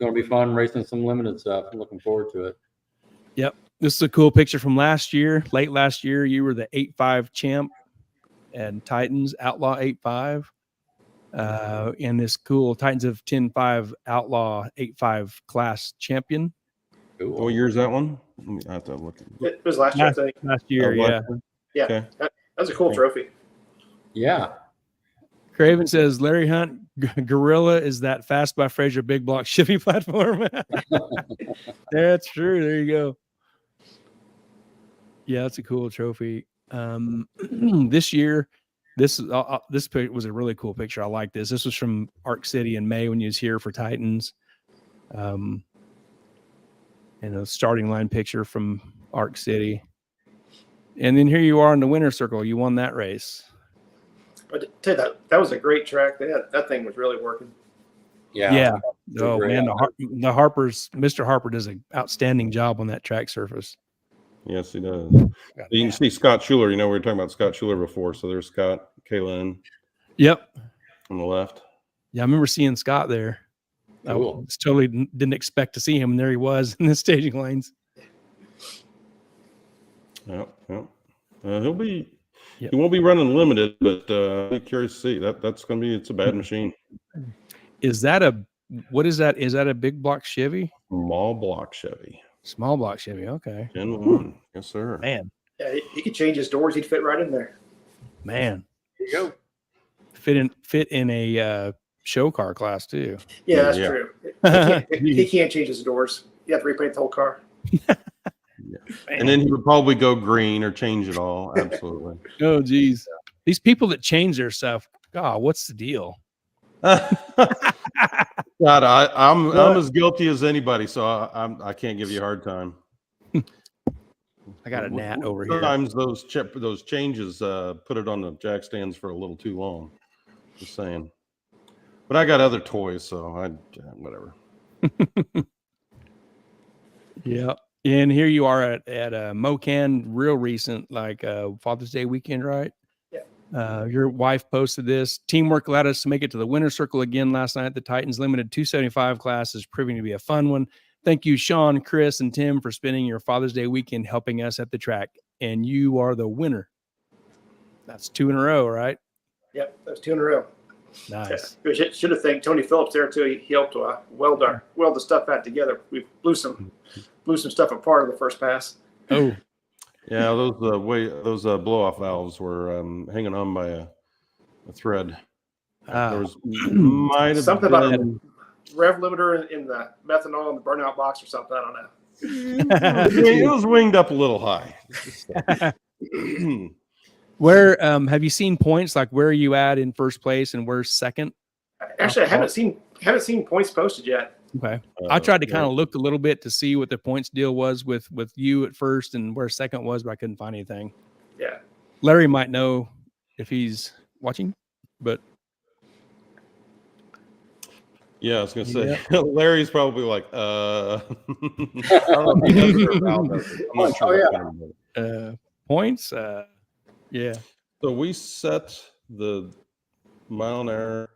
going to be fun racing some limited stuff. I'm looking forward to it. Yep. This is a cool picture from last year. Late last year, you were the 8.5 champ and Titans Outlaw 8.5. And this cool Titans of 10.5 Outlaw 8.5 class champion. Cool. What year is that one? I have to look. It was last year, I think. Last year, yeah. Yeah, Okay. that was a cool trophy. Yeah. Craven says Larry Hunt Gorilla is that Fast by Fraser big block Chevy platform. That's true. There you go. Yeah, that's a cool trophy. This year, this was a really cool picture. I like this. This was from Arc City in May when you was here for Titans. And a starting line picture from Arc City. And then here you are in the winner's circle. You won that race. But tell you that was a great track. That thing was really working. Yeah. Oh man, the Harper's Mr. Harper does an outstanding job on that track surface. Yes, he does. You can see Scott Schuler. You know, we were talking about Scott Schuler before. So there's Scott, Kaylin. Yep. On the left. Yeah, I remember seeing Scott there. Cool. I totally didn't expect to see him, and there he was in the staging lanes. Yep. He'll be. Yep. He won't be running limited, but I'm curious to see. That's going to be. It's a bad machine. Is that what is that? Is that a big block Chevy? Small block Chevy. Small block Chevy. Okay. Gen 1. Yes, sir. Man. Yeah, he could change his doors. He'd fit right in there. Man. There you go. Fit in a show car class too. Yeah, that's true. He can't change his doors. You have to repaint the whole car. And then he would probably go green or change it all. Absolutely. Oh, geez. These people that change their stuff, God, what's the deal? God, I'm as guilty as anybody, so I can't give you a hard time. I got a gnat over here. Sometimes those changes put it on the jack stands for a little too long. Just saying. But I got other toys, so whatever. Yeah. And here you are at MoCan, real recent, like Father's Day weekend, right? Yeah. Your wife posted this. Teamwork allowed us to make it to the winner's circle again last night. The Titans Limited 275 class is proving to be a fun one. Thank you, Sean, Chris, and Tim, for spending your Father's Day weekend helping us at the track. And you are the winner. That's 2 in a row, right? Yep, that was 2 in a row. Nice. Yeah. Should have thanked Tony Phillips there too. He helped weld the stuff back together. We blew some stuff apart in the first pass. Oh, yeah. Those blow off valves were hanging on by a thread. There was might have something been, about a rev limiter in the methanol in the burnout box or something. I don't know. It was winged up a little high. where have you seen points? Like, where are you at in first place and where's second? Actually, I haven't seen points posted yet. Okay. I tried to kind of look a little bit to see what the points deal was with you at first and where second was, but I couldn't find anything. Yeah. Larry might know if he's watching, but yeah, I was gonna say Larry's probably like, I don't know if he does I'm not sure. Points. Yeah. So we set the mile an hour.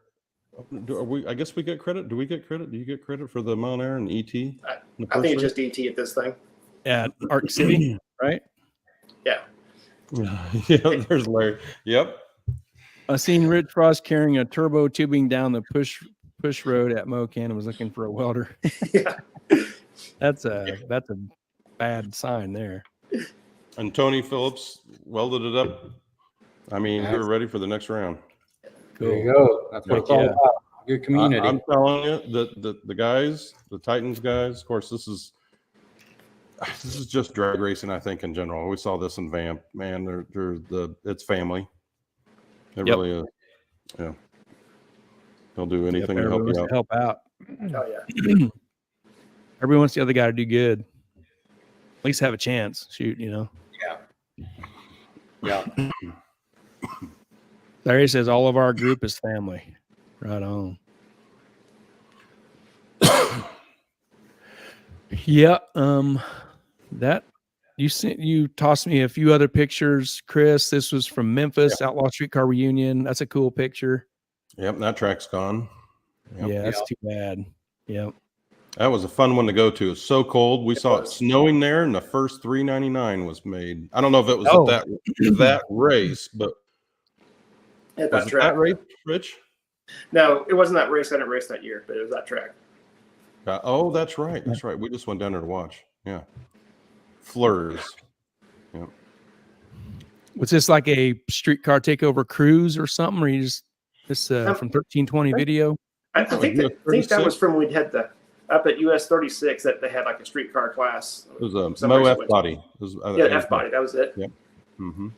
I guess we get credit. Do we get credit? Do you get credit for the mile an hour and ET? I think it's just ET at this thing. At Arc City, right? Yeah. Yeah, there's Larry. Yep. I seen Rich Frost carrying a turbo tubing down the push road at MoCan and was looking for a welder. Yeah. That's a bad sign there. And Tony Phillips welded it up. I mean, we're ready for the next round. Cool. There you go. That's what it's all about. Good community. I'm telling you, the guys, the Titans guys, of course, this is just drag racing, I think, in general. We saw this in Vamp. Man, it's family. It really is. Yeah. They'll do anything to help you out. Help out. Oh yeah. Everyone wants the other guy to do good. At least have a chance. Shoot, Yeah. Larry says all of our group is family. Right on. Yeah. That you tossed me a few other pictures, Chris. This was from Memphis, Outlaw Streetcar Reunion. That's a cool picture. Yep, that track's gone. Yep. Yeah, that's too bad. Yep. That was a fun one to go to. It's so cold. We saw it snowing there, and the first 399 was made. I don't know if it was at that race, but at was that track. That race, Rich? No, it wasn't that race. I didn't race that year, but it was that track. Oh, that's right. That's right. We just went down there to watch. Yeah. Fleurs. Yeah. Was this like a streetcar takeover cruise or something? Or you just this from 1320 video? I think that was from we'd had up at US 36 that they had like a streetcar class. It was a Mo F body. F body. That was it. Yep. Mm-hmm.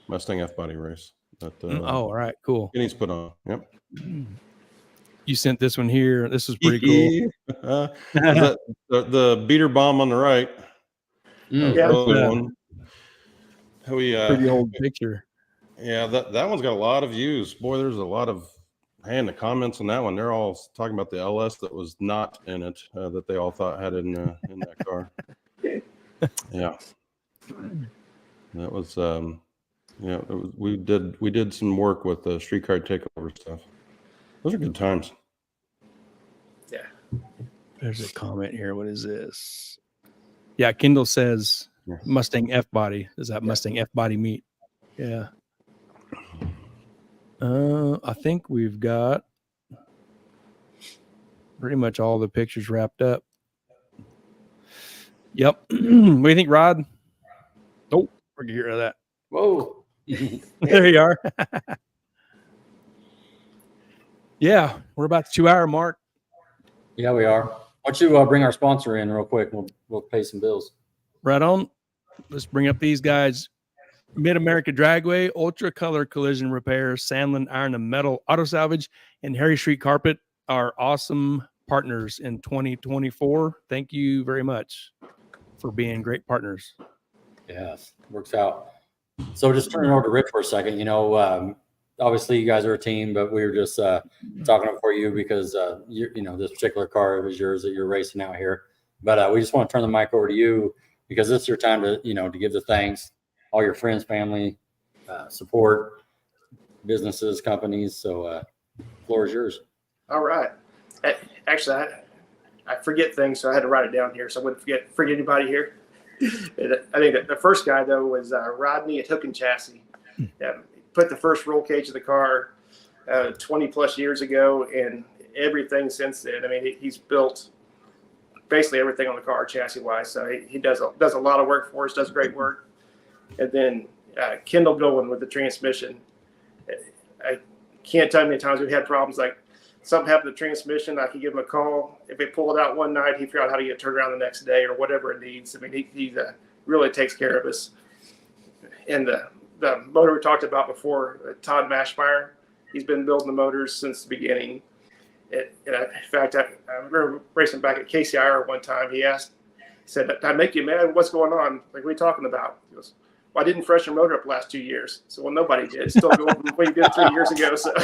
Mustang F body race. That, all right, cool. Pinney's put on. Yep. You sent this one here. This was pretty cool. The beater bomb on the right. One. Pretty old picture. Yeah, that one's got a lot of views. Boy, there's a lot of the comments on that one. They're all talking about the LS that was not in it, that they all thought had in that car. Yeah, that was we did some work with the streetcar takeover stuff. Those are good times. Yeah. There's a comment here. What is this? Yeah, Kendall says Mustang F body. Is that Mustang F body meet? Yeah. I think we've got pretty much all the pictures wrapped up. Yep. What do you think, Rod? Oh, we're gonna get rid of that. Whoa. There you are. Yeah, we're about the 2 hour mark. Yeah, we are. Why don't you bring our sponsor in real quick? We'll pay some bills. Right on. Let's bring up these guys. Mid-America Dragway, Ultra Color Collision Repair, Sandlin Iron and Metal Auto Salvage, and Harry Street Carpet are awesome partners in 2024. Thank you very much for being great partners. Yes, works out. So just turning over to Rich for a second. Obviously you guys are a team, but we were just talking for you because this particular car was yours that you're racing out here. But we just want to turn the mic over to you because it's your time to to give the thanks, all your friends, family, support, businesses, companies. So floor is yours. All right. Actually, I forget things, so I had to write it down here so I wouldn't forget anybody here. I think that the first guy, though, was Rodney at Hook and Chassis. Put the first roll cage of the car 20 plus years ago, and everything since then. I mean, he's built basically everything on the car chassis wise. So he does a lot of work for us, does great work. And then Kendall Golan with the transmission. I can't tell you how many times we've had problems like something happened to the transmission. I could give him a call. If they pull it out one night, he figure out how to get it turned around the next day or whatever it needs. I mean, he really takes care of us. And the motor we talked about before, Todd Mashmeyer, he's been building the motors since the beginning. In fact, I remember racing back at KCIR one time. He said, "Did I make you mad? What's going on? Like, what are you talking about?" He goes, "Well, I didn't freshen your motor up the last 2 years." So, well, nobody did. It's still going from what you did 3 years ago. So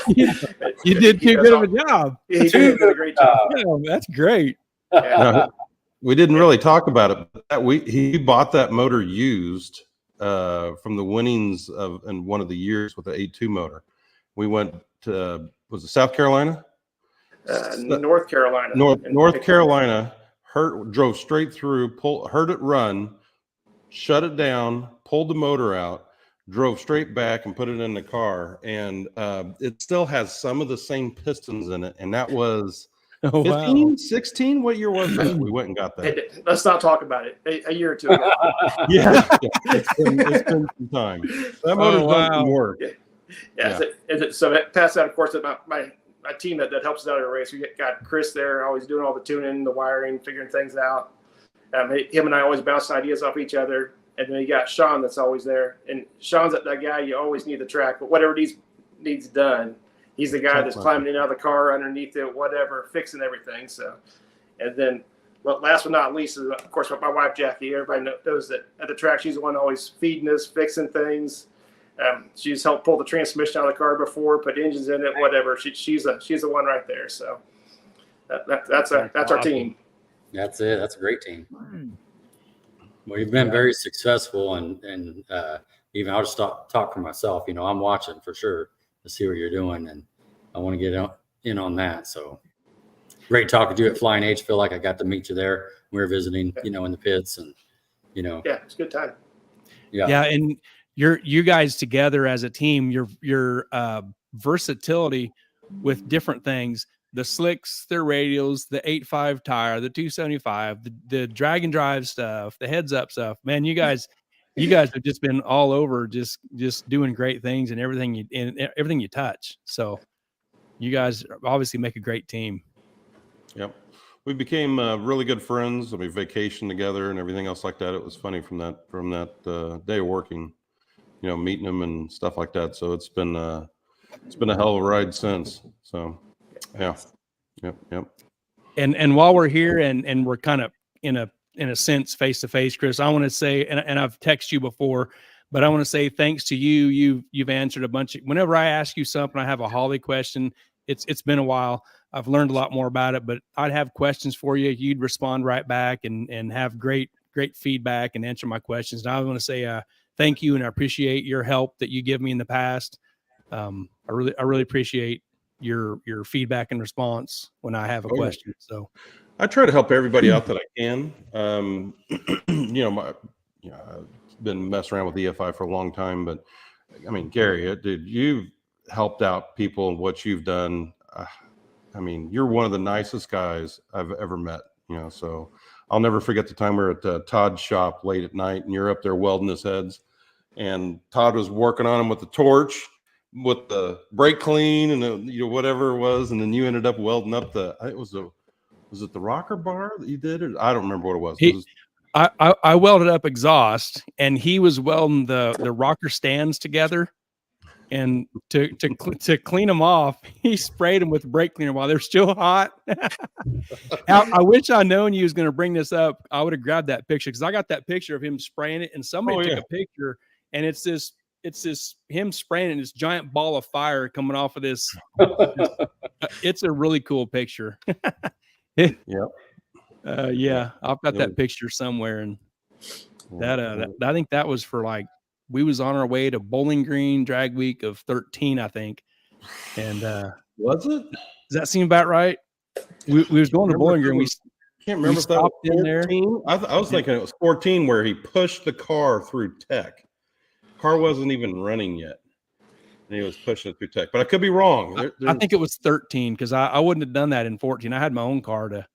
you did too good of a job. He did a great job. Yeah, that's great. Yeah. No, we didn't really talk about it, but he bought that motor used from the winnings in one of the years with the 8.2 motor. We went to was it South Carolina? North Carolina. North Carolina. Drove straight through, heard it run, shut it down, pulled the motor out, drove straight back and put it in the car. And it still has some of the same pistons in it. And that was 15, 16. What year was that? We went and got that. Hey, let's not talk about it. A year or two ago. Yeah. It's been some time. That motor's done some work. Yeah. So past that, of course, my team that helps us out at a race. We got Chris there, always doing all the tuning, the wiring, figuring things out. Him and I always bounce ideas off each other. And then you got Sean that's always there. And Sean's that guy you always need the track, but whatever needs done, he's the guy that's climbing in and out of the car, underneath it, whatever, fixing everything. So, and then last but not least is, of course, my wife, Jackie. Everybody knows that at the track, she's the one always feeding us, fixing things. She's helped pull the transmission out of the car before, put engines in it, whatever. She's the one right there. So that's our team. That's it. That's a great team. Well, you've been very successful, and even I'll just talk for myself. I'm watching for sure to see what you're doing, and I want to get in on that. So great talking to you at Flying H. Feel like I got to meet you there. We were visiting, in the pits, and yeah, it's a good time. Yeah, and you guys together as a team, your versatility with different things, the slicks, their radials, the 8.5 tire, the 275, the drag and drive stuff, the heads up stuff. Man, you guys have just been all over, just doing great things and everything you touch. So you guys obviously make a great team. Yep. We became really good friends. I mean, vacation together and everything else like that. It was funny from that day of working, meeting them and stuff like that. So it's been a hell of a ride since. So yeah. Yep. And while we're here and we're kind of in a sense face to face, Chris, I want to say, and I've texted you before, but I want to say thanks to you. You've answered a bunch of, whenever I ask you something, I have a Holly question. It's been a while. I've learned a lot more about it, but I'd have questions for you. You'd respond right back and have great feedback and answer my questions. And I want to say thank you, and I appreciate your help that you give me in the past. I really appreciate your feedback and response when I have a question. So I try to help everybody out that I can. I've been messing around with EFI for a long time, but I mean, Gary, dude, you've helped out people and what you've done. I mean, you're one of the nicest guys I've ever met, so I'll never forget the time we were at Todd's shop late at night and you're up there welding his heads, and Todd was working on him with the torch, with the brake clean and whatever it was. And then you ended up welding up was it the rocker bar that you did? Or I don't remember what it was. I welded up exhaust, and he was welding the rocker stands together. And to clean them off, he sprayed them with brake cleaner while they're still hot. I wish I'd known you was going to bring this up. I would have grabbed that picture, because I got that picture of him spraying it, and somebody took a picture, and it's this him spraying it in this giant ball of fire coming off of this. It's a really cool picture. Yeah. I've got that picture somewhere, and that I think that was for we was on our way to Bowling Green drag week of 13, I think. And was it? Does that seem about right? We was going to Bowling Green. We can't remember if that was 14. In there. I was thinking it was 14 where he pushed the car through tech. Car wasn't even running yet, and he was pushing it through tech. But I could be wrong. I think it was 13, because I wouldn't have done that in 14. I had my own car to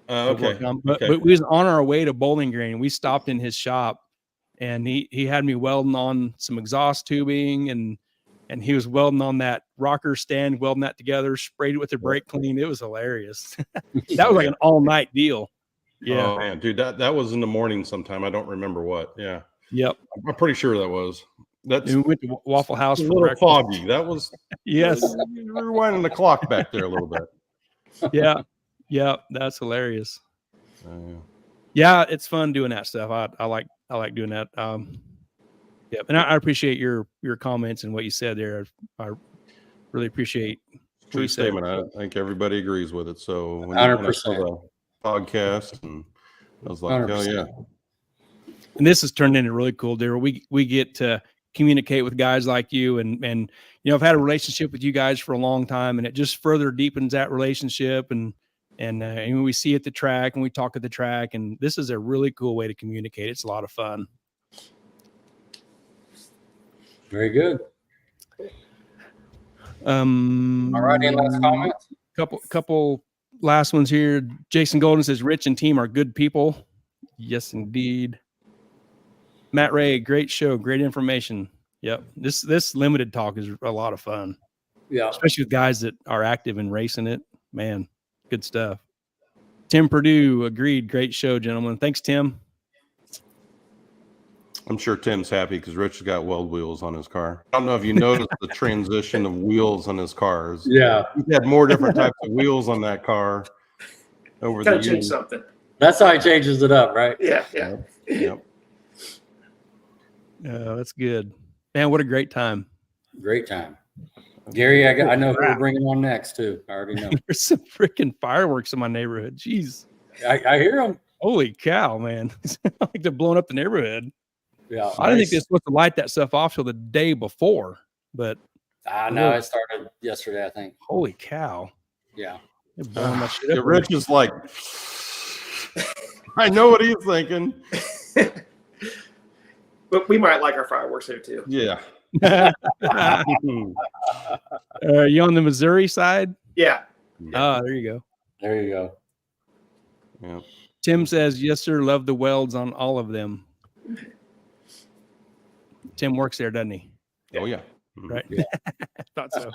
work on. But we was on our way to Bowling Green. We stopped in his shop, and he had me welding on some exhaust tubing, and he was welding on that rocker stand, welding that together, sprayed it with the brake clean. It was hilarious. That was like an all night deal. Yeah. Oh man, dude, that was in the morning sometime. I don't remember what. Yeah. Yep. I'm pretty sure that was. We went to Waffle House for breakfast. Foggy. That was yes. Rewinding the clock back there a little bit. Yeah. That's hilarious. Yeah, it's fun doing that stuff. I like doing that. Yeah, and I appreciate your comments and what you said there. I really appreciate true statement. I think everybody agrees with it. So 100% podcast, and I was like, 100%. Hell yeah. And this has turned into really cool, dear. We get to communicate with guys like you, and I've had a relationship with you guys for a long time, and it just further deepens that relationship. And we see at the track, and we talk at the track, and this is a really cool way to communicate. It's a lot of fun. Very good. All right, any last comments? Couple last ones here. Jason Golden says Rich and team are good people. Yes, indeed. Matt Ray, great show, great information. Yep. This limited talk is a lot of fun. Yeah. Especially with guys that are active in racing it. Man, good stuff. Tim Purdue, agreed. Great show, gentlemen. Thanks, Tim. I'm sure Tim's happy because Rich has got weld wheels on his car. I don't know if you noticed the transition of wheels on his cars. Yeah. He had more different types of wheels on that car over the years. Change something. That's how he changes it up, right? Yeah. Yep. That's good. Man, what a great time. Great time. Gary, I know who we're bringing on next, too. I already know. There's some freaking fireworks in my neighborhood. Jeez. I hear them. Holy cow, man. Like they're blowing up the neighborhood. Yeah. I didn't think they're supposed to light that stuff off till the day before, but no, it started yesterday, I think. Holy cow. Yeah. Rich is like, I know what he's thinking. But we might like our fireworks here too. Yeah. You on the Missouri side? Yeah. Oh, there you go. There you go. Yeah. Tim says, yes, sir. Love the welds on all of them. Tim works there, doesn't he? Oh, yeah. Right. Yeah. Thought so.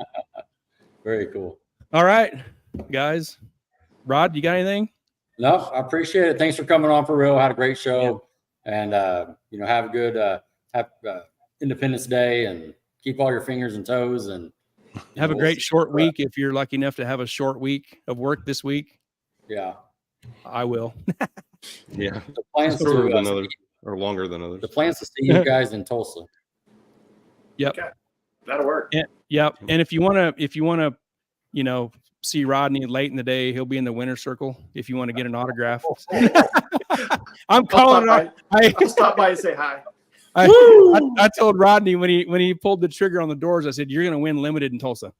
Very cool. All right, guys. Rod, you got anything? No, I appreciate it. Thanks for coming on for real. Had a great show. Yeah. And, have a good Independence Day and keep all your fingers and toes and have a great short week. If you're lucky enough to have a short week of work this week. Yeah. I will. Yeah. The plans shorter than others or longer than others. The plans to see you guys in Tulsa. Yep. Okay. That'll work. Yep. And if you want to, see Rodney late in the day, he'll be in the winner's circle. If you want to get an autograph, I'm calling. I'll stop by and say hi. I told Rodney when he pulled the trigger on the doors, I said, "You're going to win limited in Tulsa."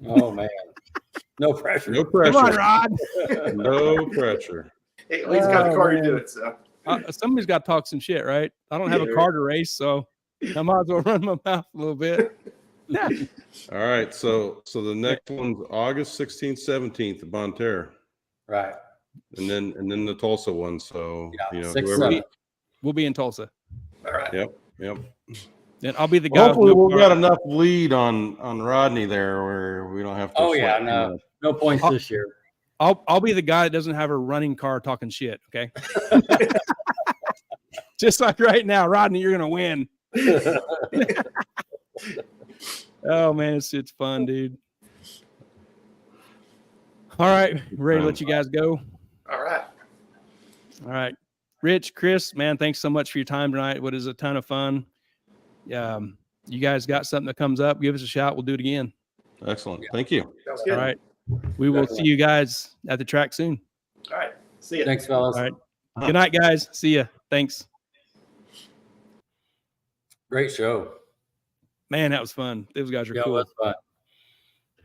Oh man, no pressure. No pressure. Come on, Rod. No pressure. Hey, at least got the car to do it. So somebody's got to talk some shit, right? I don't have a car to race, so I might as well run my mouth a little bit. All right. So the next one's August 16th, 17th at Bonterre. Right. And then the Tulsa one. So we'll be in Tulsa. all right. Yep. And I'll be the guy. Hopefully we'll get enough lead on Rodney there where we don't have to. Oh yeah, no points this year. I'll be the guy that doesn't have a running car talking shit. Okay. Just like right now, Rodney, you're gonna win. Oh man, it's fun, dude. All right, ready to let you guys go. All right. Rich, Chris, man, thanks so much for your time tonight. What is a ton of fun. You guys got something that comes up, give us a shout. We'll do it again. Excellent. Thank you. Sounds good. All right. We will see you guys at the track soon. All right. See you. Thanks, fellas. All right. Good night, guys. See ya. Thanks. Great show. Man, that was fun. Those guys are cool.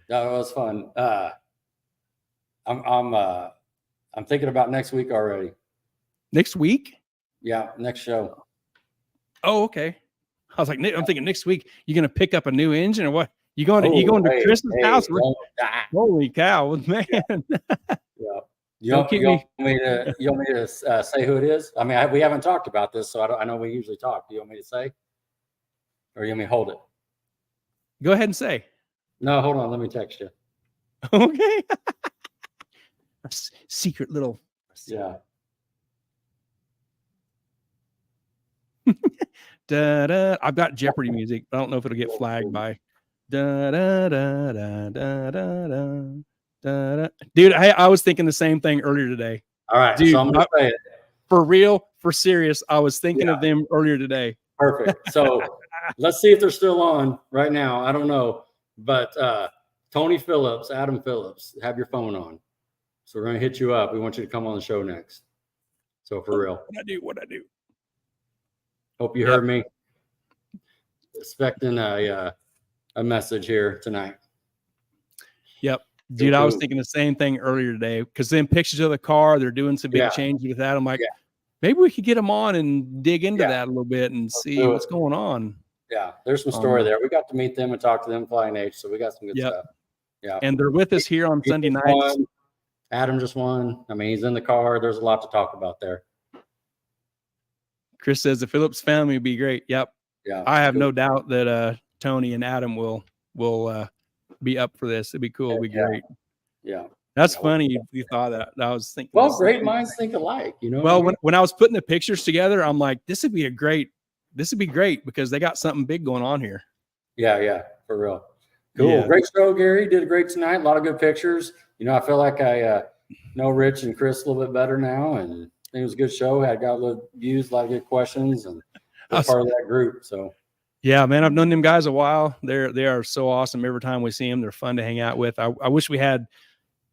That was fun. I'm thinking about next week already. Next week? Yeah, next show. Oh, okay. I was like, I'm thinking next week you're gonna pick up a new engine or what? You going to Chris's house? Holy cow, man! Yeah. You want me to say who it is? I mean, we haven't talked about this, so I know we usually talk. Do you want me to say, or you want me to hold it? Go ahead and say. No, hold on. Let me text you. Okay. A secret little. Yeah. Da, da. I've got Jeopardy music. I don't know if it'll get flagged by. Da, da, da, da, da, da, da, da. Dude, I was thinking the same thing earlier today. All right. Dude, so I'm gonna say it. For real, for serious. I was thinking of them earlier today. Perfect. So let's see if they're still on right now. I don't know. But Tony Phillips, Adam Phillips, have your phone on. So we're going to hit you up. We want you to come on the show next. So for real. What I do. Hope you heard me. Expecting a message here tonight. Yep. Dude, I was thinking the same thing earlier today because then pictures of the car, they're doing some big changes with that. I'm like, maybe we could get them on and dig into that a little bit and see what's going on. Yeah, there's some story there. We got to meet them and talk to them, Flying H, so we got some good stuff. Yeah. And they're with us here on Sunday nights. Adam just won. I mean, he's in the car. There's a lot to talk about there. Chris says the Phillips family would be great. Yep. Yeah. I have no doubt that Tony and Adam will be up for this. It'd be cool. It'd be great. Yeah. That's funny. You thought that. I was thinking. Well, great minds think alike, you know. Well, when I was putting the pictures together, I'm like, this would be great because they got something big going on here. Yeah, for real. Cool. Yeah. Great show, Gary. Did great tonight. A lot of good pictures. You know, I feel like I know Rich and Chris a little bit better now, and I think it was a good show. Got a lot of views, a lot of good questions, and I'm part of that group. So yeah, man, I've known them guys a while. They are so awesome. Every time we see them, they're fun to hang out with. I wish we had,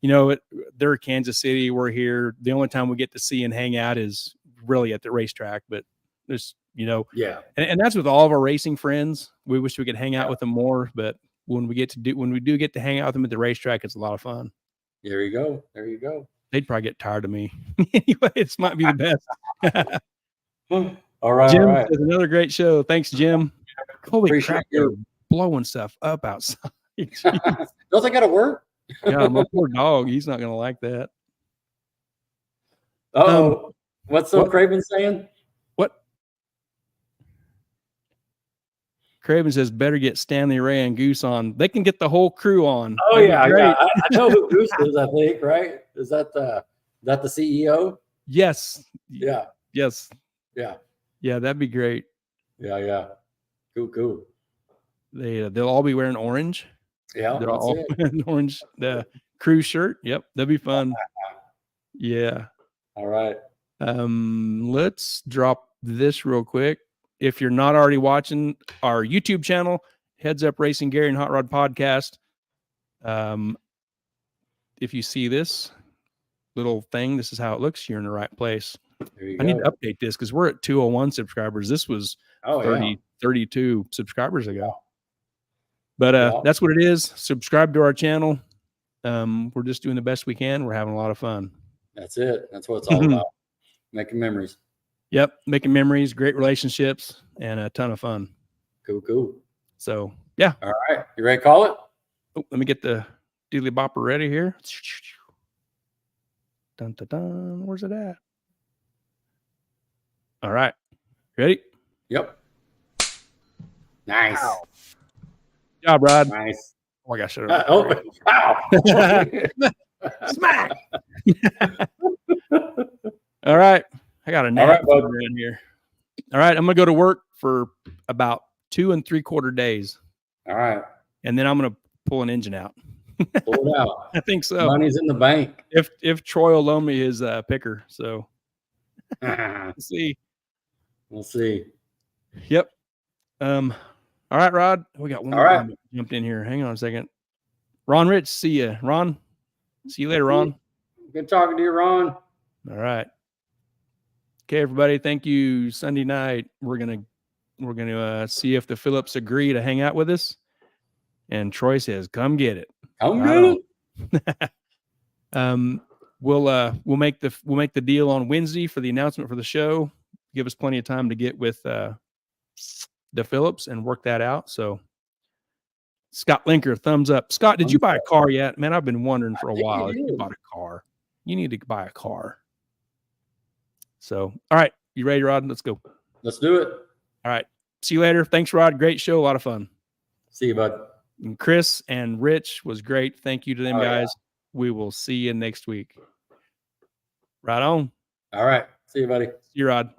they're Kansas City. We're here. The only time we get to see and hang out is really at the racetrack, but there's, and that's with all of our racing friends. We wish we could hang out with them more, but when we do get to hang out with them at the racetrack, it's a lot of fun. There you go. There you go. They'd probably get tired of me. Anyway, this might be the best. All right. Jim all right. says another great show. Thanks, Jim. Holy Appreciate crap, you. they're blowing stuff up outside. Don't they got to work? Yeah, my poor dog. He's not going to like that. Uh-oh. What's what? Craven saying? What? Craven says, better get Stanley, Ray, and Goose on. They can get the whole crew on. Oh, That'd yeah. be great. Yeah. I know who Goose is, I think, right? Is that the CEO? Yes. Yeah. Yes. Yeah. Yeah, that'd be great. Yeah. Yeah. Cool. They'll all be wearing orange. Yeah. They're all wearing orange, the crew shirt. Yep. That'd be fun. Yeah. All right. Let's drop this real quick. If you're not already watching our YouTube channel, Heads Up Racing Gary and Hot Rod Podcast. If you see this little thing, this is how it looks. You're in the right place. I need to update this because we're at 201 subscribers. This was 32 subscribers ago. But that's what it is. Subscribe to our channel. We're just doing the best we can. We're having a lot of fun. That's it. That's what it's all about. Making memories. Yep. Making memories, great relationships, and a ton of fun. Cool. So, yeah. All right. You ready to call it? Oh, let me get the Doodly Bopper ready here. Dun, dun, dun. Where's it at? All right. Ready? Yep. Nice. Wow. Good job, Rod. Nice. Oh, I got shut Wow. Smack. All right. I got a nap in here. All right. I'm going to go to work for about 2 3/4 days. All right. And then I'm going to pull an engine out. Pull it out. I think so. Money's in the bank. If Troy will loan me his picker. So we'll see. We'll see. Yep. All right, Rod. We got one more right. jumped in here. Hang on a second. Ron Rich, see you. Ron. See you later, Ron. Good talking to you, Ron. All right. Okay, everybody. Thank you. Sunday night, we're gonna see if the Phillips agree to hang out with us. And Troy says, "Come get it." Come get it. We'll make the deal on Wednesday for the announcement for the show. Give us plenty of time to get with the Phillips and work that out. So, Scott Linker, thumbs up. Scott, did you buy a car yet? Man, I've been wondering for a while if you bought a car. You need to buy a car. So, all right. You ready, Rod? Let's go. Let's do it. All right. See you later. Thanks, Rod. Great show. A lot of fun. See you, bud. And Chris and Rich was great. Thank you to them guys. Yeah. We will see you next week. Right on. All right. See you, buddy. See you, Rod.